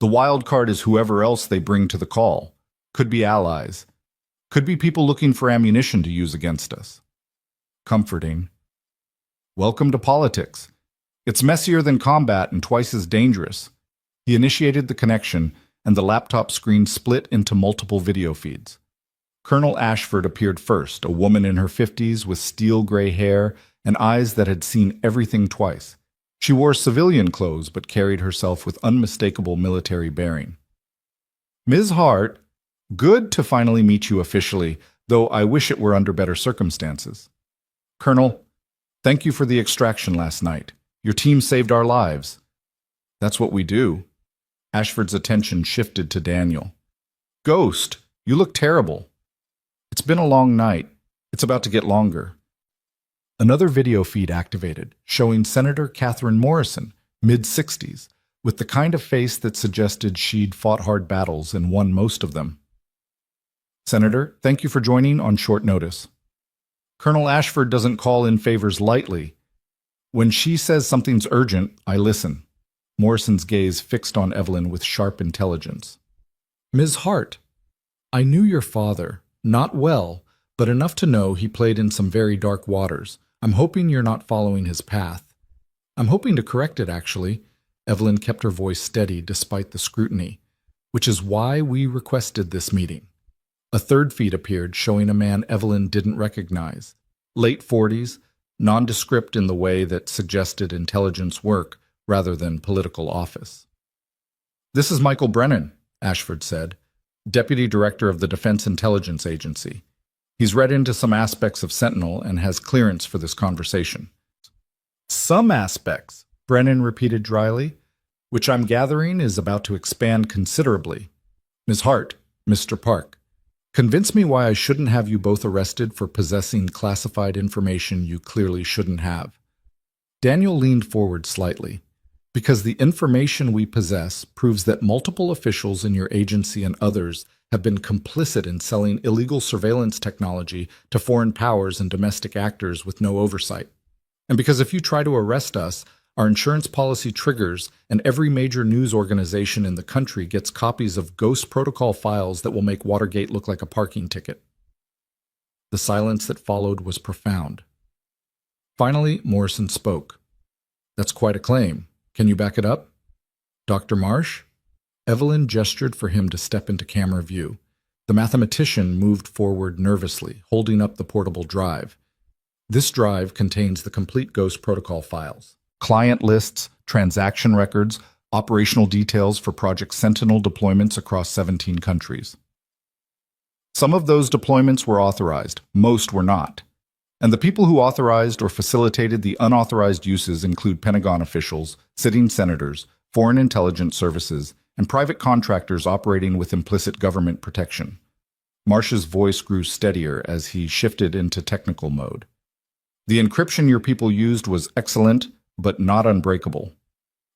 A: The wild card is whoever else they bring to the call. Could be allies. Could be people looking for ammunition to use against us. Comforting. Welcome to politics. It's messier than combat and twice as dangerous. He initiated the connection, and the laptop screen split into multiple video feeds. Colonel Ashford appeared first, a woman in her 50s with steel gray hair and eyes that had seen everything twice. She wore civilian clothes but carried herself with unmistakable military bearing. Ms. Hart, good to finally meet you officially, though I wish it were under better circumstances. Colonel, thank you for the extraction last night. Your team saved our lives. That's what we do. Ashford's attention shifted to Daniel. Ghost, you look terrible. It's been a long night. It's about to get longer. Another video feed activated, showing Senator Catherine Morrison, mid-60s, with the kind of face that suggested she'd fought hard battles and won most of them. Senator, thank you for joining on short notice. Colonel Ashford doesn't call in favors lightly. When she says something's urgent, I listen. Morrison's gaze fixed on Evelyn with sharp intelligence. Ms. Hart, I knew your father, not well, but enough to know he played in some very dark waters. I'm hoping you're not following his path. I'm hoping to correct it, actually. Evelyn kept her voice steady despite the scrutiny, which is why we requested this meeting. A third feed appeared showing a man Evelyn didn't recognize. Late 40s, nondescript in the way that suggested intelligence work rather than political office. This is Michael Brennan, Ashford said, Deputy Director of the Defense Intelligence Agency. He's read into some aspects of Sentinel and has clearance for this conversation. Some aspects, Brennan repeated dryly, which I'm gathering is about to expand considerably. Ms. Hart, Mr. Park, convince me why I shouldn't have you both arrested for possessing classified information you clearly shouldn't have. Daniel leaned forward slightly. Because the information we possess proves that multiple officials in your agency and others have been complicit in selling illegal surveillance technology to foreign powers and domestic actors with no oversight. And because if you try to arrest us, our insurance policy triggers and every major news organization in the country gets copies of Ghost Protocol files that will make Watergate look like a parking ticket. The silence that followed was profound. Finally, Morrison spoke. That's quite a claim. Can you back it up? Dr. Marsh? Evelyn gestured for him to step into camera view. The mathematician moved forward nervously, holding up the portable drive. This drive contains the complete Ghost Protocol files. Client lists, transaction records, operational details for Project Sentinel deployments across 17 countries. Some of those deployments were authorized, most were not. And the people who authorized or facilitated the unauthorized uses include Pentagon officials, sitting senators, foreign intelligence services, and private contractors operating with implicit government protection. Marsh's voice grew steadier as he shifted into technical mode. The encryption your people used was excellent, but not unbreakable.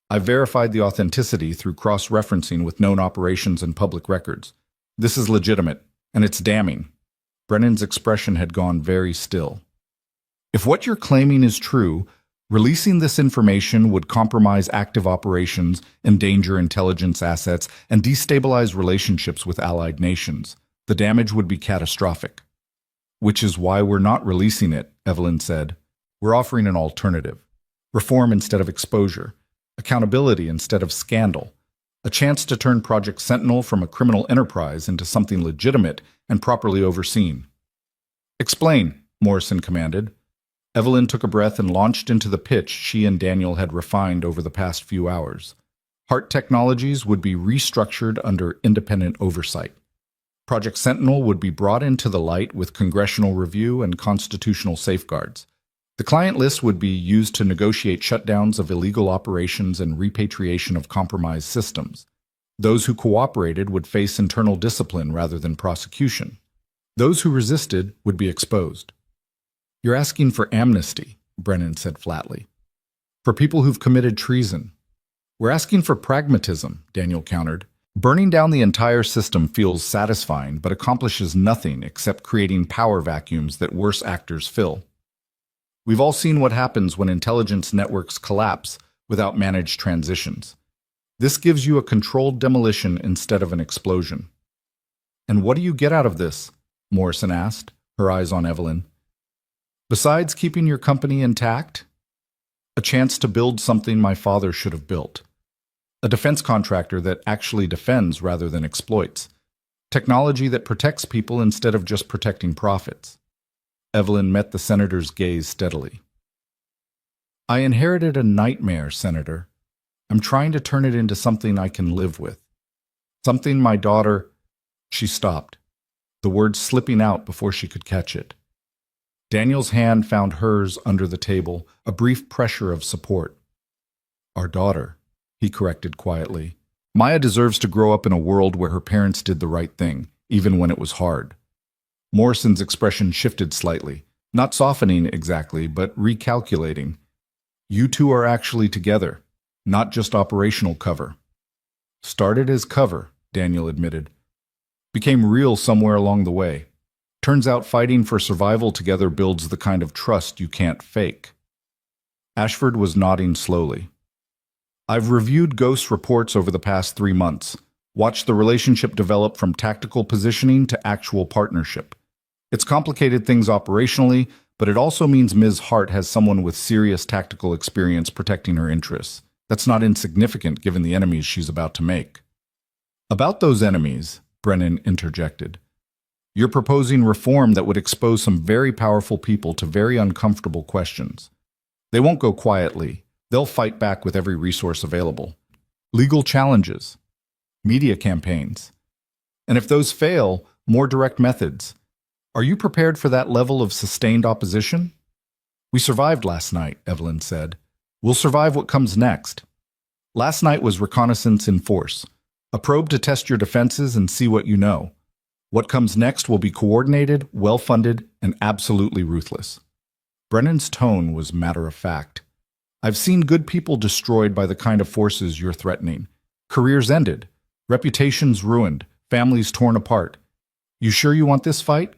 A: I verified the authenticity through cross-referencing with known operations and public records. This is legitimate, and it's damning. Brennan's expression had gone very still. If what you're claiming is true, releasing this information would compromise active operations, endanger intelligence assets, and destabilize relationships with allied nations. The damage would be catastrophic. Which is why we're not releasing it, Evelyn said. We're offering an alternative. Reform instead of exposure. Accountability instead of scandal. A chance to turn Project Sentinel from a criminal enterprise into something legitimate and properly overseen. Explain, Morrison commanded. Evelyn took a breath and launched into the pitch she and Daniel had refined over the past few hours. Hart Technologies would be restructured under independent oversight. Project Sentinel would be brought into the light with congressional review and constitutional safeguards. The client list would be used to negotiate shutdowns of illegal operations and repatriation of compromised systems. Those who cooperated would face internal discipline rather than prosecution. Those who resisted would be exposed. You're asking for amnesty, Brennan said flatly. For people who've committed treason. We're asking for pragmatism, Daniel countered. Burning down the entire system feels satisfying but accomplishes nothing except creating power vacuums that worse actors fill. We've all seen what happens when intelligence networks collapse without managed transitions. This gives you a controlled demolition instead of an explosion. And what do you get out of this? Morrison asked, her eyes on Evelyn. Besides keeping your company intact? A chance to build something my father should have built. A defense contractor that actually defends rather than exploits. Technology that protects people instead of just protecting profits. Evelyn met the senator's gaze steadily. I inherited a nightmare, Senator. I'm trying to turn it into something I can live with. Something my daughter... She stopped, the words slipping out before she could catch it. Daniel's hand found hers under the table, a brief pressure of support. Our daughter, he corrected quietly. Maya deserves to grow up in a world where her parents did the right thing, even when it was hard. Morrison's expression shifted slightly, not softening exactly, but recalculating. You two are actually together, not just operational cover. Started as cover, Daniel admitted. Became real somewhere along the way. Turns out fighting for survival together builds the kind of trust you can't fake. Ashford was nodding slowly. I've reviewed Ghost's reports over the past 3 months, watched the relationship develop from tactical positioning to actual partnership. It's complicated things operationally, but it also means Ms. Hart has someone with serious tactical experience protecting her interests. That's not insignificant given the enemies she's about to make. About those enemies, Brennan interjected. You're proposing reform that would expose some very powerful people to very uncomfortable questions. They won't go quietly. They'll fight back with every resource available. Legal challenges. Media campaigns. And if those fail, more direct methods. Are you prepared for that level of sustained opposition? We survived last night, Evelyn said. We'll survive what comes next. Last night was reconnaissance in force. A probe to test your defenses and see what you know. What comes next will be coordinated, well-funded, and absolutely ruthless. Brennan's tone was matter-of-fact. I've seen good people destroyed by the kind of forces you're threatening. Careers ended. Reputations ruined. Families torn apart. You sure you want this fight?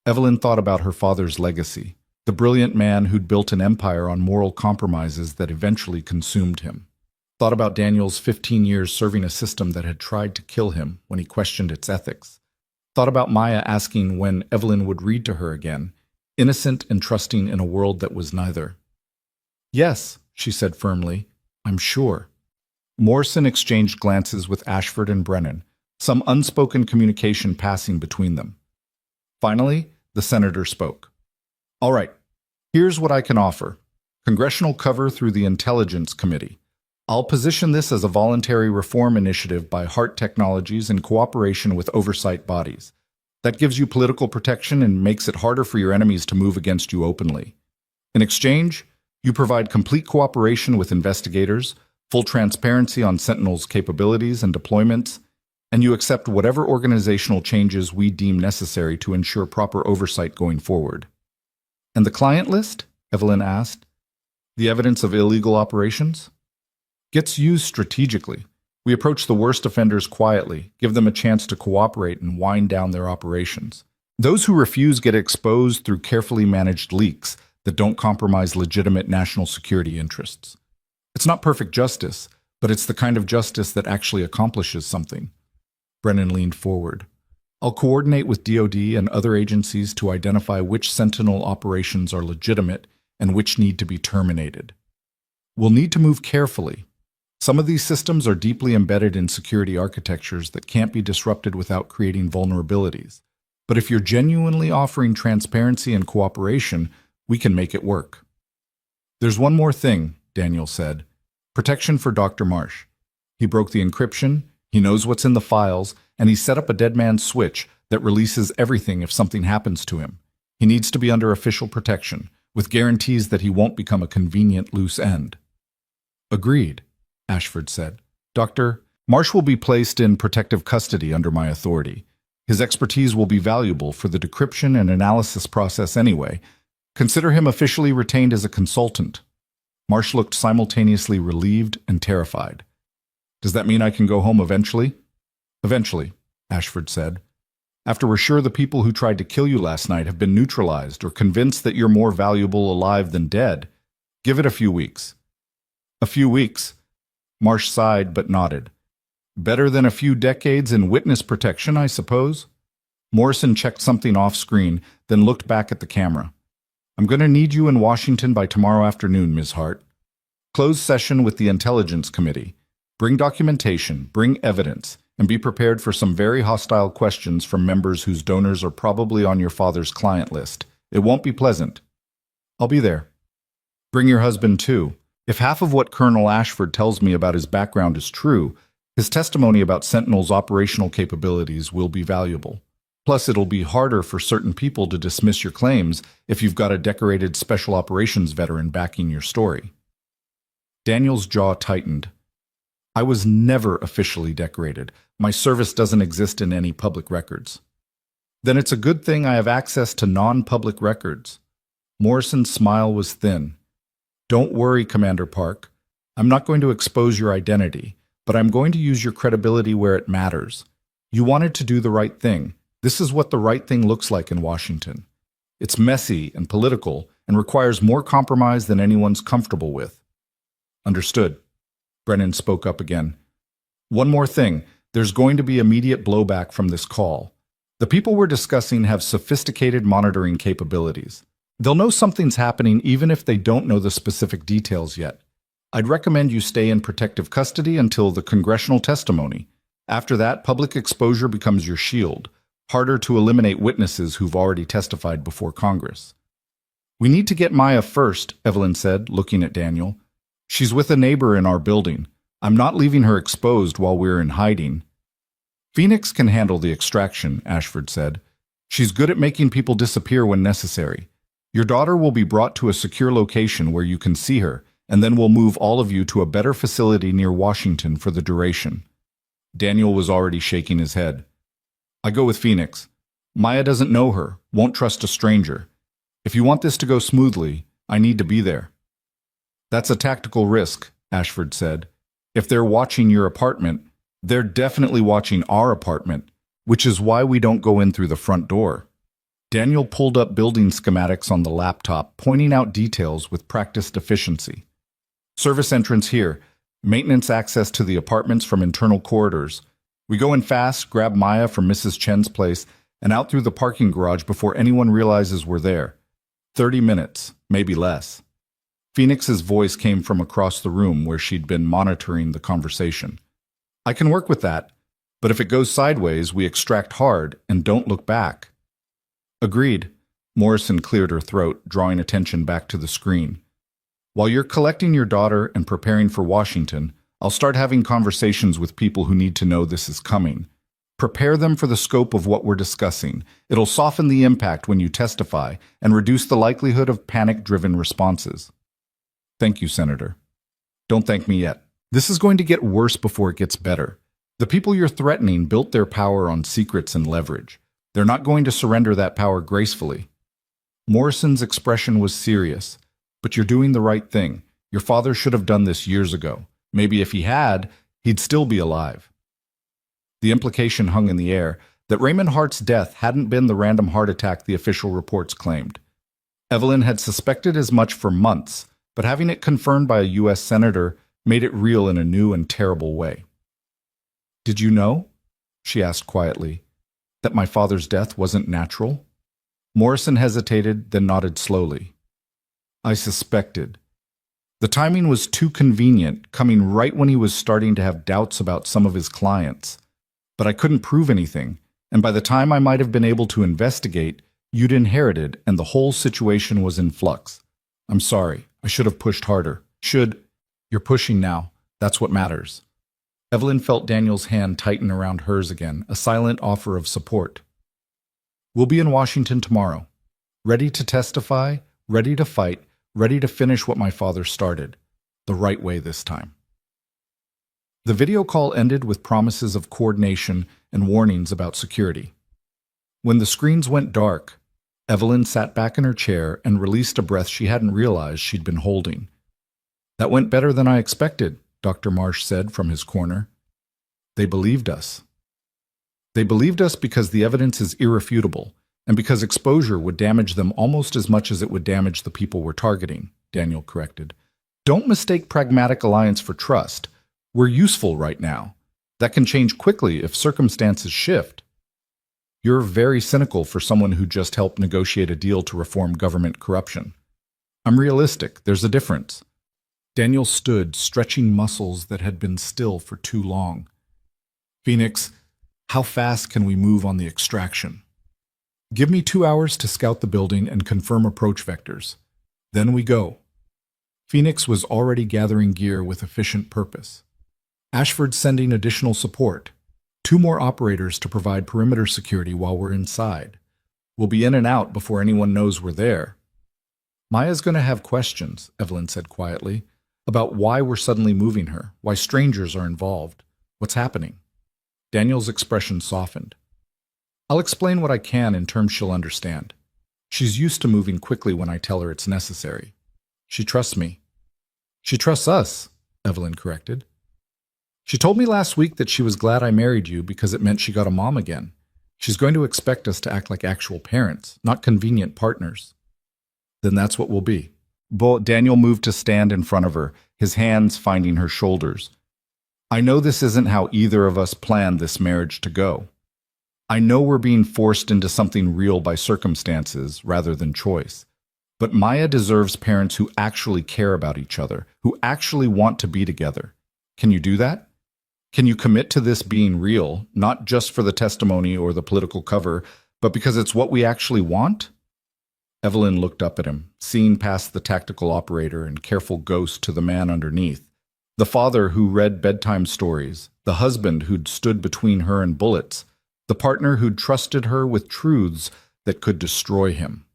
A: Evelyn thought about her father's legacy, the brilliant man who'd built an empire on moral compromises that eventually consumed him. Thought about Daniel's 15 years serving a system that had tried to kill him when he questioned its ethics. Thought about Maya asking when Evelyn would read to her again, innocent and trusting in a world that was neither. Yes, she said firmly, I'm sure. Morrison exchanged glances with Ashford and Brennan, some unspoken communication passing between them. Finally, the senator spoke. All right, here's what I can offer. Congressional cover through the Intelligence Committee. I'll position this as a voluntary reform initiative by Hart Technologies in cooperation with oversight bodies. That gives you political protection and makes it harder for your enemies to move against you openly. In exchange, you provide complete cooperation with investigators, full transparency on Sentinel's capabilities and deployments, and you accept whatever organizational changes we deem necessary to ensure proper oversight going forward. And the client list? Evelyn asked. The evidence of illegal operations? Gets used strategically. We approach the worst offenders quietly, give them a chance to cooperate and wind down their operations. Those who refuse get exposed through carefully managed leaks that don't compromise legitimate national security interests. It's not perfect justice, but it's the kind of justice that actually accomplishes something. Brennan leaned forward. I'll coordinate with DoD and other agencies to identify which Sentinel operations are legitimate and which need to be terminated. We'll need to move carefully. Some of these systems are deeply embedded in security architectures that can't be disrupted without creating vulnerabilities. But if you're genuinely offering transparency and cooperation, we can make it work. There's one more thing, Daniel said. Protection for Dr. Marsh. He broke the encryption, he knows what's in the files, and he set up a dead man's switch that releases everything if something happens to him. He needs to be under official protection, with guarantees that he won't become a convenient loose end. Agreed, Ashford said. Dr. Marsh will be placed in protective custody under my authority. His expertise will be valuable for the decryption and analysis process anyway. Consider him officially retained as a consultant. Marsh looked simultaneously relieved and terrified. Does that mean I can go home eventually? Eventually, Ashford said. After we're sure the people who tried to kill you last night have been neutralized or convinced that you're more valuable alive than dead. Give it a few weeks. A few weeks? Marsh sighed but nodded. Better than a few decades in witness protection, I suppose? Morrison checked something off screen, then looked back at the camera. I'm going to need you in Washington by tomorrow afternoon, Ms. Hart. Closed session with the Intelligence Committee. Bring documentation, bring evidence, and be prepared for some very hostile questions from members whose donors are probably on your father's client list. It won't be pleasant. I'll be there. Bring your husband, too. If half of what Colonel Ashford tells me about his background is true, his testimony about Sentinel's operational capabilities will be valuable. Plus, it'll be harder for certain people to dismiss your claims if you've got a decorated special operations veteran backing your story. Daniel's jaw tightened. I was never officially decorated. My service doesn't exist in any public records. Then it's a good thing I have access to non-public records. Morrison's smile was thin. Don't worry, Commander Park. I'm not going to expose your identity, but I'm going to use your credibility where it matters. You wanted to do the right thing. This is what the right thing looks like in Washington. It's messy and political and requires more compromise than anyone's comfortable with. Understood. Brennan spoke up again. One more thing. There's going to be immediate blowback from this call. The people we're discussing have sophisticated monitoring capabilities. They'll know something's happening even if they don't know the specific details yet. I'd recommend you stay in protective custody until the congressional testimony. After that, public exposure becomes your shield. Harder to eliminate witnesses who've already testified before Congress. We need to get Maya first, Evelyn said, looking at Daniel. She's with a neighbor in our building. I'm not leaving her exposed while we're in hiding. Phoenix can handle the extraction, Ashford said. She's good at making people disappear when necessary. Your daughter will be brought to a secure location where you can see her, and then we'll move all of you to a better facility near Washington for the duration. Daniel was already shaking his head. I go with Phoenix. Maya doesn't know her, won't trust a stranger. If you want this to go smoothly, I need to be there. That's a tactical risk, Ashford said. If they're watching your apartment, they're definitely watching our apartment, which is why we don't go in through the front door. Daniel pulled up building schematics on the laptop, pointing out details with practiced efficiency. Service entrance here, maintenance access to the apartments from internal corridors. We go in fast, grab Maya from Mrs. Chen's place, and out through the parking garage before anyone realizes we're there. 30 minutes, maybe less. Phoenix's voice came from across the room where she'd been monitoring the conversation. I can work with that, but if it goes sideways, we extract hard and don't look back. Agreed. Morrison cleared her throat, drawing attention back to the screen. While you're collecting your daughter and preparing for Washington, I'll start having conversations with people who need to know this is coming. Prepare them for the scope of what we're discussing. It'll soften the impact when you testify and reduce the likelihood of panic-driven responses. Thank you, Senator. Don't thank me yet. This is going to get worse before it gets better. The people you're threatening built their power on secrets and leverage. They're not going to surrender that power gracefully. Morrison's expression was serious. But you're doing the right thing. Your father should have done this years ago. Maybe if he had, he'd still be alive. The implication hung in the air that Raymond Hart's death hadn't been the random heart attack the official reports claimed. Evelyn had suspected as much for months, but having it confirmed by a U.S. senator made it real in a new and terrible way. "Did you know," she asked quietly, "that my father's death wasn't natural?" Morrison hesitated, then nodded slowly. "I suspected. The timing was too convenient, coming right when he was starting to have doubts about some of his clients. But I couldn't prove anything, and by the time I might have been able to investigate, you'd inherited, and the whole situation was in flux. I'm sorry. I should have pushed harder. You're pushing now. That's what matters." Evelyn felt Daniel's hand tighten around hers again, a silent offer of support. "We'll be in Washington tomorrow. Ready to testify, ready to fight, ready to finish what my father started. The right way this time." The video call ended with promises of coordination and warnings about security. When the screens went dark, Evelyn sat back in her chair and released a breath she hadn't realized she'd been holding. "That went better than I expected," Dr. Marsh said from his corner. "They believed us. They believed us because the evidence is irrefutable, and because exposure would damage them almost as much as it would damage the people we're targeting," Daniel corrected. "Don't mistake pragmatic alliance for trust. We're useful right now. That can change quickly if circumstances shift." "You're very cynical for someone who just helped negotiate a deal to reform government corruption." "I'm realistic. There's a difference." Daniel stood, stretching muscles that had been still for too long. "Phoenix, how fast can we move on the extraction?" "Give me 2 hours to scout the building and confirm approach vectors. Then we go." Phoenix was already gathering gear with efficient purpose. "Ashford's sending additional support. 2 more operators to provide perimeter security while we're inside. We'll be in and out before anyone knows we're there." "Maya's going to have questions," Evelyn said quietly, "about why we're suddenly moving her, why strangers are involved. What's happening?" Daniel's expression softened. "I'll explain what I can in terms she'll understand. She's used to moving quickly when I tell her it's necessary. She trusts me." "She trusts us," Evelyn corrected. "She told me last week that she was glad I married you because it meant she got a mom again. She's going to expect us to act like actual parents, not convenient partners." "Then that's what we'll be." Daniel moved to stand in front of her, his hands finding her shoulders. "I know this isn't how either of us planned this marriage to go. I know we're being forced into something real by circumstances rather than choice. But Maya deserves parents who actually care about each other, who actually want to be together. Can you do that? Can you commit to this being real, not just for the testimony or the political cover, but because it's what we actually want?" Evelyn looked up at him, seeing past the tactical operator and careful ghost to the man underneath. The father who read bedtime stories, the husband who'd stood between her and bullets, the partner who'd trusted her with truths that could destroy him.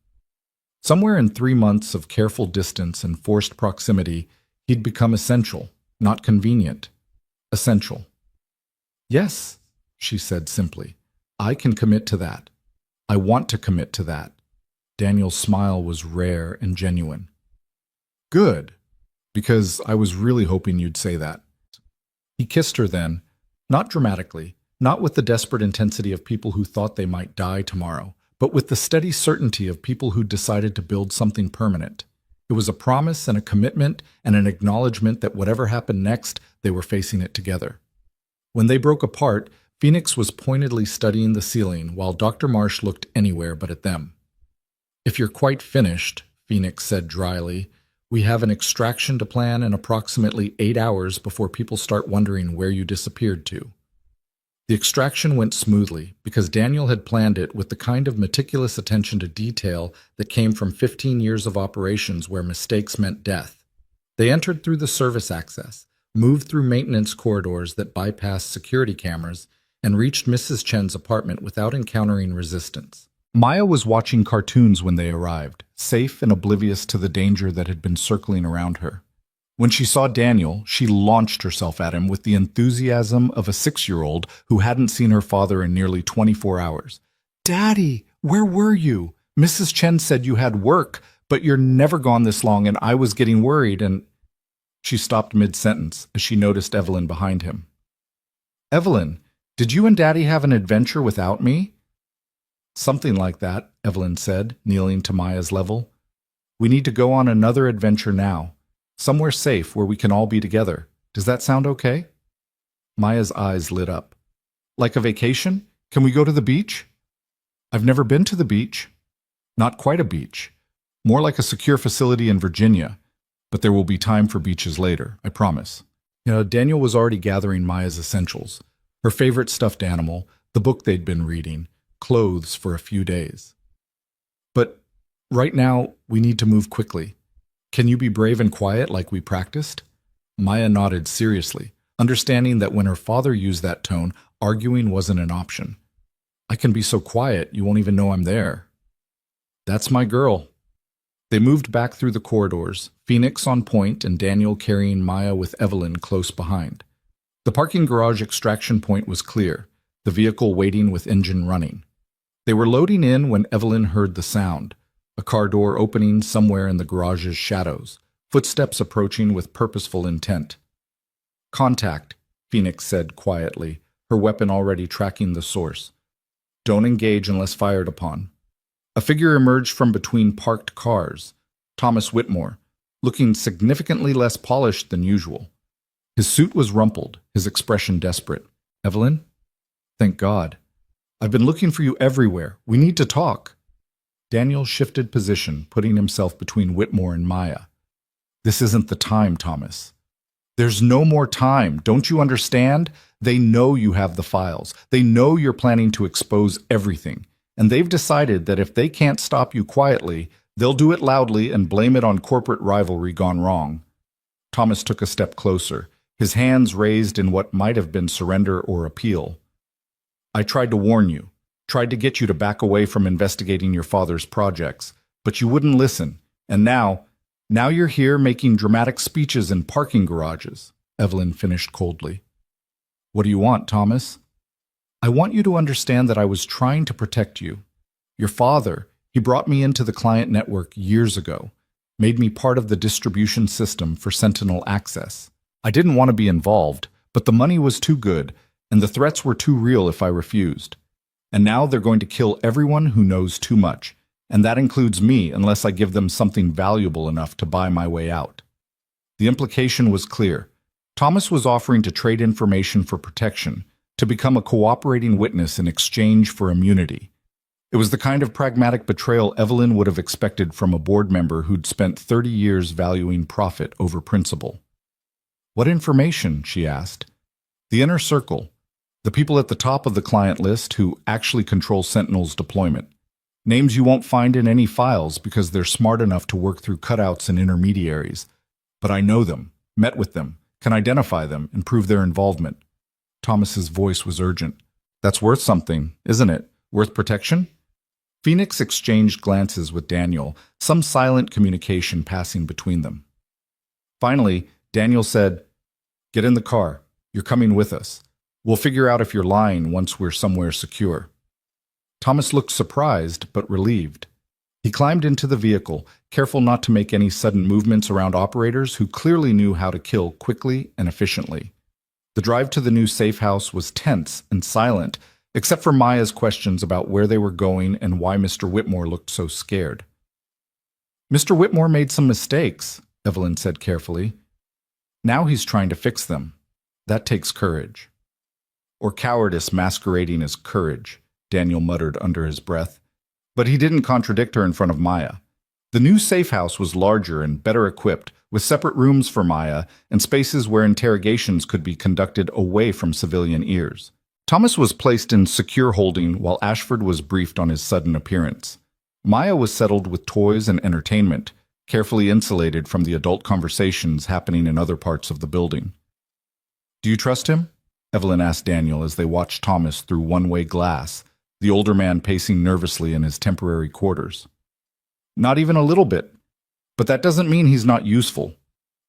A: Somewhere in 3 months of careful distance and forced proximity, he'd become essential, not convenient. Essential. "Yes," she said simply. "I can commit to that. I want to commit to that." Daniel's smile was rare and genuine. "Good, because I was really hoping you'd say that." He kissed her then, not dramatically, not with the desperate intensity of people who thought they might die tomorrow, but with the steady certainty of people who decided to build something permanent. It was a promise and a commitment and an acknowledgement that whatever happened next, they were facing it together. When they broke apart, Phoenix was pointedly studying the ceiling while Dr. Marsh looked anywhere but at them. "If you're quite finished," Phoenix said dryly, "we have an extraction to plan in approximately 8 hours before people start wondering where you disappeared to." The extraction went smoothly because Daniel had planned it with the kind of meticulous attention to detail that came from 15 years of operations where mistakes meant death. They entered through the service access, moved through maintenance corridors that bypassed security cameras, and reached Mrs. Chen's apartment without encountering resistance. Maya was watching cartoons when they arrived, safe and oblivious to the danger that had been circling around her. When she saw Daniel, she launched herself at him with the enthusiasm of a 6-year-old who hadn't seen her father in nearly 24 hours. "Daddy, where were you? Mrs. Chen said you had work, but you're never gone this long and I was getting worried and—" She stopped mid-sentence as she noticed Evelyn behind him. "Evelyn, did you and Daddy have an adventure without me?" "Something like that," Evelyn said, kneeling to Maya's level. "We need to go on another adventure now. Somewhere safe where we can all be together. Does that sound okay?" Maya's eyes lit up. "Like a vacation? Can we go to the beach?" "I've never been to the beach." "Not quite a beach. More like a secure facility in Virginia. But there will be time for beaches later, I promise." Daniel was already gathering Maya's essentials. Her favorite stuffed animal, the book they'd been reading, clothes for a few days. "But right now, we need to move quickly. Can you be brave and quiet like we practiced?" Maya nodded seriously, understanding that when her father used that tone, arguing wasn't an option. "I can be so quiet, you won't even know I'm there." "That's my girl." They moved back through the corridors, Phoenix on point and Daniel carrying Maya with Evelyn close behind. The parking garage extraction point was clear, the vehicle waiting with engine running. They were loading in when Evelyn heard the sound, a car door opening somewhere in the garage's shadows, footsteps approaching with purposeful intent. "Contact," Phoenix said quietly, her weapon already tracking the source. "Don't engage unless fired upon." A figure emerged from between parked cars, Thomas Whitmore, looking significantly less polished than usual. His suit was rumpled, his expression desperate. "Evelyn?" "Thank God. I've been looking for you everywhere. We need to talk." Daniel shifted position, putting himself between Whitmore and Maya. "This isn't the time, Thomas." "There's no more time. Don't you understand? They know you have the files. They know you're planning to expose everything. And they've decided that if they can't stop you quietly, they'll do it loudly and blame it on corporate rivalry gone wrong." Thomas took a step closer, his hands raised in what might have been surrender or appeal. "I tried to warn you. Tried to get you to back away from investigating your father's projects, but you wouldn't listen, and now you're here making dramatic speeches in parking garages," Evelyn finished coldly. "What do you want, Thomas?" "I want you to understand that I was trying to protect you. Your father, he brought me into the client network years ago, made me part of the distribution system for Sentinel Access. I didn't want to be involved, but the money was too good, and the threats were too real if I refused. And now they're going to kill everyone who knows too much, and that includes me unless I give them something valuable enough to buy my way out." The implication was clear. Thomas was offering to trade information for protection, to become a cooperating witness in exchange for immunity. It was the kind of pragmatic betrayal Evelyn would have expected from a board member who'd spent 30 years valuing profit over principle. "What information?" she asked. "The inner circle. The people at the top of the client list who actually control Sentinel's deployment. Names you won't find in any files because they're smart enough to work through cutouts and intermediaries. But I know them, met with them, can identify them, and prove their involvement." Thomas's voice was urgent. "That's worth something, isn't it? Worth protection?" Phoenix exchanged glances with Daniel, some silent communication passing between them. Finally, Daniel said, "Get in the car. You're coming with us. We'll figure out if you're lying once we're somewhere secure." Thomas looked surprised but relieved. He climbed into the vehicle, careful not to make any sudden movements around operators who clearly knew how to kill quickly and efficiently. The drive to the new safe house was tense and silent, except for Maya's questions about where they were going and why Mr. Whitmore looked so scared. "Mr. Whitmore made some mistakes," Evelyn said carefully. "Now he's trying to fix them. That takes courage." "Or cowardice masquerading as courage," Daniel muttered under his breath. But he didn't contradict her in front of Maya. The new safe house was larger and better equipped, with separate rooms for Maya and spaces where interrogations could be conducted away from civilian ears. Thomas was placed in secure holding while Ashford was briefed on his sudden appearance. Maya was settled with toys and entertainment, carefully insulated from the adult conversations happening in other parts of the building. "Do you trust him?" Evelyn asked Daniel as they watched Thomas through one-way glass, the older man pacing nervously in his temporary quarters. "Not even a little bit. But that doesn't mean he's not useful.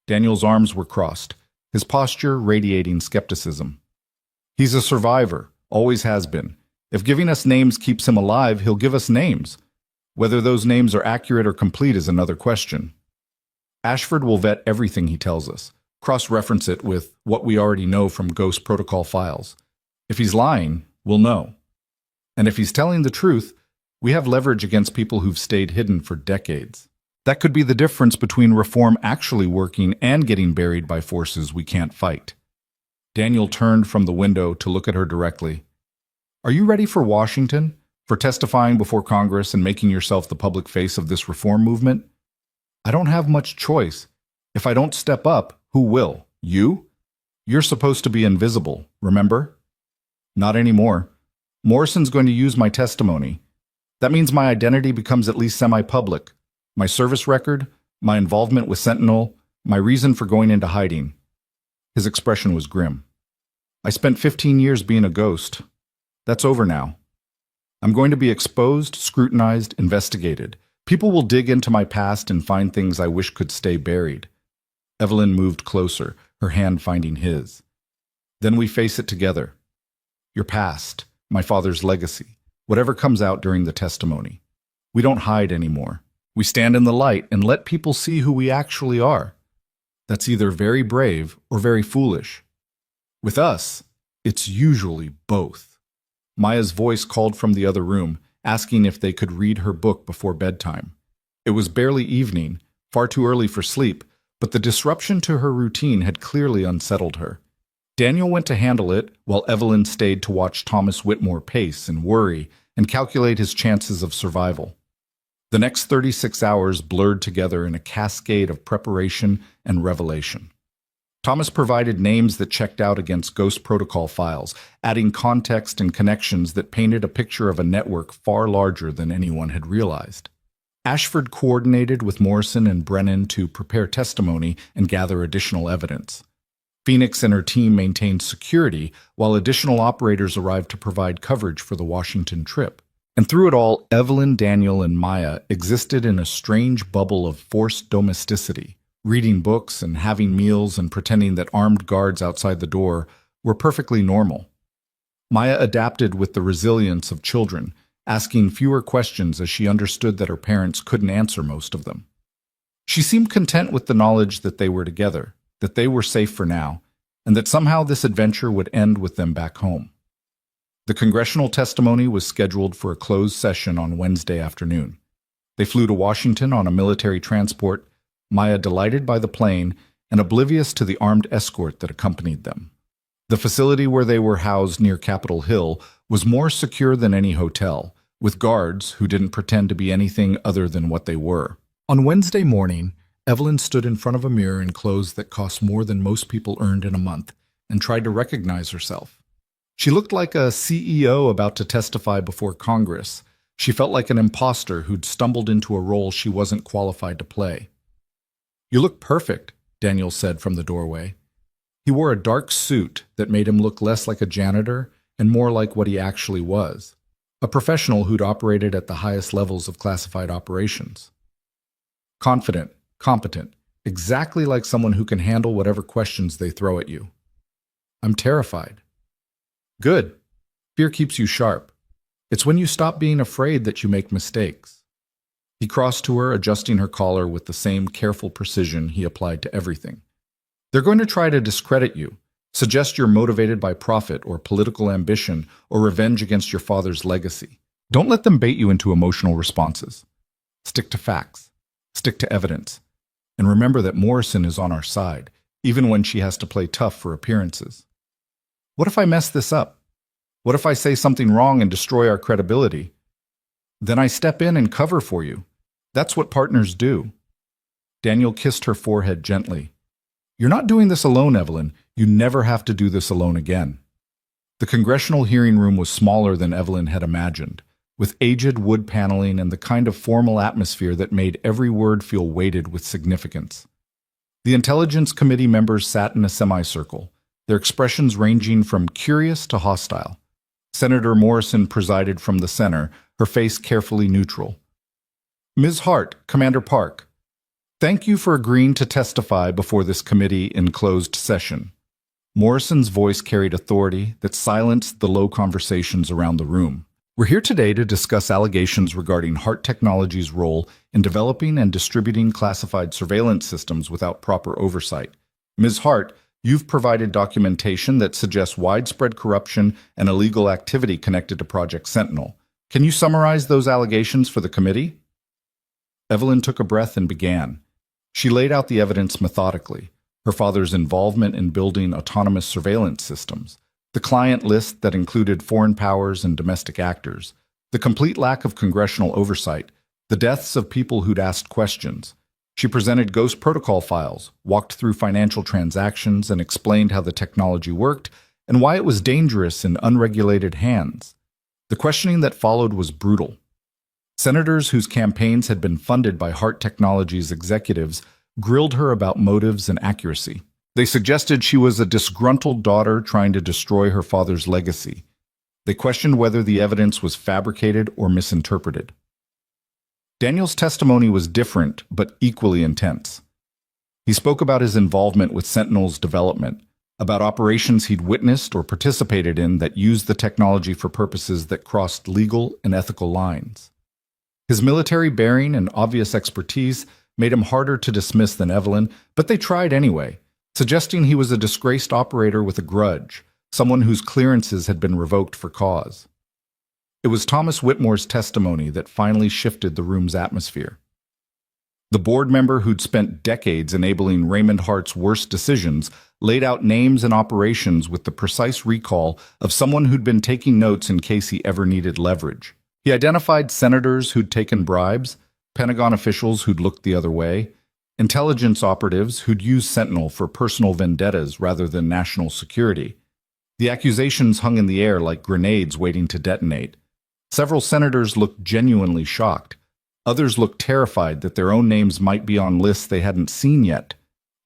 A: Daniel's arms were crossed, his posture radiating skepticism. He's a survivor, always has been. If giving us names keeps him alive, he'll give us names. Whether those names are accurate or complete is another question. Ashford will vet everything he tells us, cross-reference it with what we already know from Ghost Protocol files. If he's lying, we'll know. And if he's telling the truth, we have leverage against people who've stayed hidden for decades. That could be the difference between reform actually working and getting buried by forces we can't fight. Daniel turned from the window to look at her directly. Are you ready for Washington? For testifying before Congress and making yourself the public face of this reform movement? I don't have much choice. If I don't step up, who will? You? You're supposed to be invisible, remember? Not anymore. Morrison's going to use my testimony. That means my identity becomes at least semi-public. My service record, my involvement with Sentinel, my reason for going into hiding. His expression was grim. I spent 15 years being a ghost. That's over now. I'm going to be exposed, scrutinized, investigated. People will dig into my past and find things I wish could stay buried. Evelyn moved closer, her hand finding his. Then we face it together. Your past, my father's legacy, whatever comes out during the testimony. We don't hide anymore. We stand in the light and let people see who we actually are. That's either very brave or very foolish. With us, it's usually both. Maya's voice called from the other room, asking if they could read her book before bedtime. It was barely evening, far too early for sleep, but the disruption to her routine had clearly unsettled her. Daniel went to handle it, while Evelyn stayed to watch Thomas Whitmore pace and worry and calculate his chances of survival. The next 36 hours blurred together in a cascade of preparation and revelation. Thomas provided names that checked out against Ghost Protocol files, adding context and connections that painted a picture of a network far larger than anyone had realized. Ashford coordinated with Morrison and Brennan to prepare testimony and gather additional evidence. Phoenix and her team maintained security, while additional operators arrived to provide coverage for the Washington trip. And through it all, Evelyn, Daniel, and Maya existed in a strange bubble of forced domesticity. Reading books and having meals and pretending that armed guards outside the door were perfectly normal. Maya adapted with the resilience of children, asking fewer questions as she understood that her parents couldn't answer most of them. She seemed content with the knowledge that they were together, that they were safe for now, and that somehow this adventure would end with them back home. The congressional testimony was scheduled for a closed session on Wednesday afternoon. They flew to Washington on a military transport, Maya delighted by the plane and oblivious to the armed escort that accompanied them. The facility where they were housed near Capitol Hill was more secure than any hotel, with guards who didn't pretend to be anything other than what they were. On Wednesday morning, Evelyn stood in front of a mirror in clothes that cost more than most people earned in a month and tried to recognize herself. She looked like a CEO about to testify before Congress. She felt like an imposter who'd stumbled into a role she wasn't qualified to play. You look perfect, Daniel said from the doorway. He wore a dark suit that made him look less like a janitor and more like what he actually was, a professional who'd operated at the highest levels of classified operations. Confident, competent, exactly like someone who can handle whatever questions they throw at you. I'm terrified. Good. Fear keeps you sharp. It's when you stop being afraid that you make mistakes. He crossed to her, adjusting her collar with the same careful precision he applied to everything. They're going to try to discredit you, suggest you're motivated by profit or political ambition or revenge against your father's legacy. Don't let them bait you into emotional responses. Stick to facts. Stick to evidence. And remember that Morrison is on our side, even when she has to play tough for appearances. What if I mess this up? What if I say something wrong and destroy our credibility? Then I step in and cover for you. That's what partners do. Daniel kissed her forehead gently. You're not doing this alone, Evelyn. You never have to do this alone again. The congressional hearing room was smaller than Evelyn had imagined, with aged wood paneling and the kind of formal atmosphere that made every word feel weighted with significance. The Intelligence Committee members sat in a semicircle, their expressions ranging from curious to hostile. Senator Morrison presided from the center, her face carefully neutral. Ms. Hart, Commander Park. Thank you for agreeing to testify before this committee in closed session. Morrison's voice carried authority that silenced the low conversations around the room. We're here today to discuss allegations regarding Hart Technologies' role in developing and distributing classified surveillance systems without proper oversight. Ms. Hart, you've provided documentation that suggests widespread corruption and illegal activity connected to Project Sentinel. Can you summarize those allegations for the committee? Evelyn took a breath and began. She laid out the evidence methodically: her father's involvement in building autonomous surveillance systems, the client list that included foreign powers and domestic actors, the complete lack of congressional oversight, the deaths of people who'd asked questions. She presented Ghost Protocol files, walked through financial transactions, and explained how the technology worked and why it was dangerous in unregulated hands. The questioning that followed was brutal. Senators whose campaigns had been funded by Hart Technologies executives grilled her about motives and accuracy. They suggested she was a disgruntled daughter trying to destroy her father's legacy. They questioned whether the evidence was fabricated or misinterpreted. Daniel's testimony was different, but equally intense. He spoke about his involvement with Sentinel's development, about operations he'd witnessed or participated in that used the technology for purposes that crossed legal and ethical lines. His military bearing and obvious expertise made him harder to dismiss than Evelyn, but they tried anyway, suggesting he was a disgraced operator with a grudge, someone whose clearances had been revoked for cause. It was Thomas Whitmore's testimony that finally shifted the room's atmosphere. The board member who'd spent decades enabling Raymond Hart's worst decisions laid out names and operations with the precise recall of someone who'd been taking notes in case he ever needed leverage. He identified senators who'd taken bribes, Pentagon officials who'd looked the other way, intelligence operatives who'd used Sentinel for personal vendettas rather than national security. The accusations hung in the air like grenades waiting to detonate. Several senators looked genuinely shocked. Others looked terrified that their own names might be on lists they hadn't seen yet.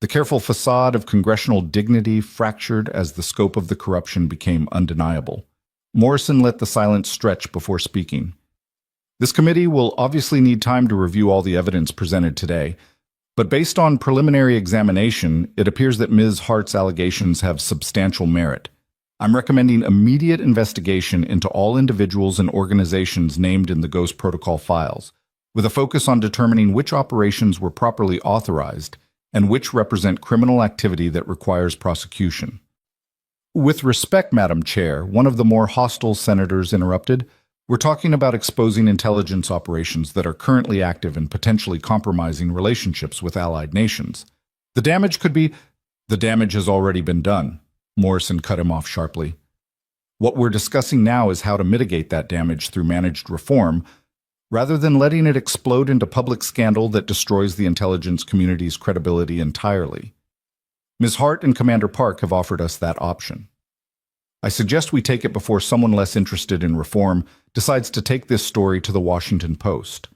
A: The careful facade of congressional dignity fractured as the scope of the corruption became undeniable. Morrison let the silence stretch before speaking. This committee will obviously need time to review all the evidence presented today, but based on preliminary examination, it appears that Ms. Hart's allegations have substantial merit. I'm recommending immediate investigation into all individuals and organizations named in the Ghost Protocol files, with a focus on determining which operations were properly authorized and which represent criminal activity that requires prosecution. With respect, Madam Chair, one of the more hostile senators interrupted. We're talking about exposing intelligence operations that are currently active and potentially compromising relationships with allied nations. The damage has already been done. Morrison cut him off sharply. What we're discussing now is how to mitigate that damage through managed reform, rather than letting it explode into public scandal that destroys the intelligence community's credibility entirely. Ms. Hart and Commander Park have offered us that option. I suggest we take it before someone less interested in reform decides to take this story to the Washington Post.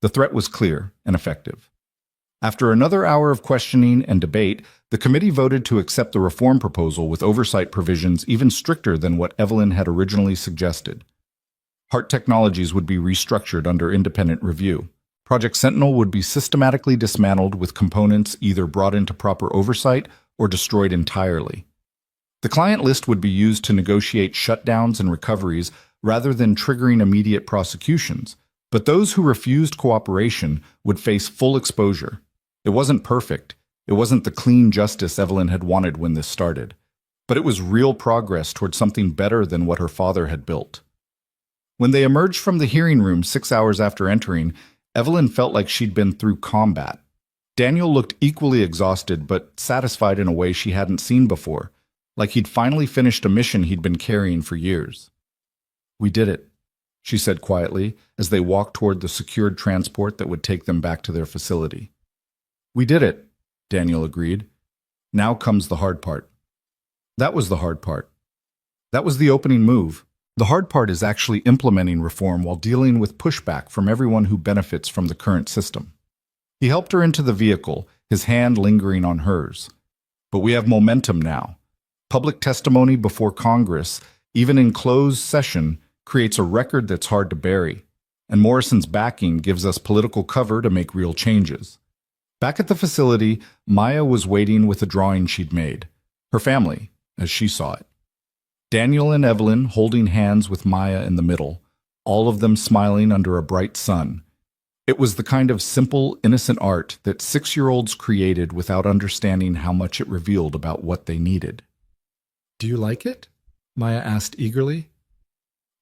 A: The threat was clear and effective. After another hour of questioning and debate, the committee voted to accept the reform proposal with oversight provisions even stricter than what Evelyn had originally suggested. Hart Technologies would be restructured under independent review. Project Sentinel would be systematically dismantled with components either brought into proper oversight or destroyed entirely. The client list would be used to negotiate shutdowns and recoveries rather than triggering immediate prosecutions, but those who refused cooperation would face full exposure. It wasn't perfect. It wasn't the clean justice Evelyn had wanted when this started, but it was real progress toward something better than what her father had built. When they emerged from the hearing room 6 hours after entering, Evelyn felt like she'd been through combat. Daniel looked equally exhausted but satisfied in a way she hadn't seen before, like he'd finally finished a mission he'd been carrying for years. "We did it," she said quietly as they walked toward the secured transport that would take them back to their facility. "We did it," Daniel agreed. "Now comes the hard part." That was the hard part. That was the opening move. The hard part is actually implementing reform while dealing with pushback from everyone who benefits from the current system. He helped her into the vehicle, his hand lingering on hers. But we have momentum now. Public testimony before Congress, even in closed session, creates a record that's hard to bury, and Morrison's backing gives us political cover to make real changes. Back at the facility, Maya was waiting with a drawing she'd made. Her family, as she saw it. Daniel and Evelyn holding hands with Maya in the middle, all of them smiling under a bright sun. It was the kind of simple, innocent art that 6-year-olds created without understanding how much it revealed about what they needed.
B: "Do you like it?" Maya asked eagerly.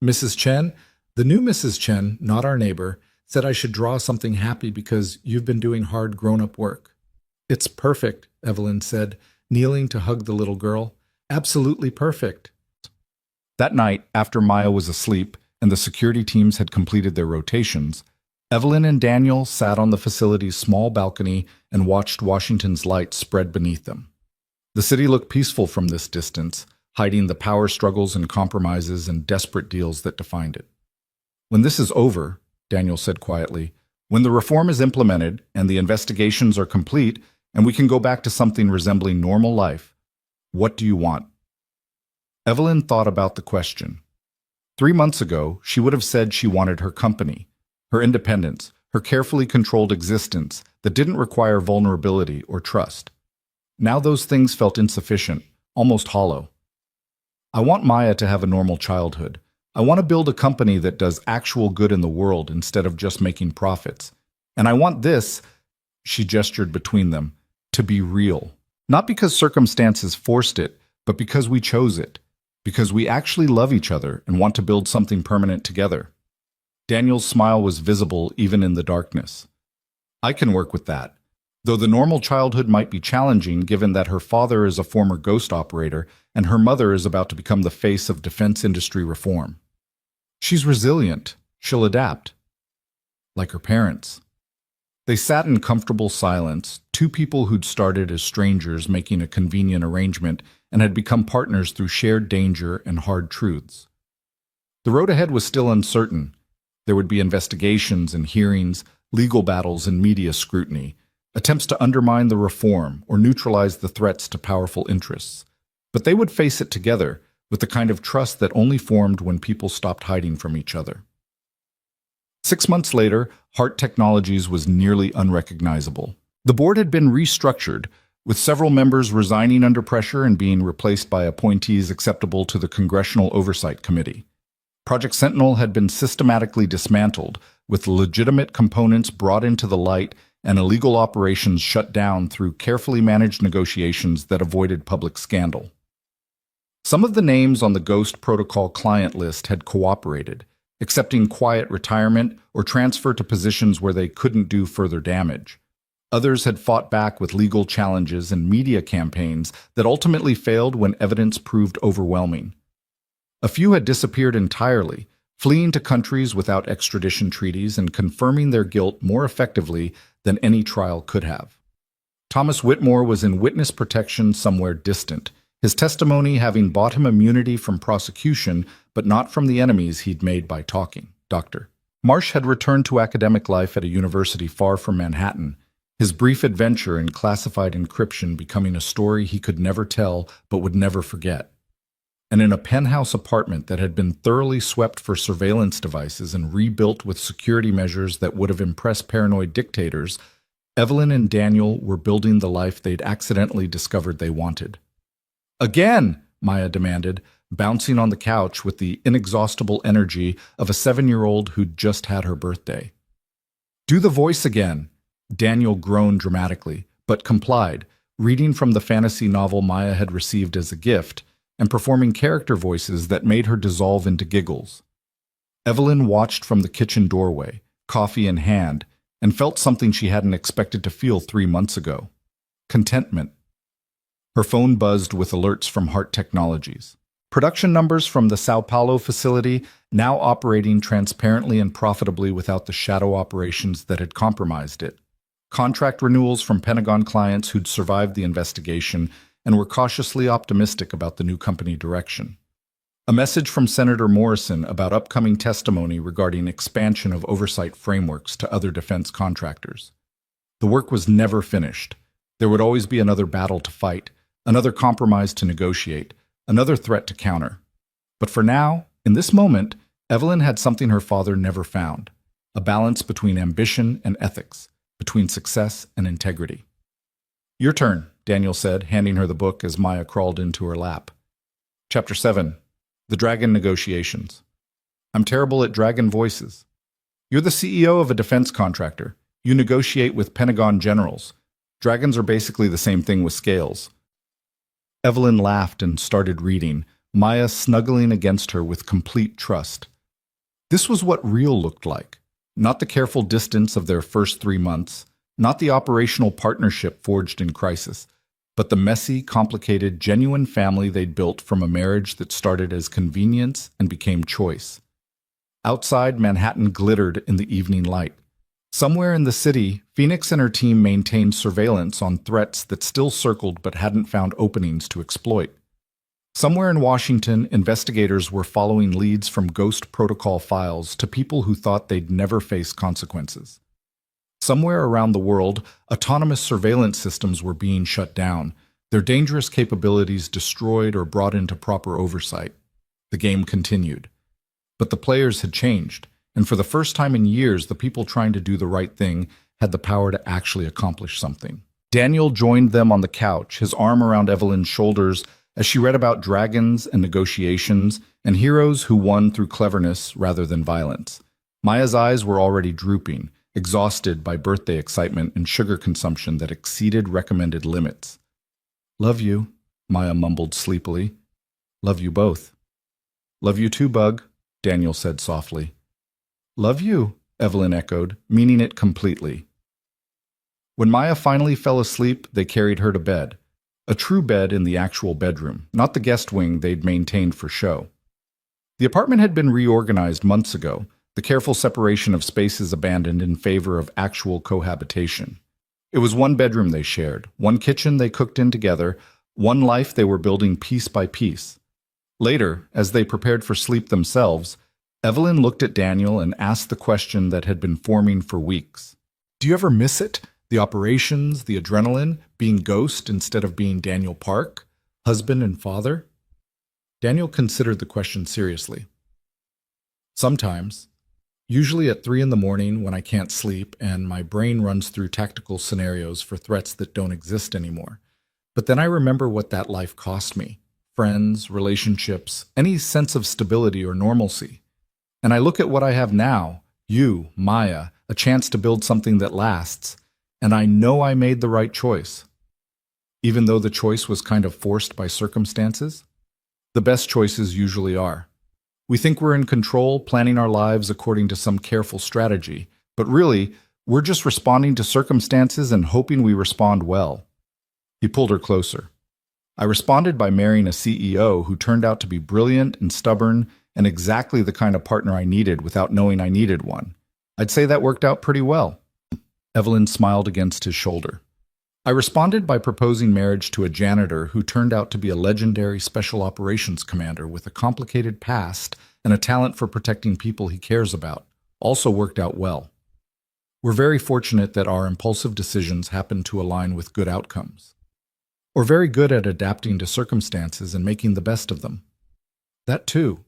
B: "Mrs. Chen, the new Mrs. Chen, not our neighbor, said I should draw something happy because you've been doing hard grown-up work." "It's perfect," Evelyn said, kneeling to hug the little girl. "Absolutely perfect."
A: That night, after Maya was asleep and the security teams had completed their rotations, Evelyn and Daniel sat on the facility's small balcony and watched Washington's lights spread beneath them. The city looked peaceful from this distance, hiding the power struggles and compromises and desperate deals that defined it. "When this is over," Daniel said quietly, "when the reform is implemented and the investigations are complete and we can go back to something resembling normal life, what do you want?" Evelyn thought about the question. 3 months ago, she would have said she wanted her company, her independence, her carefully controlled existence that didn't require vulnerability or trust. Now those things felt insufficient, almost hollow. "I want Maya to have a normal childhood. I want to build a company that does actual good in the world instead of just making profits. And I want this," she gestured between them, "to be real. Not because circumstances forced it, but because we chose it. Because we actually love each other and want to build something permanent together." Daniel's smile was visible even in the darkness. "I can work with that. Though the normal childhood might be challenging given that her father is a former ghost operator and her mother is about to become the face of defense industry reform. She's resilient. She'll adapt. Like her parents." They sat in comfortable silence, two people who'd started as strangers making a convenient arrangement and had become partners through shared danger and hard truths. The road ahead was still uncertain. There would be investigations and hearings, legal battles and media scrutiny, attempts to undermine the reform or neutralize the threats to powerful interests. But they would face it together, with the kind of trust that only formed when people stopped hiding from each other. 6 months later, Hart Technologies was nearly unrecognizable. The board had been restructured, with several members resigning under pressure and being replaced by appointees acceptable to the Congressional Oversight Committee. Project Sentinel had been systematically dismantled, with legitimate components brought into the light and illegal operations shut down through carefully managed negotiations that avoided public scandal. Some of the names on the Ghost Protocol client list had cooperated, accepting quiet retirement or transfer to positions where they couldn't do further damage. Others had fought back with legal challenges and media campaigns that ultimately failed when evidence proved overwhelming. A few had disappeared entirely, fleeing to countries without extradition treaties and confirming their guilt more effectively than any trial could have. Thomas Whitmore was in witness protection somewhere distant, his testimony having bought him immunity from prosecution, but not from the enemies he'd made by talking. Dr. Marsh had returned to academic life at a university far from Manhattan, his brief adventure in classified encryption becoming a story he could never tell but would never forget. And in a penthouse apartment that had been thoroughly swept for surveillance devices and rebuilt with security measures that would have impressed paranoid dictators, Evelyn and Daniel were building the life they'd accidentally discovered they wanted. "Again!" Maya demanded, bouncing on the couch with the inexhaustible energy of a 7-year-old who'd just had her birthday. "Do the voice again!" Daniel groaned dramatically, but complied, reading from the fantasy novel Maya had received as a gift, and performing character voices that made her dissolve into giggles. Evelyn watched from the kitchen doorway, coffee in hand, and felt something she hadn't expected to feel 3 months ago: contentment. Her phone buzzed with alerts from Hart Technologies. Production numbers from the Sao Paulo facility, now operating transparently and profitably without the shadow operations that had compromised it. Contract renewals from Pentagon clients who'd survived the investigation and were cautiously optimistic about the new company direction. A message from Senator Morrison about upcoming testimony regarding expansion of oversight frameworks to other defense contractors. The work was never finished. There would always be another battle to fight, another compromise to negotiate, another threat to counter. But for now, in this moment, Evelyn had something her father never found: a balance between ambition and ethics, between success and integrity. Your turn, Daniel said, handing her the book as Maya crawled into her lap. Chapter 7. The Dragon Negotiations. I'm terrible at dragon voices. You're the CEO of a defense contractor. You negotiate with Pentagon generals. Dragons are basically the same thing with scales. Evelyn laughed and started reading, Maya snuggling against her with complete trust. This was what real looked like. Not the careful distance of their first 3 months, not the operational partnership forged in crisis, but the messy, complicated, genuine family they'd built from a marriage that started as convenience and became choice. Outside, Manhattan glittered in the evening light. Somewhere in the city, Phoenix and her team maintained surveillance on threats that still circled but hadn't found openings to exploit. Somewhere in Washington, investigators were following leads from Ghost Protocol files to people who thought they'd never face consequences. Somewhere around the world, autonomous surveillance systems were being shut down, their dangerous capabilities destroyed or brought into proper oversight. The game continued. But the players had changed, and for the first time in years, the people trying to do the right thing had the power to actually accomplish something. Daniel joined them on the couch, his arm around Evelyn's shoulders, as she read about dragons and negotiations and heroes who won through cleverness rather than violence. Maya's eyes were already drooping, exhausted by birthday excitement and sugar consumption that exceeded recommended limits. "Love you," Maya mumbled sleepily. "Love you both." "Love you too, Bug," Daniel said softly. "Love you," Evelyn echoed, meaning it completely. When Maya finally fell asleep, they carried her to bed. A true bed in the actual bedroom, not the guest wing they'd maintained for show. The apartment had been reorganized months ago, the careful separation of spaces abandoned in favor of actual cohabitation. It was one bedroom they shared, one kitchen they cooked in together, one life they were building piece by piece. Later, as they prepared for sleep themselves, Evelyn looked at Daniel and asked the question that had been forming for weeks. "Do you ever miss it? The operations, the adrenaline, being Ghost instead of being Daniel Park, husband and father?" Daniel considered the question seriously. "Sometimes. Usually at 3 in the morning when I can't sleep and my brain runs through tactical scenarios for threats that don't exist anymore. But then I remember what that life cost me. Friends, relationships, any sense of stability or normalcy. And I look at what I have now, you, Maya, a chance to build something that lasts, and I know I made the right choice. Even though the choice was kind of forced by circumstances. The best choices usually are. We think we're in control, planning our lives according to some careful strategy, but really, we're just responding to circumstances and hoping we respond well." He pulled her closer. "I responded by marrying a CEO who turned out to be brilliant and stubborn and exactly the kind of partner I needed without knowing I needed one. I'd say that worked out pretty well." Evelyn smiled against his shoulder. "I responded by proposing marriage to a janitor who turned out to be a legendary special operations commander with a complicated past and a talent for protecting people he cares about. Also worked out well. We're very fortunate that our impulsive decisions happen to align with good outcomes. We're very good at adapting to circumstances and making the best of them. That too."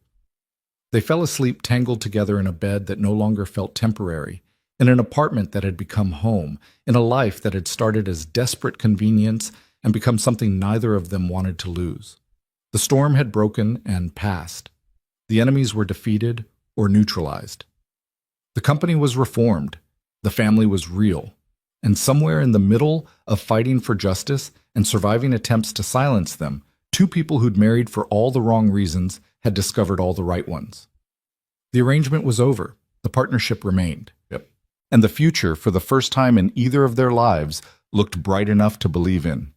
A: They fell asleep tangled together in a bed that no longer felt temporary, in an apartment that had become home, in a life that had started as desperate convenience and become something neither of them wanted to lose. The storm had broken and passed. The enemies were defeated or neutralized. The company was reformed. The family was real. And somewhere in the middle of fighting for justice and surviving attempts to silence them, two people who'd married for all the wrong reasons had discovered all the right ones. The arrangement was over. The partnership remained. And the future, for the first time in either of their lives, looked bright enough to believe in.